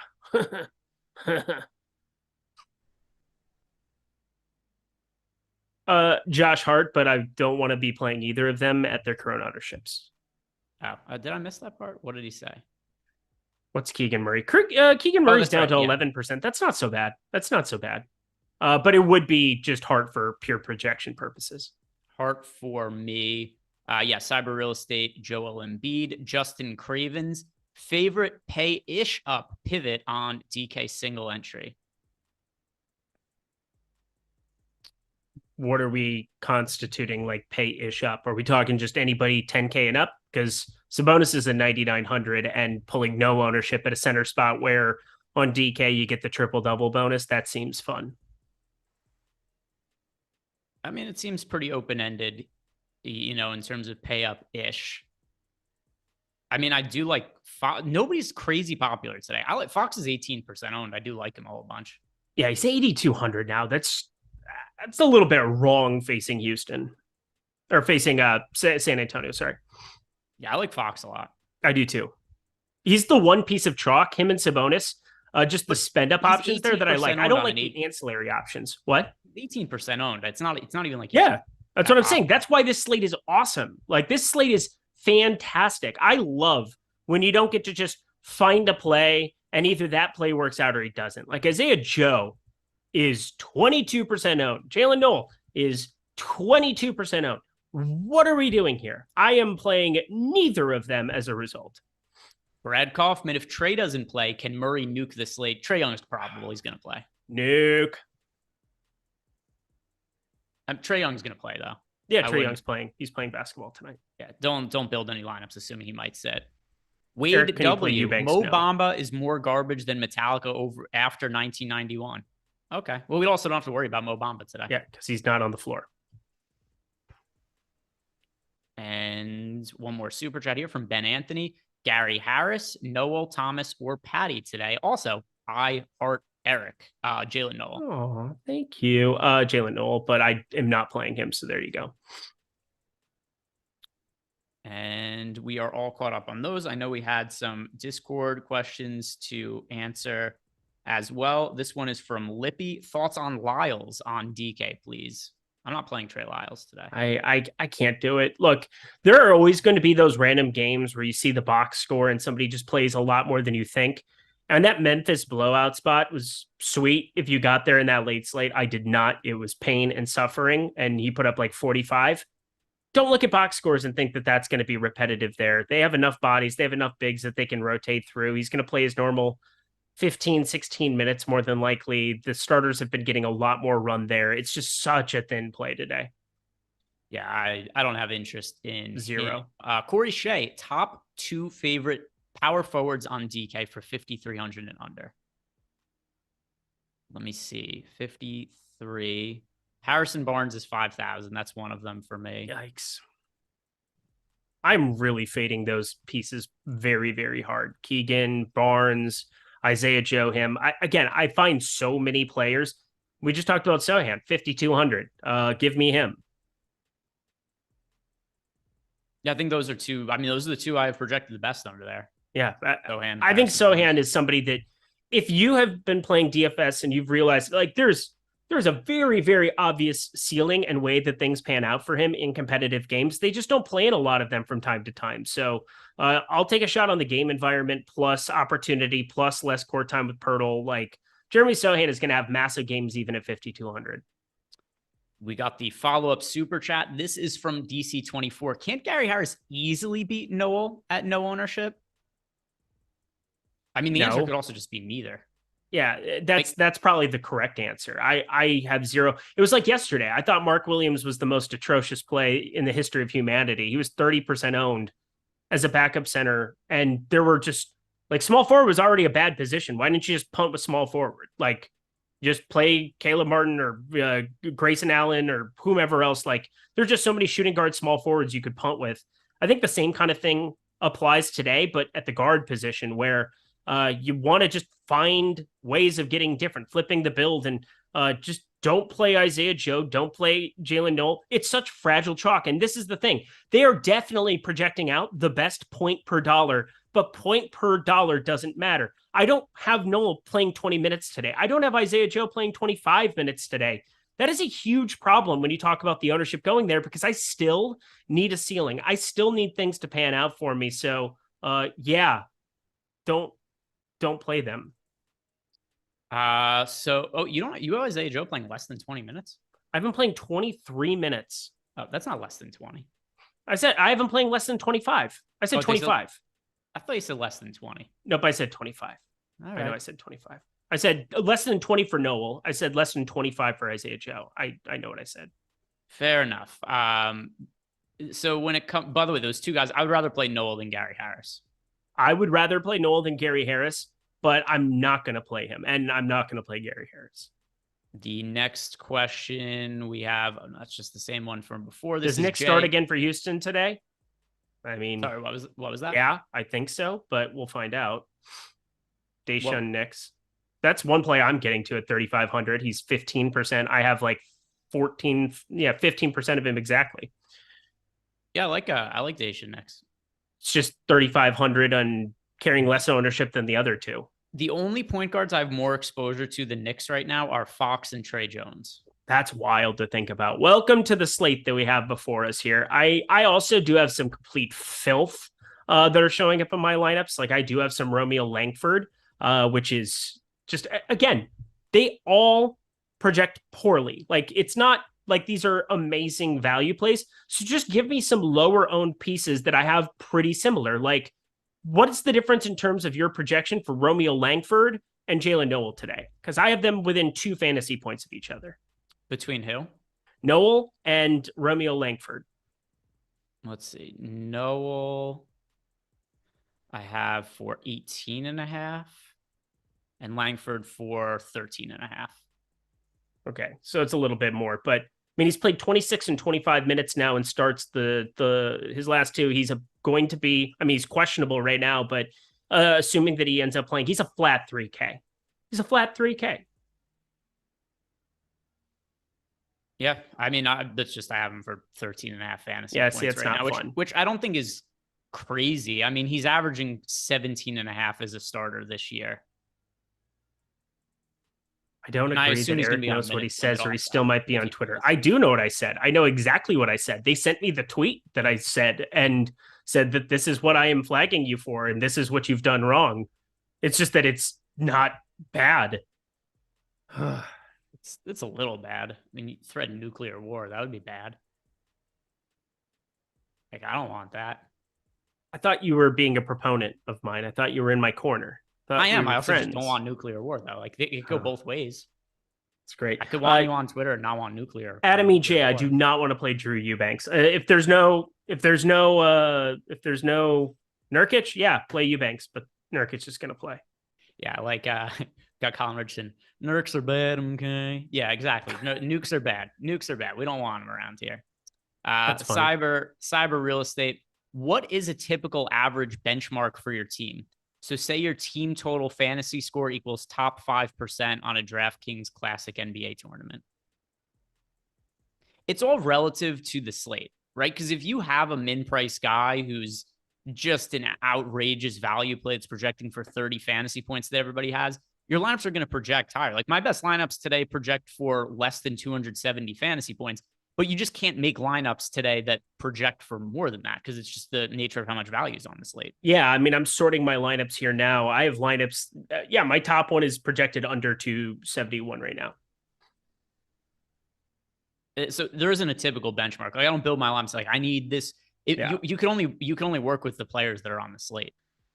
Josh Hart, but I don't want to be playing either of them at their current ownerships. Oh, did I miss that part? What did he say? What's Keegan Murray? Keegan Murray's down to 11%. That's not so bad. But it would be just Hart for pure projection purposes. Hart for me. Cyber Real Estate, Joel Embiid, Justin Craven's favorite pay-ish up pivot on DK single entry. What are we constituting like pay-ish up? Are we talking just anybody 10K and up? Because Sabonis is a 9,900 and pulling no ownership at a center spot where on DK you get the triple-double bonus. That seems fun. I mean, it seems pretty open-ended, in terms of pay up-ish. I mean, I do like Fox. Nobody's crazy popular today. I like Fox is 18% owned. I do like him a whole bunch. Yeah, he's 8,200 now. That's a little bit wrong facing Houston or facing San Antonio. Sorry. Yeah, I like Fox a lot. I do too. He's the one piece of chalk, him and Sabonis. Just the spend up options there that I like. I don't like the ancillary options. What? 18% owned. It's not even like that's what I'm saying. That's why this slate is awesome. Like this slate is fantastic. I love when you don't get to just find a play and either that play works out or he doesn't. Like Isaiah Joe is 22% owned. Jalen Noel is 22% owned. What are we doing here? I am playing neither of them as a result. Brad Kaufman, if Trey doesn't play, can Murray nuke the slate? Trey Young's probable he's going to play. Nuke. Trey Young's going to play, though. Yeah, Trey Young's playing. He's playing basketball tonight. Yeah, don't build any lineups assuming he might sit. Wade W. Mo Bamba is more garbage than Metallica over after 1991. Okay. Well, we also don't have to worry about Mo Bamba today. Yeah, because he's not on the floor. And one more super chat here from Ben Anthony. Gary Harris, Noel Thomas, or Patty today. Also, I heart Eric, Jalen Noel. Oh, thank you, Jalen Noel. But I am not playing him, so there you go. And we are all caught up on those. I know we had some Discord questions to answer as well. This one is from Lippy. Thoughts on Lyles on DK, please. I'm not playing Trey Lyles today. I can't do it. Look, there are always going to be those random games where you see the box score and somebody just plays a lot more than you think. And that Memphis blowout spot was sweet if you got there in that late slate. I did not. It was pain and suffering, and he put up like 45. Don't look at box scores and think that that's going to be repetitive there. They have enough bodies. They have enough bigs that they can rotate through. He's going to play his normal 15, 16 minutes more than likely. The starters have been getting a lot more run there. It's just such a thin play today. Yeah, I don't have interest in zero. Corey Shea, top 2 favorite power forwards on DK for 5,300 and under. Let me see. 53. Harrison Barnes is 5,000. That's one of them for me. Yikes. I'm really fading those pieces very, very hard. Keegan, Barnes, Isaiah Joe, him. I find so many players. We just talked about Sohan, 5,200. Give me him. Yeah, I think those are two. I mean, those are the two I have projected the best under there. Yeah. Sohan. I think Sohan is somebody that if you have been playing DFS and you've realized like there's a very, very obvious ceiling and way that things pan out for him in competitive games. They just don't play in a lot of them from time to time. So I'll take a shot on the game environment plus opportunity plus less court time with Pirtle. Like Jeremy Sohan is going to have massive games even at 5,200. We got the follow-up super chat. This is from DC24. Can't Gary Harris easily beat Noel at no ownership? I mean, the answer could also just be neither. Yeah, that's probably the correct answer. I have zero. It was like yesterday. I thought Mark Williams was the most atrocious play in the history of humanity. He was 30% owned as a backup center. And there were just like small forward was already a bad position. Why didn't you just punt with small forward? Like just play Caleb Martin or Grayson Allen or whomever else. Like there's just so many shooting guard small forwards you could punt with. I think the same kind of thing applies today, but at the guard position where you want to just find ways of getting different, flipping the build, and just don't play Isaiah Joe, don't play Jalen Noel. It's such fragile chalk. And this is the thing. They are definitely projecting out the best point per dollar, but point per dollar doesn't matter. I don't have Noel playing 20 minutes today. I don't have Isaiah Joe playing 25 minutes today. That is a huge problem when you talk about the ownership going there because I still need a ceiling. I still need things to pan out for me. So don't play them. You have Isaiah Joe playing less than 20 minutes? I've been playing 23 minutes. Oh, that's not less than 20. I said I haven't playing less than 25. I said 25. I thought you said less than 20. Nope, I said 25. All right. I know I said 25. I said less than 20 for Noel. I said less than 25 for Isaiah Joe. I know what I said. Fair enough. So when it comes, by the way, those two guys, I would rather play Noel than Gary Harris. I would rather play Noel than Gary Harris, but I'm not going to play him, and I'm not going to play Gary Harris. The next question we have, that's just the same one from before. Does Nick start again for Houston today? I mean, Sorry, what was that? yeah, I think so, but we'll find out. Daishen Well- Nix. That's one play I'm getting to at 3,500. He's 15%. I have like 15% of him exactly. Yeah, I like Daishen next. It's just 3,500 on carrying less ownership than the other two. The only point guards I have more exposure to the Knicks right now are Fox and Trey Jones. That's wild to think about. Welcome to the slate that we have before us here. I also do have some complete filth that are showing up in my lineups. Like I do have some Romeo Langford, which is just, again, they all project poorly. Like it's not like these are amazing value plays. So just give me some lower owned pieces that I have pretty similar. Like what's the difference in terms of your projection for Romeo Langford and Jalen Noel today? Because I have them within 2 fantasy points of each other. Between who? Noel and Romeo Langford. Let's see. Noel, I have for 18.5 and Langford for 13.5. Okay. So it's a little bit more, but I mean, he's played 26 and 25 minutes now and starts his last 2. He's going to be, I mean, he's questionable right now, but assuming that he ends up playing, he's a flat 3K. He's a flat 3K. Yeah, I mean, that's just I have him for 13.5 fantasy Yeah, points see, it's right not now, fun. which I don't think is crazy. I mean, he's averaging 17.5 as a starter this year. I don't And I agree assume that he's gonna Eric be on knows what he minute says, limit or he also, still might be if on he Twitter. plays. I do know what I said. I know exactly what I said. They sent me the tweet that I said and said that this is what I am flagging you for, and this is what you've done wrong. It's just that it's not bad. It's a little bad. I mean, you threaten nuclear war. That would be bad. Like, I don't want that. I thought you were being a proponent of mine. I thought you were in my corner. I am. We were I also just don't friends. want nuclear war, though. Like, it could go both ways. It's great. I could want you on Twitter and not want nuclear. Adam nuclear EJ, I war. do not want to play Drew Eubanks. If there's no Nurkic, yeah, play Eubanks, but Nurkic is going to play. Yeah, like got Colin Richardson. Nurks are bad, okay? Yeah, exactly. No, nukes are bad. Nukes are bad. We don't want them around here. That's fine. Cyber real estate. What is a typical average benchmark for your team? So say your team total fantasy score equals top 5% on a DraftKings Classic NBA tournament. It's all relative to the slate, right? Because if you have a min price guy who's just an outrageous value play that's projecting for 30 fantasy points that everybody has, your lineups are going to project higher. Like my best lineups today project for less than 270 fantasy points, but you just can't make lineups today that project for more than that because it's just the nature of how much value is on the slate. Yeah, I mean, I'm sorting my lineups here now. I have lineups. My top one is projected under 271 right now. So there isn't a typical benchmark. Like I don't build my lineups like I need this. You can only work with the players that are on the slate.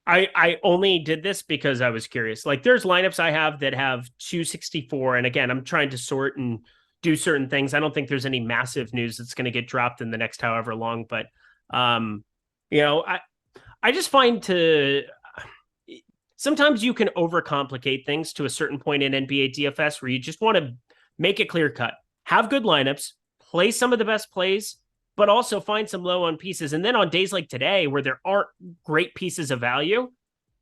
I only did this because I was curious. Like there's lineups I have that have 264. And again, I'm trying to sort and do certain things. I don't think there's any massive news that's going to get dropped in the next however long, but I just find sometimes you can overcomplicate things to a certain point in NBA DFS where you just want to make it clear cut, have good lineups, play some of the best plays, but also find some low on pieces. And then on days like today, where there aren't great pieces of value,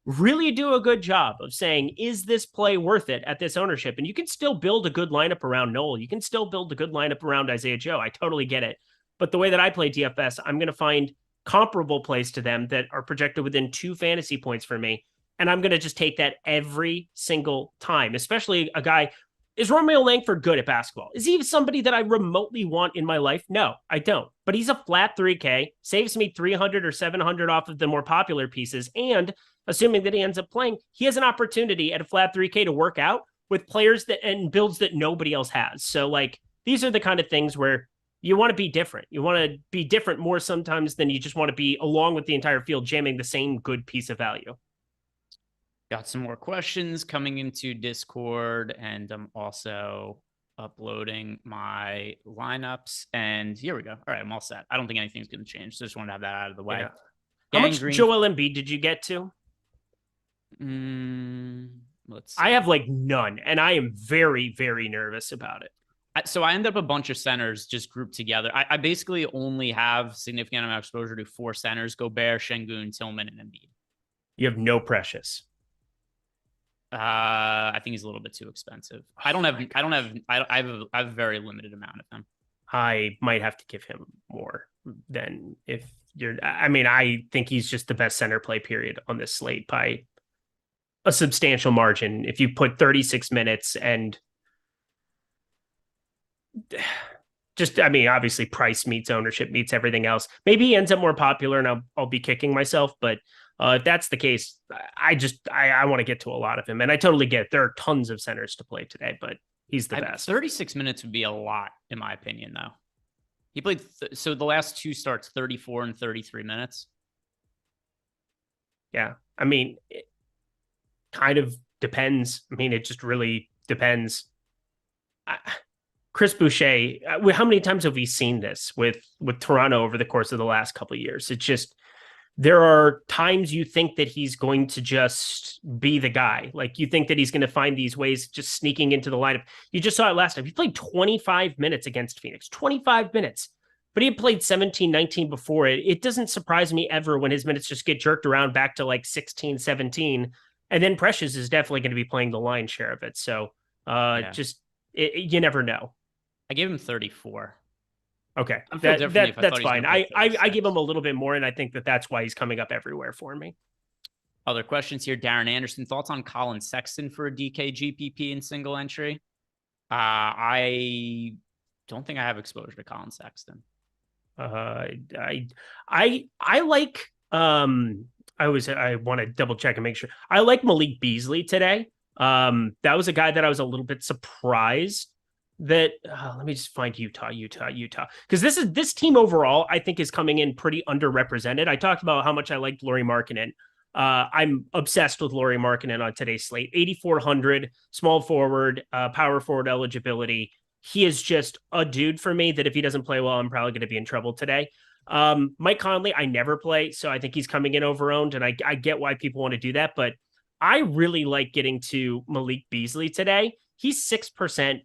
really do a good job of saying, is this play worth it at this ownership? And you can still build a good lineup around Noel. You can still build a good lineup around Isaiah Joe. I totally get it. But the way that I play DFS, I'm going to find comparable plays to them that are projected within 2 fantasy points for me. And I'm going to just take that every single time, especially a guy. Is Romeo Langford good at basketball? Is he somebody that I remotely want in my life? No, I don't. But he's a flat 3K, saves me 300 or 700 off of the more popular pieces. And assuming that he ends up playing, he has an opportunity at a flat 3K to work out with players and builds that nobody else has. So like, these are the kind of things where you want to be different. You want to be different more sometimes than you just want to be along with the entire field jamming the same good piece of value. Got some more questions coming into Discord, and I'm also uploading my lineups. And here we go. All right, I'm all set. I don't think anything's going to change. So just wanted to have that out of the way. Yeah. How much Joel Embiid did you get to? Let's see. I have like none, and I am very, very nervous about it. So I end up a bunch of centers just grouped together. I basically only have significant amount of exposure to 4 centers: Gobert, Şengün, Tillman, and Embiid. You have no Precious. I think he's a little bit too expensive. I have a very limited amount of him. I might have to give him more than if you're. I mean, I think he's just the best center play period on this slate by a substantial margin. If you put 36 minutes and just, I mean, obviously price meets ownership meets everything else. Maybe he ends up more popular and I'll be kicking myself. But if that's the case, I want to get to a lot of him. And I totally get it. There are tons of centers to play today, but he's the best. 36 minutes would be a lot, in my opinion, though. He played, so the last 2 starts, 34 and 33 minutes. Yeah. I mean, it kind of depends. I mean, it just really depends. Chris Boucher, how many times have we seen this with Toronto over the course of the last couple of years? It's just, there are times you think that he's going to just be the guy. Like, you think that he's going to find these ways just sneaking into the lineup. You just saw it last time. He played 25 minutes against Phoenix, 25 minutes, but he had played 17, 19 before it. It doesn't surprise me ever when his minutes just get jerked around back to like 16, 17. And then Precious is definitely going to be playing the lion's share of it. So you never know. I gave him 34. Okay, that's fine. I give him a little bit more, and I think that's why he's coming up everywhere for me. Other questions here. Darren Anderson, thoughts on Colin Sexton for a DK GPP in single entry? I don't think I have exposure to Colin Sexton. I like. I want to double check and make sure. I like Malik Beasley today. That was a guy that I was a little bit surprised that let me just find Utah, because this team overall I think is coming in pretty underrepresented. I talked about how much I liked Lauri Markkanen. I'm obsessed with Lauri Markkanen on today's slate. 8,400, small forward, power forward eligibility. He is just a dude for me that if he doesn't play well, I'm probably going to be in trouble today. Mike Conley, I never play, so I think he's coming in over-owned, and I get why people want to do that, but I really like getting to Malik Beasley today. He's 6%,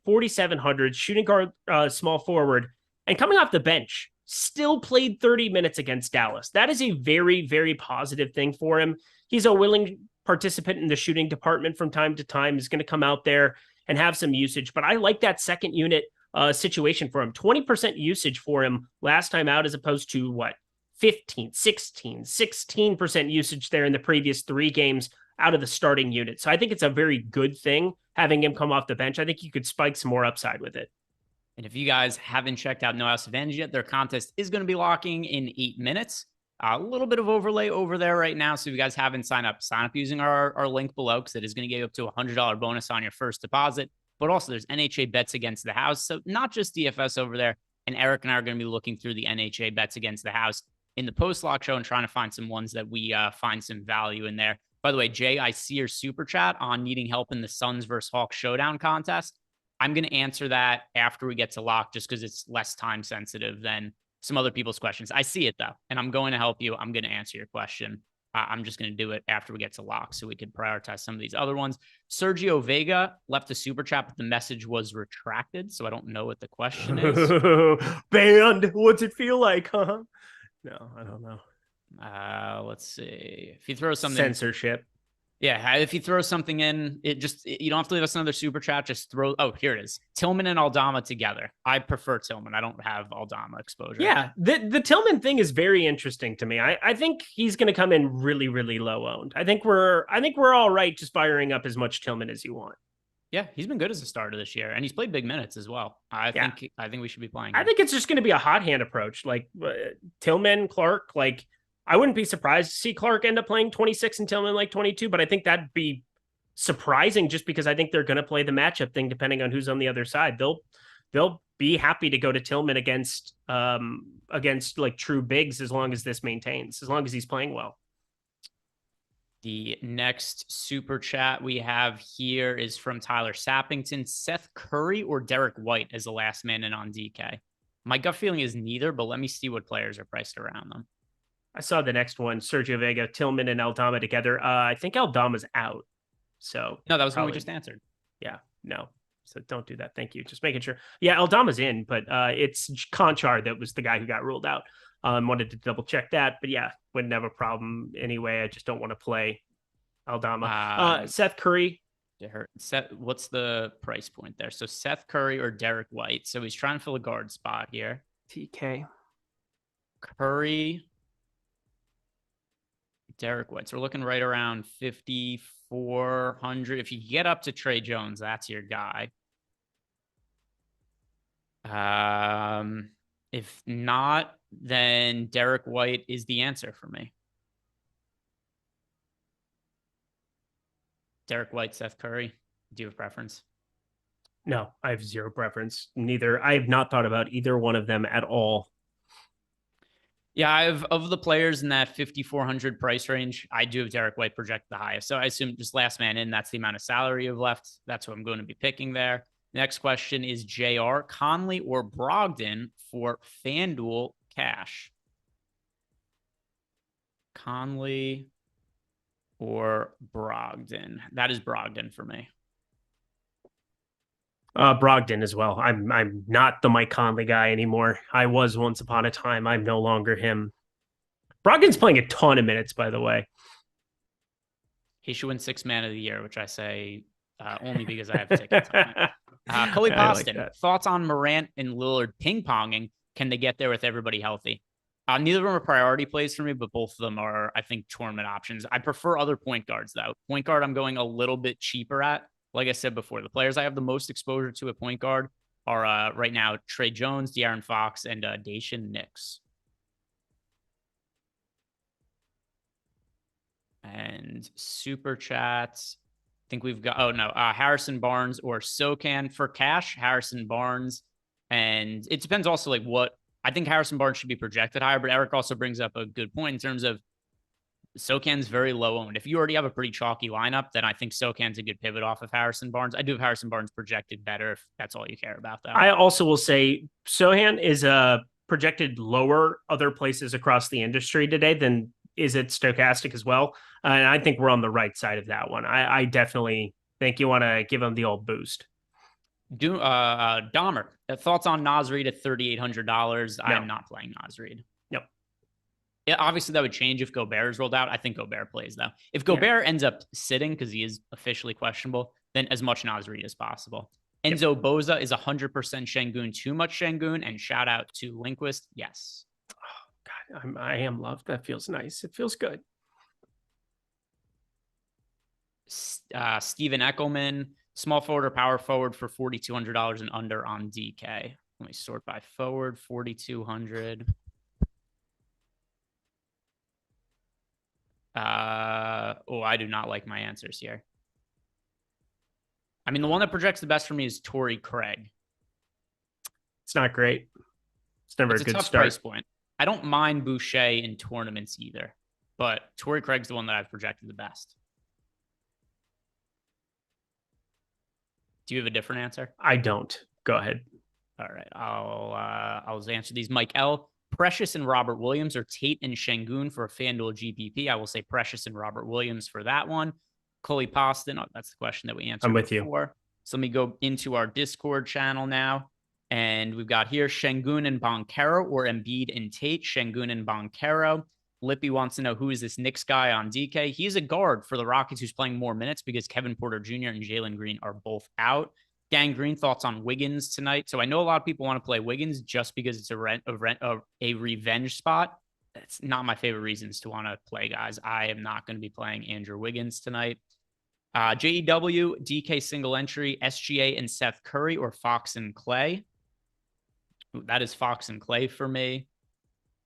4,700, shooting guard, small forward, and coming off the bench, still played 30 minutes against Dallas. That is a very, very positive thing for him. He's a willing participant in the shooting department from time to time. He's going to come out there and have some usage, but I like that second unit situation for him. 20% usage for him last time out, as opposed to 15, 16, 16% usage there in the previous 3 games out of the starting unit. So I think it's a very good thing having him come off the bench. I think you could spike some more upside with it. And if you guys haven't checked out No House Advantage yet, their contest is going to be locking in 8 minutes. A little bit of overlay over there right now. So if you guys haven't sign up using our link below, because it is going to get you up to a $100 bonus on your first deposit. But also there's NHA bets against the house. So not just DFS over there. And Eric and I are going to be looking through the NHA bets against the house in the post-lock show and trying to find some ones that we find some value in there. By the way, Jay, I see your super chat on needing help in the Suns versus Hawks showdown contest. I'm going to answer that after we get to lock, just because it's less time sensitive than some other people's questions. I see it though, and I'm going to help you. I'm going to answer your question. I'm just going to do it after we get to lock so we can prioritize some of these other ones. Sergio Vega left a super chat, but the message was retracted, so I don't know what the question is. Banned. What's it feel like, huh? No, I don't know. Let's see. If you throw something censorship. Yeah, if you throw something in, you don't have to leave us another super chat. Just throw. Oh, here it is. Tillman and Aldama together. I prefer Tillman. I don't have Aldama exposure. Yeah, the Tillman thing is very interesting to me. I think he's going to come in really, really low owned. I think we're all right just firing up as much Tillman as you want. Yeah, he's been good as a starter this year, and he's played big minutes as well. I think we should be playing him. I think it's just going to be a hot hand approach, like Tillman, Clark, like. I wouldn't be surprised to see Clark end up playing 26 and Tillman like 22, but I think that'd be surprising just because I think they're going to play the matchup thing depending on who's on the other side. They'll be happy to go to Tillman against like true bigs as long as this maintains, as long as he's playing well. The next super chat we have here is from Tyler Sappington. Seth Curry or Derek White as the last man in on DK? My gut feeling is neither, but let me see what players are priced around them. I saw the next one, Sergio Vega, Tillman, and Aldama together. I think Aldama's out. So no, that was one we just answered. Yeah, no. So don't do that. Thank you. Just making sure. Yeah, Aldama's in, but it's Conchar that was the guy who got ruled out. Wanted to double check that, but yeah, wouldn't have a problem anyway. I just don't want to play Aldama. Seth Curry. Seth, what's the price point there? So Seth Curry or Derek White. So he's trying to fill a guard spot here. TK. Curry. Derek White. So we're looking right around 5,400. If you get up to Trey Jones, that's your guy. If not, then Derek White is the answer for me. Derek White, Seth Curry. Do you have a preference? No, I have zero preference. Neither. I have not thought about either one of them at all. Yeah, I have of the players in that 5,400 price range, I do have Derek White projected the highest. So I assume just last man in, that's the amount of salary you have left. That's what I'm going to be picking there. Next question is JR, Conley or Brogdon for FanDuel cash? Conley or Brogdon? That is Brogdon for me. Brogdon as well. I'm not the Mike Conley guy anymore. I was once upon a time. I'm no longer him. Brogdon's playing a ton of minutes, by the way. He should win 6th man of the year, which I say only because I have tickets on it. Coley Poston, like thoughts on Morant and Lillard ping-ponging? Can they get there with everybody healthy? Neither of them are priority plays for me, but both of them are, I think, tournament options. I prefer other point guards, though. Point guard, I'm going a little bit cheaper at. Like I said before, the players I have the most exposure to at point guard are right now Trey Jones, De'Aaron Fox, and Daishen Nix. And super chats. I think we've got, Harrison Barnes or Sokan for cash. Harrison Barnes. And it depends also like what, I think Harrison Barnes should be projected higher, but Eric also brings up a good point in terms of Sokan's very low owned. If you already have a pretty chalky lineup, then I think Sokan's a good pivot off of Harrison Barnes. I do have Harrison Barnes projected better if that's all you care about, though. I also will say Sohan is projected lower other places across the industry today than is it Stokastic as well. And I think we're on the right side of that one. I definitely think you want to give him the old boost. Dahmer, thoughts on Naz Reid at $3,800? No. I am not playing Naz Reid. Nope. Yeah, obviously, that would change if Gobert is rolled out. I think Gobert plays, though. If Gobert ends up sitting because he is officially questionable, then as much Naz Reid as possible. Enzo Boza is 100% Şengün, too much Şengün, and shout out to Lindquist. Yes. Oh, God, I am loved. That feels nice. It feels good. Steven Eckelman, small forward or power forward for $4,200 and under on DK. Let me sort by forward, 4,200. I do not like my answers here. I mean, the one that projects the best for me is Torrey Craig. It's not great. It's never a good tough start. Price point. I don't mind Boucher in tournaments either, but Torrey Craig's the one that I've projected the best. Do you have a different answer? I don't. Go ahead. All right. I'll answer these. Mike L. Precious and Robert Williams or Tate and Şengün for a FanDuel GPP. I will say Precious and Robert Williams for that one. Coley Poston. Oh, that's the question that we answered I'm with before. You. So let me go into our Discord channel now. And we've got here Şengün and Banchero or Embiid and Tate. Şengün and Banchero. Lippy wants to know who is this Knicks guy on DK. He's a guard for the Rockets who's playing more minutes because Kevin Porter Jr. and Jalen Green are both out. Gang Green, thoughts on Wiggins tonight? So I know a lot of people want to play Wiggins just because it's a revenge spot. That's not my favorite reasons to want to play, guys. I am not going to be playing Andrew Wiggins tonight. JEW, DK single entry, SGA and Seth Curry or Fox and Clay. Ooh, that is Fox and Clay for me.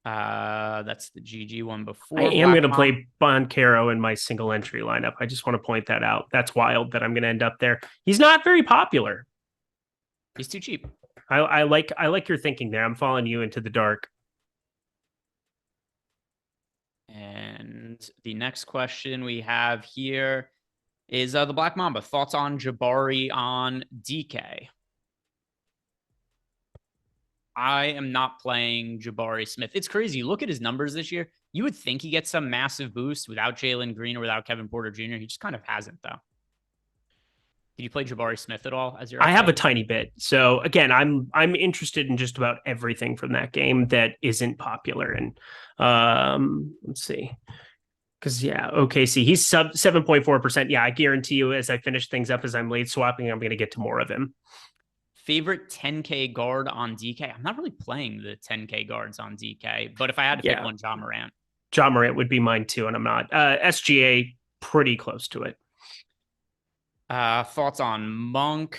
That's the GG one before. I am going to play Banchero in my single entry lineup. I just want to point that out. That's wild that I'm going to end up there. He's not very popular. He's too cheap. I like your thinking there. I'm following you into the dark. And the next question we have here is the Black Mamba. Thoughts on Jabari on DK? I am not playing Jabari Smith. It's crazy. Look at his numbers this year. You would think he gets some massive boost without Jalen Green or without Kevin Porter Jr. He just kind of hasn't, though. Did you play Jabari Smith at all as your? I have a tiny bit. So again, I'm interested in just about everything from that game that isn't popular. And let's see. Because OKC, he's sub 7.4%. Yeah, I guarantee you as I finish things up as I'm late swapping, I'm gonna get to more of him. Favorite 10K guard on DK? I'm not really playing the 10K guards on DK, but if I had to pick one, Ja Morant. Ja Morant would be mine too, and I'm not. SGA, pretty close to it. Thoughts on Monk?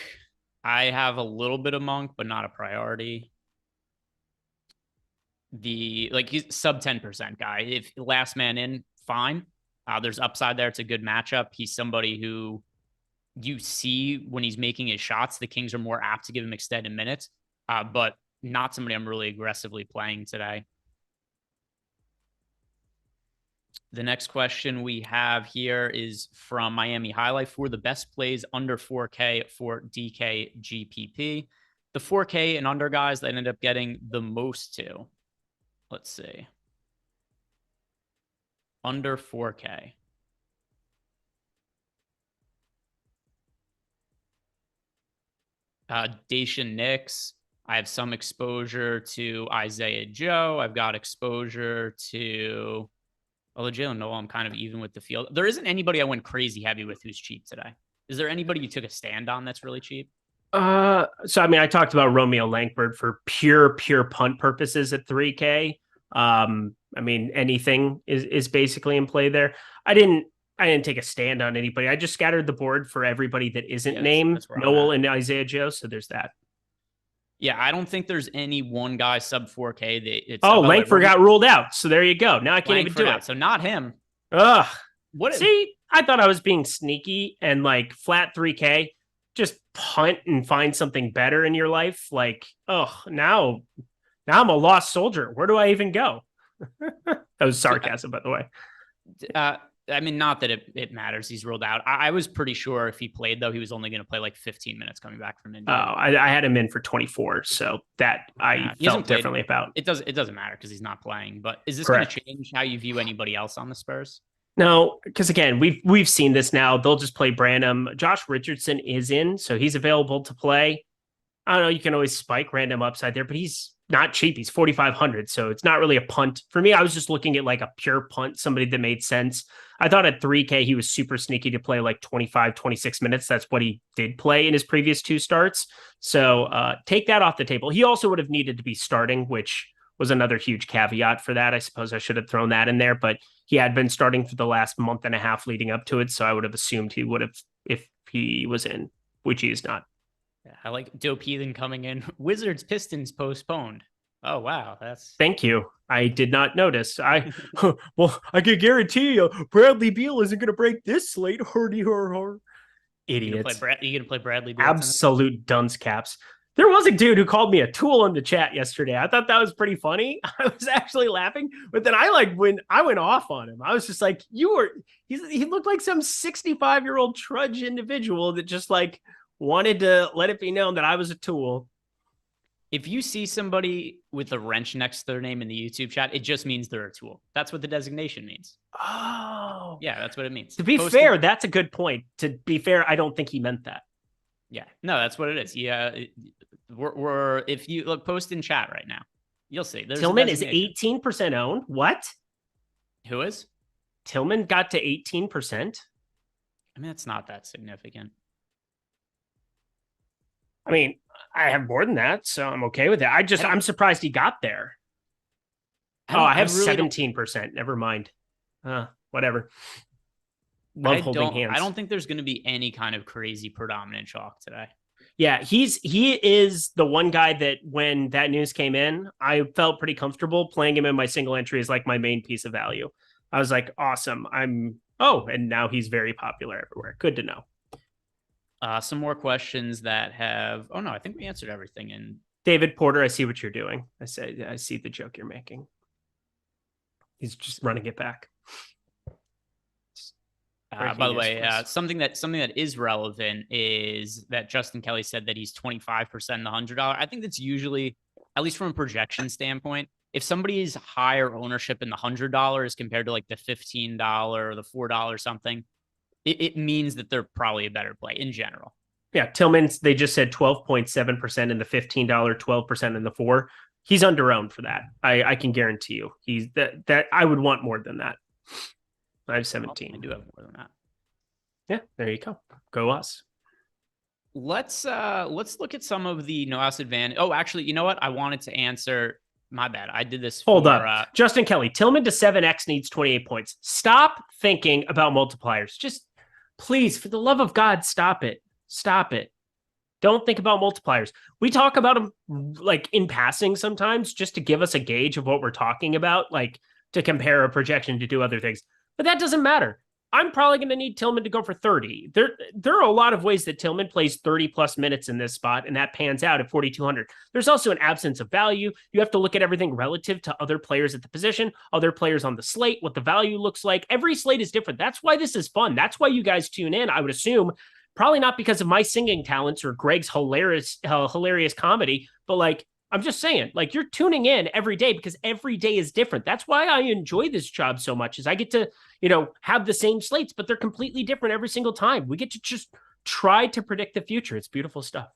I have a little bit of Monk, but not a priority. He's sub 10% guy. If last man in, fine. There's upside there. It's a good matchup. He's somebody who you see when he's making his shots, the Kings are more apt to give him extended minutes, but not somebody I'm really aggressively playing today. The next question we have here is from Miami Highlight. For the best plays under 4K for DK GPP, the 4K and under guys that ended up getting the most to. Let's see. Under 4K. Dacian Nix. I have some exposure to Isaiah Joe. I've got exposure to Jalen Noel. I'm kind of even with the field. There isn't anybody I went crazy heavy with who's cheap today. Is there anybody you took a stand on that's really cheap? So I mean, I talked about Romeo Langford for pure punt purposes at 3K. I mean, anything is basically in play there. I didn't take a stand on anybody. I just scattered the board for everybody that isn't named Noel and Isaiah Joe. So there's that. Yeah, I don't think there's any one guy sub 4K that Langford got ruled out. So there you go. Now I can't even do it. So not him. Ugh. See, I thought I was being sneaky and like flat 3K. Just punt and find something better in your life. Like, now I'm a lost soldier. Where do I even go? That was sarcasm, by the way. I mean, not that it matters. He's ruled out. I was pretty sure if he played, though, he was only going to play like 15 minutes coming back from injury. I had him in for 24, so that I felt differently about. It doesn't matter because he's not playing. But is this going to change how you view anybody else on the Spurs? No, because again, we've seen this now. They'll just play Branham. Josh Richardson is in, so he's available to play. I don't know. You can always spike random upside there, but he's not cheap. He's 4,500, so it's not really a punt. For me, I was just looking at like a pure punt, somebody that made sense. I thought at 3K, he was super sneaky to play like 25, 26 minutes. That's what he did play in his previous 2 starts. So take that off the table. He also would have needed to be starting, which was another huge caveat for that. I suppose I should have thrown that in there, but he had been starting for the last month and a half leading up to it. So I would have assumed he would have if he was in, which he is not. I like Dope Heathen coming in. Wizards Pistons postponed. Oh, wow. Thank you. I did not notice. I can guarantee you Bradley Beal isn't going to break this slate. Idiots. You going to play Bradley Beal? Absolute dunce caps. There was a dude who called me a tool in the chat yesterday. I thought that was pretty funny. I was actually laughing, but then when I went off on him, I was just like, he looked like some 65-year-old trudge individual that just like wanted to let it be known that I was a tool. If you see somebody with a wrench next to their name in the YouTube chat, it just means they're a tool. That's what the designation means. Oh, yeah, that's what it means. To be fair, that's a good point. To be fair, I don't think he meant that. Yeah, no, that's what it is. Yeah, we're if you look, post in chat right now, you'll see. Tillman is 18% owned. What? Who is? Tillman got to 18%. I mean, it's not that significant. I mean, I have more than that, so I'm okay with it. I'm surprised he got there. I have 17%. Never mind. Whatever. Love holding hands. I don't think there's going to be any kind of crazy predominant chalk today. Yeah, he is the one guy that when that news came in, I felt pretty comfortable playing him in my single entry as like my main piece of value. I was like, awesome. And now he's very popular everywhere. Good to know. Some more questions that have. Oh no, I think we answered everything. And David Porter, I see what you're doing. I see the joke you're making. He's just running it back. By the way, something that is relevant is that Justin Kelly said that he's 25% in the $100. I think that's usually, at least from a projection standpoint, if somebody is higher ownership in the $100 compared to like the $15 or the $4 something, it means that they're probably a better play in general. Yeah, Tillman's, they just said 12.7% in the $15, 12% in the 4. He's under-owned for that. I can guarantee you. He's that I would want more than that. I have 17. I do have more than that. Yeah, there you go. Go us. Let's look at some of the no house advantage. Oh, actually, you know what? I wanted to answer. My bad. I did this. Hold up. Justin Kelly, Tillman to 7x needs 28 points. Stop thinking about multipliers. Just please, for the love of God, stop it. Stop it. Don't think about multipliers. We talk about them like in passing sometimes just to give us a gauge of what we're talking about, like to compare a projection to do other things. But that doesn't matter. I'm probably going to need Tillman to go for 30. There are a lot of ways that Tillman plays 30 plus minutes in this spot, and that pans out at 4,200. There's also an absence of value. You have to look at everything relative to other players at the position, other players on the slate, what the value looks like. Every slate is different. That's why this is fun. That's why you guys tune in, I would assume. Probably not because of my singing talents or Greg's hilarious comedy, but like, I'm just saying, like, you're tuning in every day because every day is different. That's why I enjoy this job so much, is I get to, have the same slates, but they're completely different every single time. We get to just try to predict the future. It's beautiful stuff.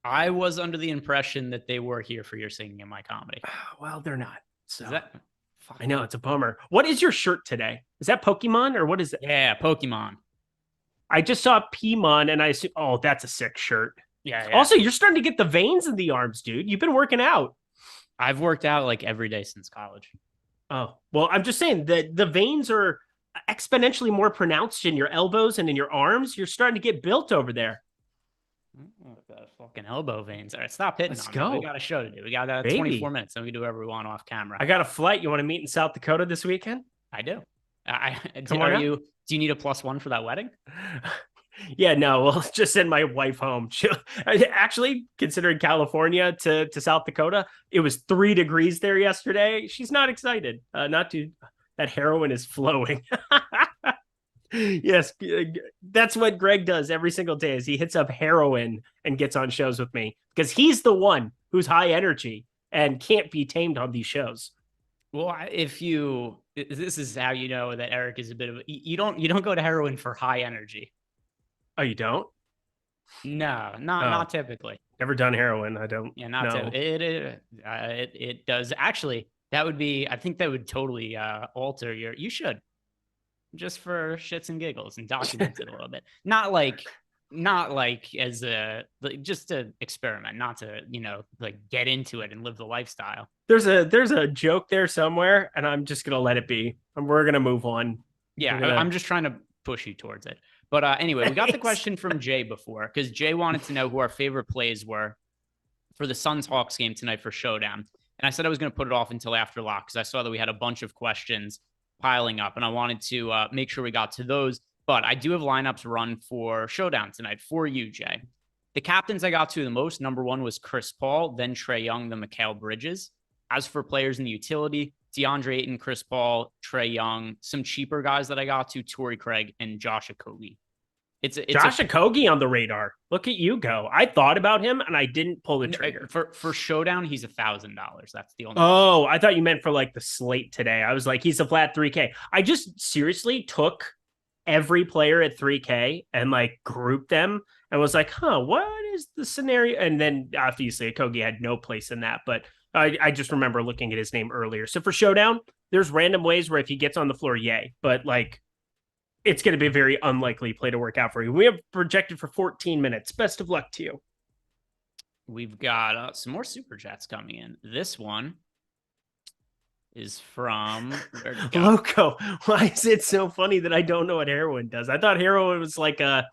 I was under the impression that they were here for your singing in my comedy. Well, they're not. So Fuck. I know, it's a bummer. What is your shirt today? Is that Pokemon or what is it? Yeah, Pokemon. I just saw Pimon and I assume, oh, that's a sick shirt. Yeah. Also, you're starting to get the veins in the arms, dude. You've been working out. I've worked out like every day since college. Oh, well, I'm just saying that the veins are exponentially more pronounced in your elbows and in your arms. You're starting to get built over there. The fucking elbow veins. All right, stop hitting. Let's on go. Me. We got a show to do. We got 24 minutes, and we can do whatever we want off camera. I got a flight. You want to meet in South Dakota this weekend? I do. Do you need a +1 for that wedding? Yeah, no, we'll just send my wife home. Actually, considering California to South Dakota, it was 3 degrees there yesterday. She's not excited. That heroin is flowing. Yes, that's what Greg does every single day is he hits up heroin and gets on shows with me because he's the one who's high energy and can't be tamed on these shows. Well, this is how you know that Eric is a bit of you don't go to heroin for high energy. Oh, you don't? No, not typically. Never done heroin. I don't. Yeah, not typically. It does actually. That would be. I think that would totally alter your. You should, just for shits and giggles and document it a little bit. Not like as just to experiment, not to like get into it and live the lifestyle. There's a joke there somewhere, and I'm just gonna let it be. And we're gonna move on. Yeah, I'm just trying to push you towards it. But anyway, we got the question from Jay before because Jay wanted to know who our favorite plays were for the Suns-Hawks game tonight for Showdown. And I said I was going to put it off until after lock because I saw that we had a bunch of questions piling up and I wanted to make sure we got to those. But I do have lineups run for Showdown tonight for you, Jay. The captains I got to the most, number 1 was Chris Paul, then Trae Young, then Mikal Bridges. As for players in the utility, DeAndre Ayton, Chris Paul, Trae Young, some cheaper guys that I got to, Torrey Craig, and Josh Okogie. It's Josh Okogie on the radar. Look at you go. I thought about him and I didn't pull the trigger. For Showdown, he's $1,000. That's the only. Oh, I thought you meant for like the slate today. I was like, he's a flat 3K. I just seriously took every player at 3K and like grouped them and was like, what is the scenario? And then obviously Okogie had no place in that, but I just remember looking at his name earlier. So for Showdown, there's random ways where if he gets on the floor, yay. But like, it's going to be a very unlikely play to work out for you. We have projected for 14 minutes. Best of luck to you. We've got some more super chats coming in. This one is from Loco. Why is it so funny that I don't know what heroin does? I thought heroin was like a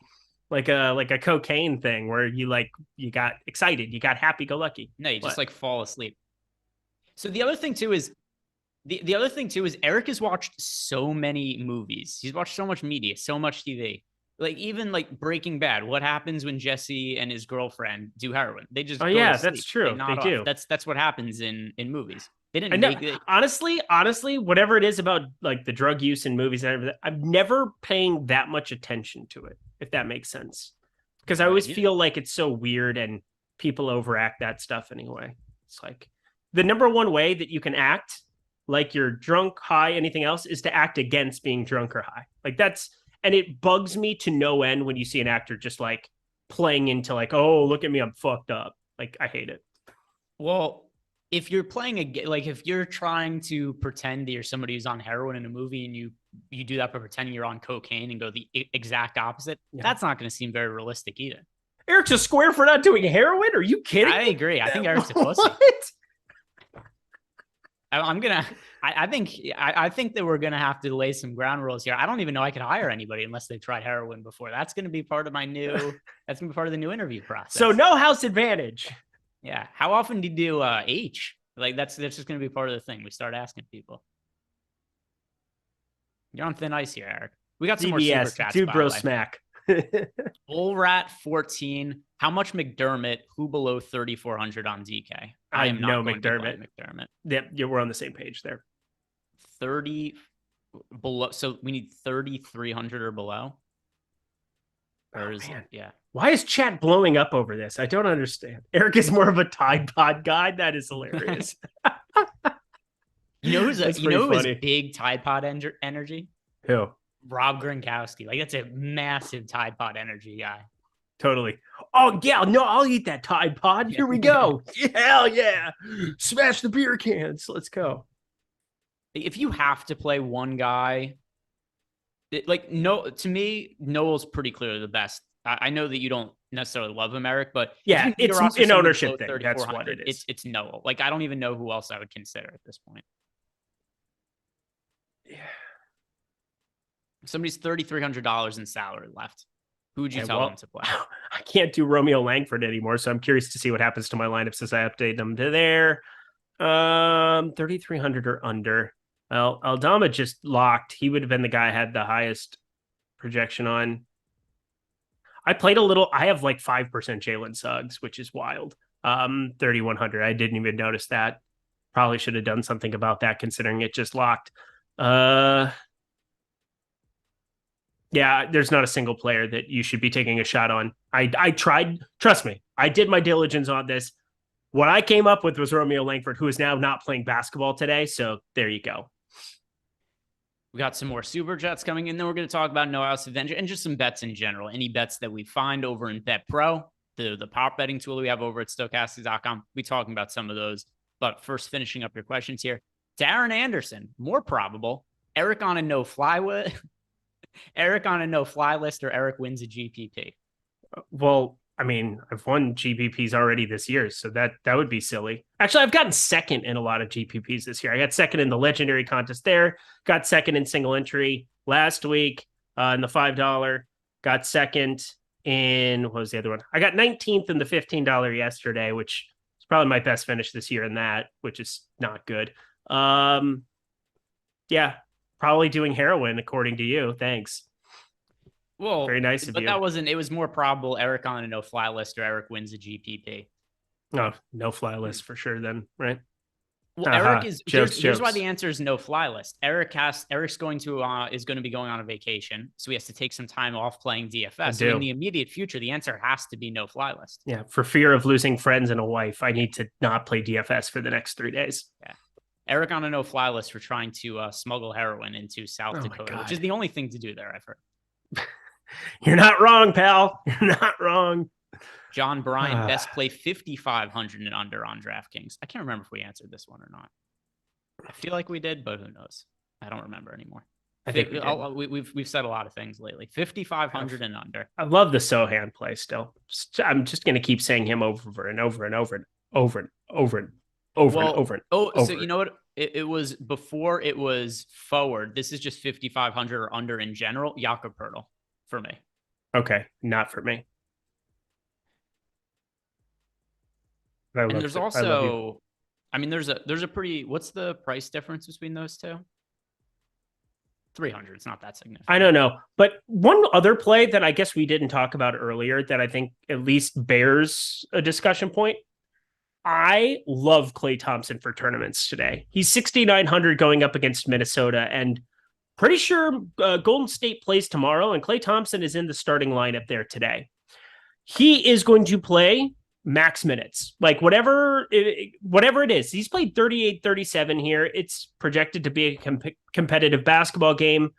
cocaine thing where you got excited, you got happy go lucky. No, you just like fall asleep. So the other thing too is Eric has watched so many movies. He's watched so much media, so much TV. Like even like Breaking Bad. What happens when Jesse and his girlfriend do heroin? They just that's true. They do. That's what happens in movies. They didn't make it. Honestly, whatever it is about like the drug use in movies and everything, I'm never paying that much attention to it, if that makes sense. Because I always feel like it's so weird and people overact that stuff anyway. It's like the number one way that you can act like you're drunk, high, anything else is to act against being drunk or high. Like that's And it bugs me to no end when you see an actor just like playing into like, oh, look at me, I'm fucked up. Like, I hate it. Well, if you're playing if you're trying to pretend that you're somebody who's on heroin in a movie and you do that by pretending you're on cocaine and go the exact opposite, that's not going to seem very realistic either. Eric's a square for not doing heroin? Are you kidding? I agree. I think Eric's a pussy. I think that we're gonna have to lay some ground rules here. I don't even know I could hire anybody unless they've tried heroin before. That's gonna be part of the new interview process. So no house advantage. Yeah. How often do you do H? Like that's just gonna be part of the thing. We start asking people. You're on thin ice here, Eric. We got some more super chats. Dude, bro, smack. Bullrat 14. How much McDermott? Who below 3,400 on DK? I am know not McDermott. McDermott. Yeah, we're on the same page there. 30 below. So we need 3,300 or below. Or is it? Yeah. Why is chat blowing up over this? I don't understand. Eric is more of a Tide Pod guy. That is hilarious. You know who's big Tide Pod energy? Who? Rob Gronkowski. Like that's a massive Tide Pod energy guy. Totally. Oh yeah, no, I'll eat that Tide Pod. Here we go. Hell yeah. Smash the beer cans. Let's go. If you have to play one guy, to me, Noel's pretty clearly the best. I know that you don't necessarily love him, Eric, but yeah, it's an ownership thing. That's what it is. It's Noel. Like I don't even know who else I would consider at this point. Yeah. Somebody's $3,300 in salary left. Who would you tell them to play? I can't do Romeo Langford anymore, so I'm curious to see what happens to my lineup since I update them to there. 3,300 or under. Well, Aldama just locked. He would have been the guy I had the highest projection on. I played a little. I have like 5% Jalen Suggs, which is wild. 3,100. I didn't even notice that. Probably should have done something about that considering it just locked. Yeah, there's not a single player that you should be taking a shot on. I tried, trust me, I did my diligence on this. What I came up with was Romeo Langford, who is now not playing basketball today. So there you go. We got some more super chats coming in. Then we're going to talk about No House Adventure and just some bets in general. Any bets that we find over in Bet Pro, the prop betting tool we have over at Stokastic.com. We'll be talking about some of those. But first, finishing up your questions here. Darren Anderson, more probable. Eric on a no-fly list. Eric on a no-fly list, or Eric wins a GPP? Well, I mean, I've won GPPs already this year, so that would be silly. Actually, I've gotten second in a lot of GPPs this year. I got second in the legendary contest there, got second in single entry last week in the $5, got second in, what was the other one? I got 19th in the $15 yesterday, which is probably my best finish this year in that, which is not good. Yeah, probably doing heroin, according to you. Thanks. Well, very nice of you. But that wasn't, it was more probable Eric on a no-fly list or Eric wins a GPP. No, no-fly list for sure then, right? Well, Eric is, here's why the answer is no-fly list. Eric's going to, is going to be going on a vacation, so he has to take some time off playing DFS. So in the immediate future, the answer has to be no-fly list. Yeah, for fear of losing friends and a wife, I need to not play DFS for the next 3 days. Yeah. Eric on a no-fly list for trying to smuggle heroin into South Dakota, which is the only thing to do there, I've heard. You're not wrong, pal. You're not wrong. John Bryan, best play 5,500 and under on DraftKings. I can't remember if we answered this one or not. I feel like we did, but who knows? I don't remember anymore. I think we've said a lot of things lately. 5,500 and under. I love the Sohan play still. I'm just going to keep saying him over and over and over and over and over and over and over and over. So you know what? It was before it was forward. This is just 5,500 or under in general. Jakob Poeltl for me. Okay, not for me. And there's also, I mean, there's a pretty, what's the price difference between those two? 300. It's not that significant. I don't know. But one other play that I guess we didn't talk about earlier that I think at least bears a discussion point. I love Klay Thompson for tournaments today. He's 6,900 going up against Minnesota, and pretty sure Golden State plays tomorrow, and Klay Thompson is in the starting lineup there today. He is going to play max minutes, like whatever it is. He's played 38, 37 here. It's projected to be a competitive basketball game.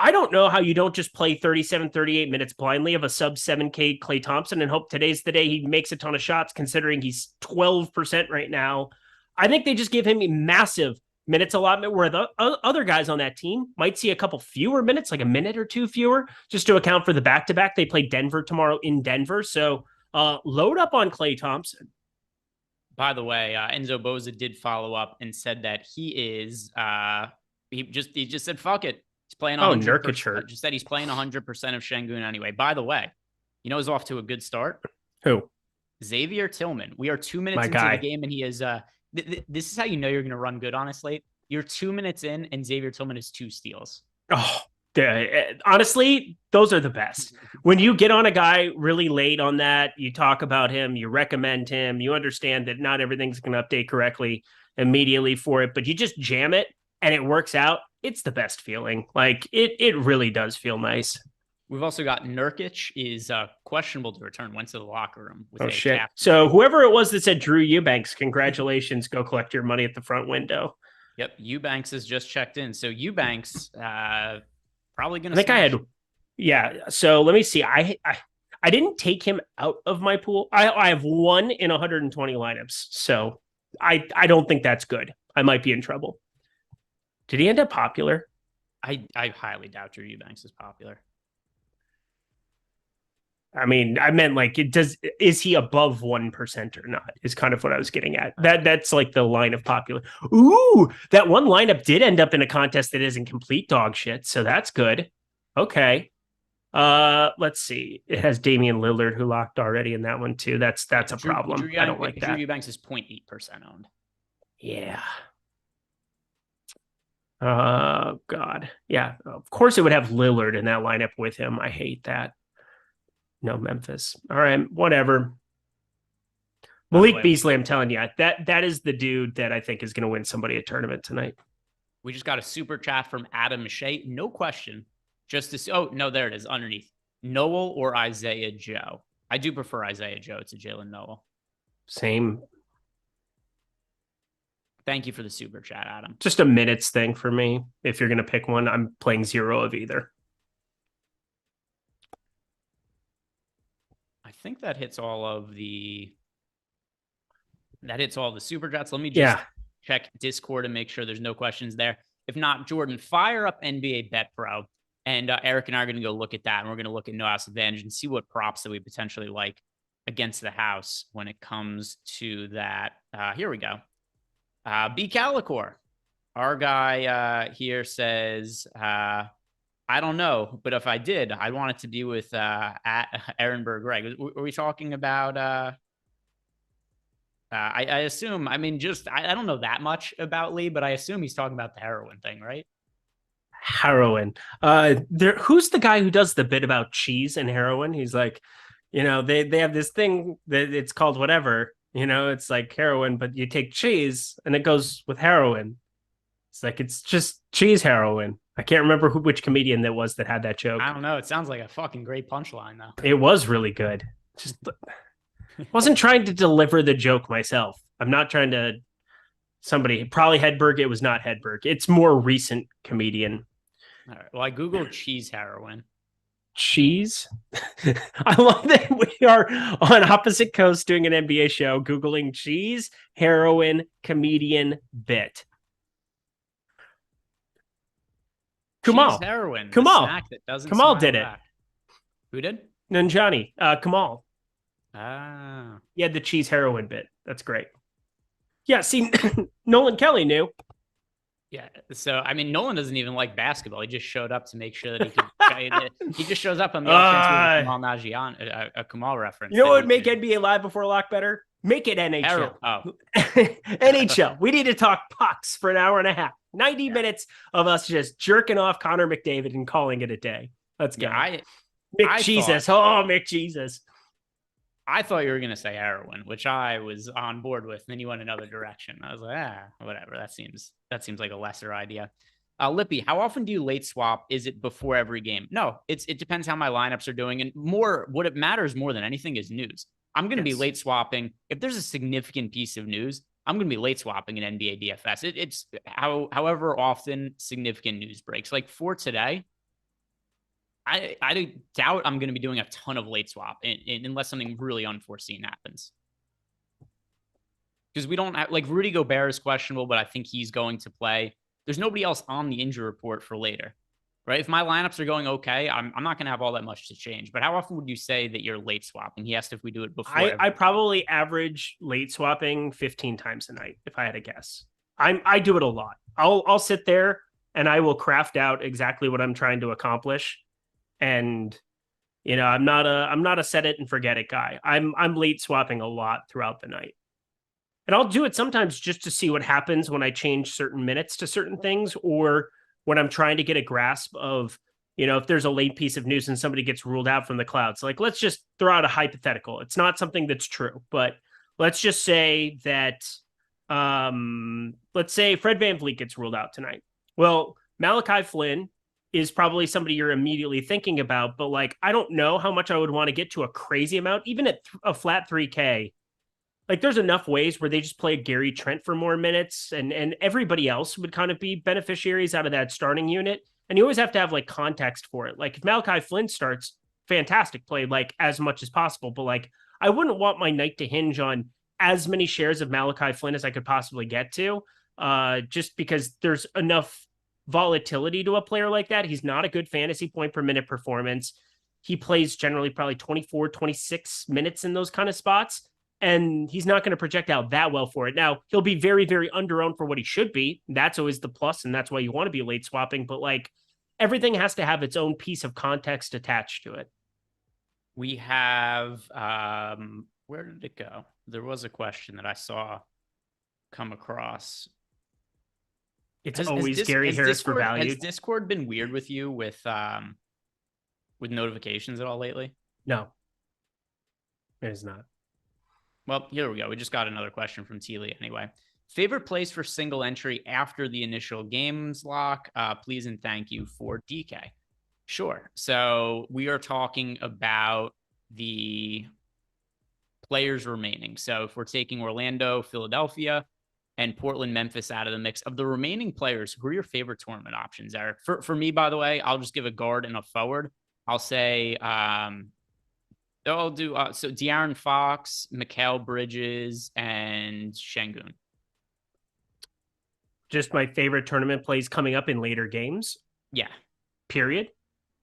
I don't know how you don't just play 37, 38 minutes blindly of a sub 7K Klay Thompson and hope today's the day he makes a ton of shots, considering he's 12% right now. I think they just give him a massive minutes allotment where the other guys on that team might see a couple fewer minutes, like a minute or two fewer, just to account for the back-to-back. They play Denver tomorrow in Denver. So load up on Klay Thompson. By the way, Enzo Boza did follow up and said that he is he just said fuck it. He's playing 100%. Nurkic Just said he's playing 100% of Şengün anyway. By the way, you know, he's off to a good start. Who? Xavier Tillman. We are 2 minutes into the game, and he is. This is how you know you're going to run good on a slate. You're 2 minutes in, and Xavier Tillman is 2 steals. Oh, honestly, those are the best. When you get on a guy really late on that, you talk about him, you recommend him, you understand that not everything's going to update correctly immediately for it, but you just jam it and it works out. It's the best feeling. Like it really does feel nice. We've also got Nurkic is questionable to return. Went to the locker room. With shit. So whoever it was that said Drew Eubanks, congratulations. Go collect your money at the front window. Yep. Eubanks has just checked in. So Eubanks probably going to. I think I had. Yeah. So let me see. I didn't take him out of my pool. I have 1 in 120 lineups. So I don't think that's good. I might be in trouble. Did he end up popular? I highly doubt Drew Eubanks is popular. I mean, I meant like is he above 1% or not is kind of what I was getting at. That's like the line of popular. Ooh, that one lineup did end up in a contest that isn't complete dog shit. So that's good. Okay. Let's see. It has Damian Lillard who locked already in that one too. That's a problem. I don't like that. Drew Eubanks is 0.8% owned. Yeah. God. Yeah. Of course it would have Lillard in that lineup with him. I hate that. No Memphis. All right, whatever. Malik Beasley, I'm telling you, that is the dude that I think is going to win somebody a tournament tonight. We just got a super chat from Adam Scherer. No question. Just to see. Oh, no, there it is underneath. Noel or Isaiah Joe? I do prefer Isaiah Joe to Jalen Noel. Same. Thank you for the super chat, Adam. Just a minutes thing for me. If you're going to pick one, I'm playing 0 of either. I think that hits all the super chats. Let me just check Discord and make sure there's no questions there. If not, Jordan, fire up NBA Bet Pro, and Eric and I are going to go look at that, and we're going to look at no house advantage and see what props that we potentially like against the house when it comes to that. Here we go. B Calicor, our guy here says, I don't know, but if I did, I want it to be with Ehrenberg Greg. Are we talking about I assume, I mean, just I don't know that much about Lee, but I assume he's talking about the heroin thing, right? Heroin. Who's the guy who does the bit about cheese and heroin? He's like, you know, they have this thing that it's called whatever, you know, it's like heroin, but you take cheese and it goes with heroin. It's like, it's just cheese heroin. I can't remember which comedian that was that had that joke. I don't know. It sounds like a fucking great punchline, though. It was really good. Just wasn't trying to deliver the joke myself. I'm not trying to. Somebody probably Hedberg. It was not Hedberg. It's more recent comedian. All right. Well, I googled cheese heroin. Cheese. I love that we are on opposite coasts doing an NBA show, googling cheese heroin comedian bit. Kamal. Heroin. Kamal. Kamal did it. Who did? Nanjani. Kamal. Ah. He had the cheese heroin bit. That's great. Yeah, see, Nolan Kelly knew. Yeah. So, I mean, Nolan doesn't even like basketball. He just showed up to make sure that he could. He just shows up on the offense with Kamal Nagian, a Kamal reference. You know what would make NBA Live before lock better? Make it NHL. NHL. We need to talk pucks for an hour and a half. 90 minutes of us just jerking off Connor McDavid and calling it a day. Let's go. McJesus. I thought you were going to say heroin, which I was on board with. Then you went another direction. I was like, whatever. That seems like a lesser idea. Lippy, how often do you late swap? Is it before every game? No, it depends how my lineups are doing. And what it matters more than anything is news. I'm going to be late swapping. If there's a significant piece of news, I'm going to be late swapping in NBA DFS. It's however often significant news breaks. Like for today, I doubt I'm going to be doing a ton of late swap unless something really unforeseen happens. Because we don't have, like, Rudy Gobert is questionable, but I think he's going to play. There's nobody else on the injury report for later, right? If my lineups are going okay, I'm not going to have all that much to change. But how often would you say that you're late swapping? He asked if we do it before. I probably average late swapping 15 times a night, if I had to guess. I do it a lot. I'll sit there and I will craft out exactly what I'm trying to accomplish. And I'm not a set it and forget it guy. I'm late swapping a lot throughout the night. And I'll do it sometimes just to see what happens when I change certain minutes to certain things, or when I'm trying to get a grasp of, if there's a late piece of news and somebody gets ruled out from the clouds. Like, let's just throw out a hypothetical. It's not something that's true, but let's just say that, let's say Fred VanVleet gets ruled out tonight. Well, Malachi Flynn is probably somebody you're immediately thinking about, but like, I don't know how much I would want to get to a crazy amount, even at a flat 3K. Like, there's enough ways where they just play Gary Trent for more minutes, and everybody else would kind of be beneficiaries out of that starting unit. And you always have to have like context for it. Like, if Malachi Flynn starts, fantastic, play like as much as possible. But like, I wouldn't want my night to hinge on as many shares of Malachi Flynn as I could possibly get to, just because there's enough volatility to a player like that. He's not a good fantasy point per minute performance. He plays generally probably 24, 26 minutes in those kind of spots. And he's not going to project out that well for it. Now, he'll be very, very under-owned for what he should be. That's always the plus, and that's why you want to be late swapping. But like, everything has to have its own piece of context attached to it. We have, where did it go? There was a question that I saw come across. It's always Gary Harris Discord, for value. Has Discord been weird with you with notifications at all lately? No, it is not. Well, here we go. We just got another question from Teely anyway. Favorite place for single entry after the initial games lock? Please and thank you for DK. Sure. So we are talking about the players remaining. So if we're taking Orlando, Philadelphia, and Portland, Memphis out of the mix, of the remaining players, who are your favorite tournament options, Eric? For me, by the way, I'll just give a guard and a forward. I'll say I'll do so De'Aaron Fox, Mikal Bridges, and Şengün. Just my favorite tournament plays coming up in later games. Yeah. Period.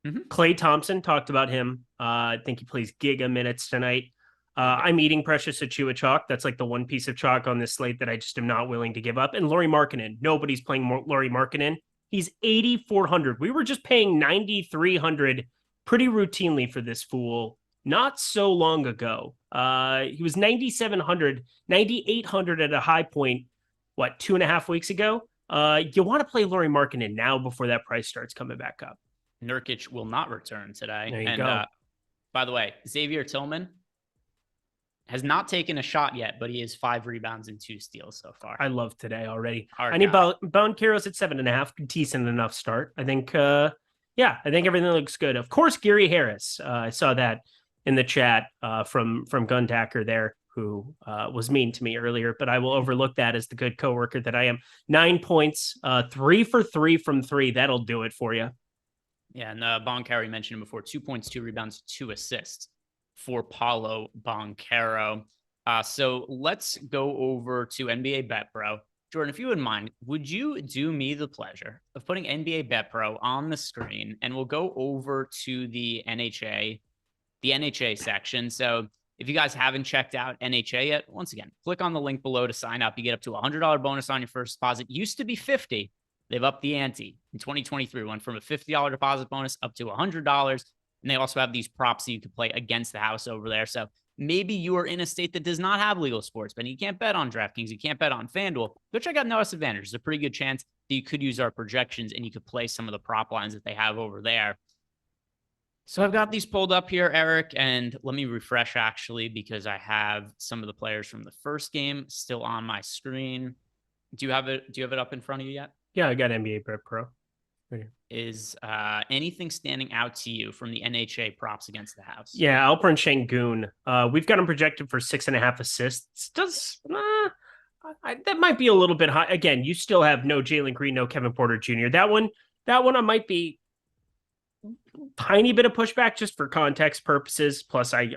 Mm-hmm. Klay Thompson, talked about him. I think he plays giga minutes tonight. I'm eating Precious Achiuwa chalk. That's like the one piece of chalk on this slate that I just am not willing to give up. And Lauri Markkanen. Nobody's playing Lauri Markkanen. He's 8,400. We were just paying 9,300 pretty routinely for this fool not so long ago. He was 9,700, 9,800 at a high point, 2.5 weeks ago? You want to play Lauri Markkanen now before that price starts coming back up. Nurkic will not return today. There you go. By the way, Xavier Tillman has not taken a shot yet, but he has 5 rebounds and 2 steals so far. I love today already. I need Banchero's at 7.5. Decent enough start. I think, I think everything looks good. Of course, Gary Harris. I saw that in the chat from Gundacker there, who was mean to me earlier, but I will overlook that as the good coworker that I am. 9 points, 3 for 3 from 3. That'll do it for you. Yeah, and Banchero mentioned him before. 2 points, 2 rebounds, 2 assists for Paulo Banchero. So let's go over to NBA Bet Pro. Jordan, if you wouldn't mind, would you do me the pleasure of putting NBA Bet Pro on the screen, and we'll go over to the NHA section. So if you guys haven't checked out NHA yet, once again, click on the link below to sign up. You get up to $100 bonus on your first deposit. Used to be $50. They've upped the ante in 2023. Went from a $50 deposit bonus up to $100. And they also have these props that you can play against the house over there. So maybe you are in a state that does not have legal sports betting. You can't bet on DraftKings. You can't bet on FanDuel. Go check out No S Advantage. There's a pretty good chance that you could use our projections and you could play some of the prop lines that they have over there. So I've got these pulled up here, Eric, and let me refresh actually, because I have some of the players from the first game still on my screen. Do you have it up in front of you yet? Yeah, I got NBA Bet Pro. Right here. Is anything standing out to you from the NHA props against the house? Yeah, Alperen Şengün. We've got him projected for 6.5 assists. That might be a little bit high. Again, you still have no Jalen Green, no Kevin Porter Jr. That one I might be tiny bit of pushback just for context purposes. Plus, I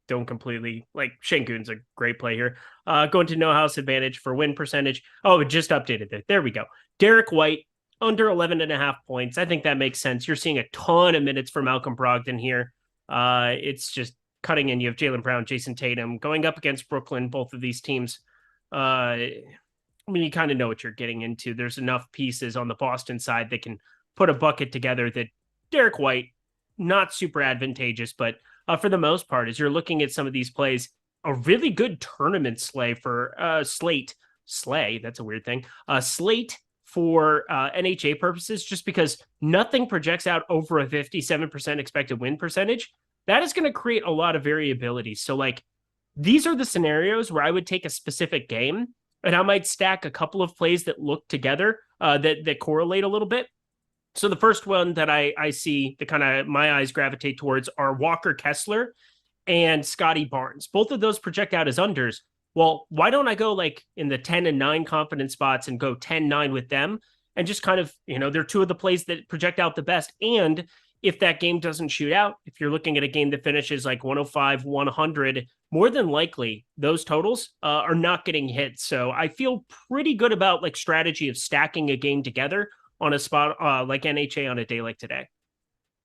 don't completely like Şengün's a great play here. Going to no house advantage for win percentage. Oh, it just updated it. There we go. Derek White under 11.5 points. I think that makes sense. You're seeing a ton of minutes for Malcolm Brogdon here. It's just cutting in. You have Jaylen Brown, Jason Tatum going up against Brooklyn. Both of these teams. I mean, you kind of know what you're getting into. There's enough pieces on the Boston side that can put a bucket together that Derek White, not super advantageous, but for the most part, as you're looking at some of these plays, a really good tournament slate for slate. That's a weird thing. Slate for NHA purposes, just because nothing projects out over a 57% expected win percentage. That is going to create a lot of variability. So, like, these are the scenarios where I would take a specific game and I might stack a couple of plays that look together, that correlate a little bit. So the first one that I see that kind of my eyes gravitate towards are Walker Kessler and Scotty Barnes. Both of those project out as unders. Well, why don't I go like in the 10 and 9 confidence spots and go 10-9 with them and just kind of, they're two of the plays that project out the best. And if that game doesn't shoot out, if you're looking at a game that finishes like 105, 100, more than likely those totals are not getting hit. So I feel pretty good about like strategy of stacking a game together on a spot like NHA on a day like today.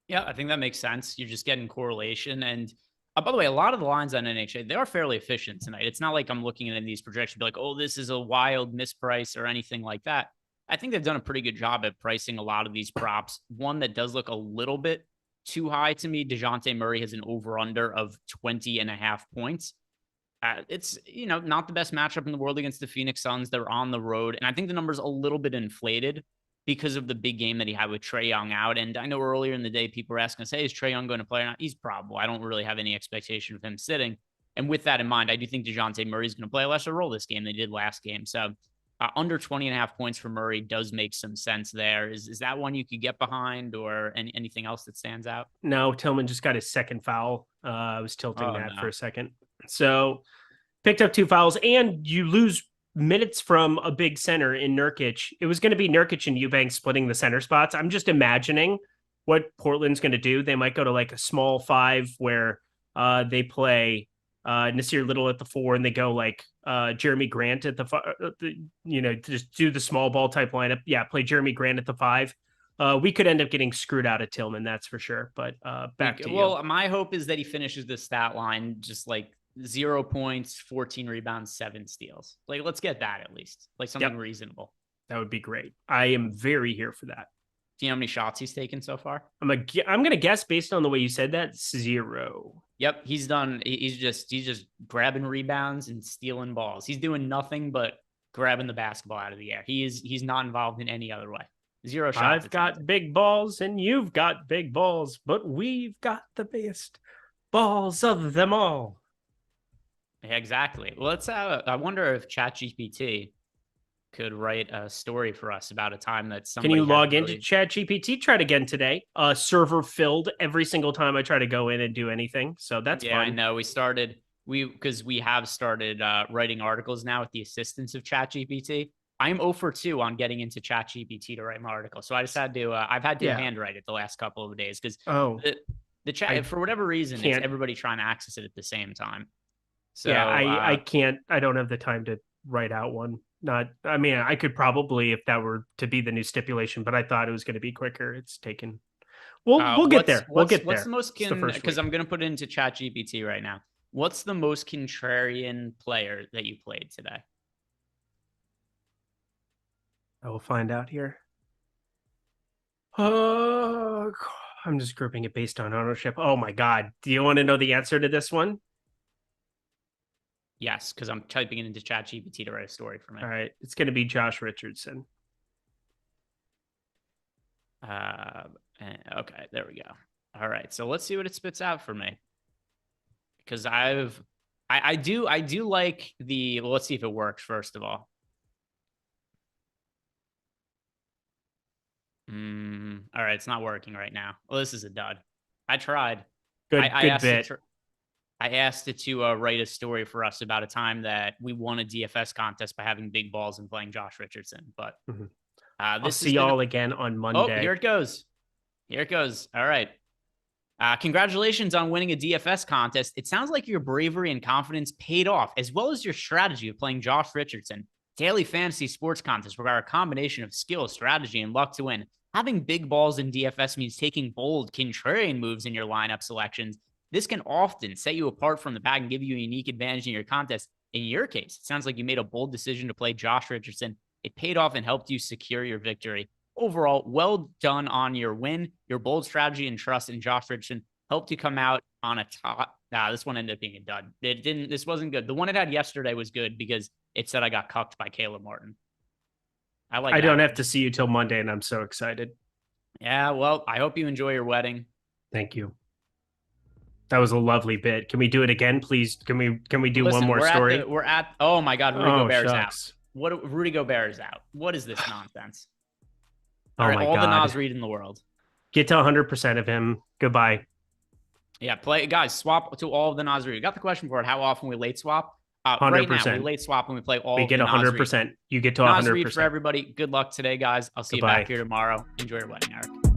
Yeah, I think that makes sense. You're just getting correlation. And by the way, a lot of the lines on NHA, they are fairly efficient tonight. It's not like I'm looking at these projections be like, oh, this is a wild misprice or anything like that. I think they've done a pretty good job at pricing a lot of these props. One that does look a little bit too high to me, DeJounte Murray has an over-under of 20.5 points. It's, not the best matchup in the world against the Phoenix Suns. They're on the road. And I think the number's a little bit inflated because of the big game that he had with Trae Young out. And I know earlier in the day, people were asking us, hey, is Trae Young going to play or not? He's probable. I don't really have any expectation of him sitting. And with that in mind, I do think DeJounte Murray is going to play a lesser role this game than he did last game. So under 20.5 points for Murray does make some sense there. Is that one you could get behind or anything else that stands out? No, Tillman just got his second foul. I was tilting for a second. So picked up 2 fouls and you lose minutes from a big center in Nurkic. It was going to be Nurkic and Eubanks splitting the center spots. I'm just imagining what Portland's going to do. They might go to like a small 5 where they play Nasir Little at the 4 and they go like Jeremy Grant at the just do the small ball type lineup. Yeah, play Jeremy Grant at the 5. We could end up getting screwed out of Tillman, that's for sure. But back to you. Well, my hope is that he finishes the stat line just like 0 points, 14 rebounds, 7 steals. Like, let's get that at least, like something reasonable. That would be great. I am very here for that. Do you know how many shots he's taken so far? I'm going to guess based on the way you said that, 0. Yep. He's just grabbing rebounds and stealing balls. He's doing nothing but grabbing the basketball out of the air. He's not involved in any other way. 0 shots. I've got big balls and you've got big balls, but we've got the biggest balls of them all. Yeah, exactly. Well, I wonder if ChatGPT could write a story for us about a time that somebody. Can you log into ChatGPT? Tried again today. Server filled every single time I try to go in and do anything. So that's fun. I know. We have started writing articles now with the assistance of ChatGPT. I'm 0 for 2 on getting into ChatGPT to write my article. So I just had to. I've had to handwrite it the last couple of days because the chat for whatever reason it's everybody trying to access it at the same time. So I can't. I don't have the time to write out one. I could probably if that were to be the new stipulation, but I thought it was going to be quicker. It's taken. We'll get there. What's the most because I'm going to put it into ChatGPT right now. What's the most contrarian player that you played today? I will find out here. I'm just grouping it based on ownership. Oh my God. Do you want to know the answer to this one? Yes, because I'm typing it into ChatGPT to write a story for me. All right. It's going to be Josh Richardson. Okay, there we go. All right. So let's see what it spits out for me. Because I do like let's see if it works first of all. All right, it's not working right now. Well, this is a dud. I tried. Good bit. I asked it to write a story for us about a time that we won a DFS contest by having big balls and playing Josh Richardson. But I'll see y'all again on Monday. Oh, here it goes. Here it goes. All right. Congratulations on winning a DFS contest. It sounds like your bravery and confidence paid off, as well as your strategy of playing Josh Richardson. Daily fantasy sports contests require a combination of skill, strategy, and luck to win. Having big balls in DFS means taking bold, contrarian moves in your lineup selections. This can often set you apart from the pack and give you a unique advantage in your contest. In your case, it sounds like you made a bold decision to play Josh Richardson. It paid off and helped you secure your victory. Overall, well done on your win. Your bold strategy and trust in Josh Richardson helped you come out on a top. This one ended up being a dud. This wasn't good. The one it had yesterday was good because it said I got cucked by Caleb Martin. I don't have to see you till Monday, and I'm so excited. Yeah, well, I hope you enjoy your wedding. Thank you. That was a lovely bit. Can we do it again, please? Can we do one more story? Oh my God, Rudy Gobert's shucks. out. Rudy Gobert is out. What is this nonsense? Oh all right, my all God. the Nas Reed in the world. Get to 100% of him. Goodbye. Yeah, guys, swap to all of the Nas Reed. We got the question for it. How often we late swap? 100%. Right now, we late swap and we play all. We get 100%. You get to 100%. Nas Reed for everybody. Good luck today, guys. I'll see you back here tomorrow. Enjoy your wedding, Eric.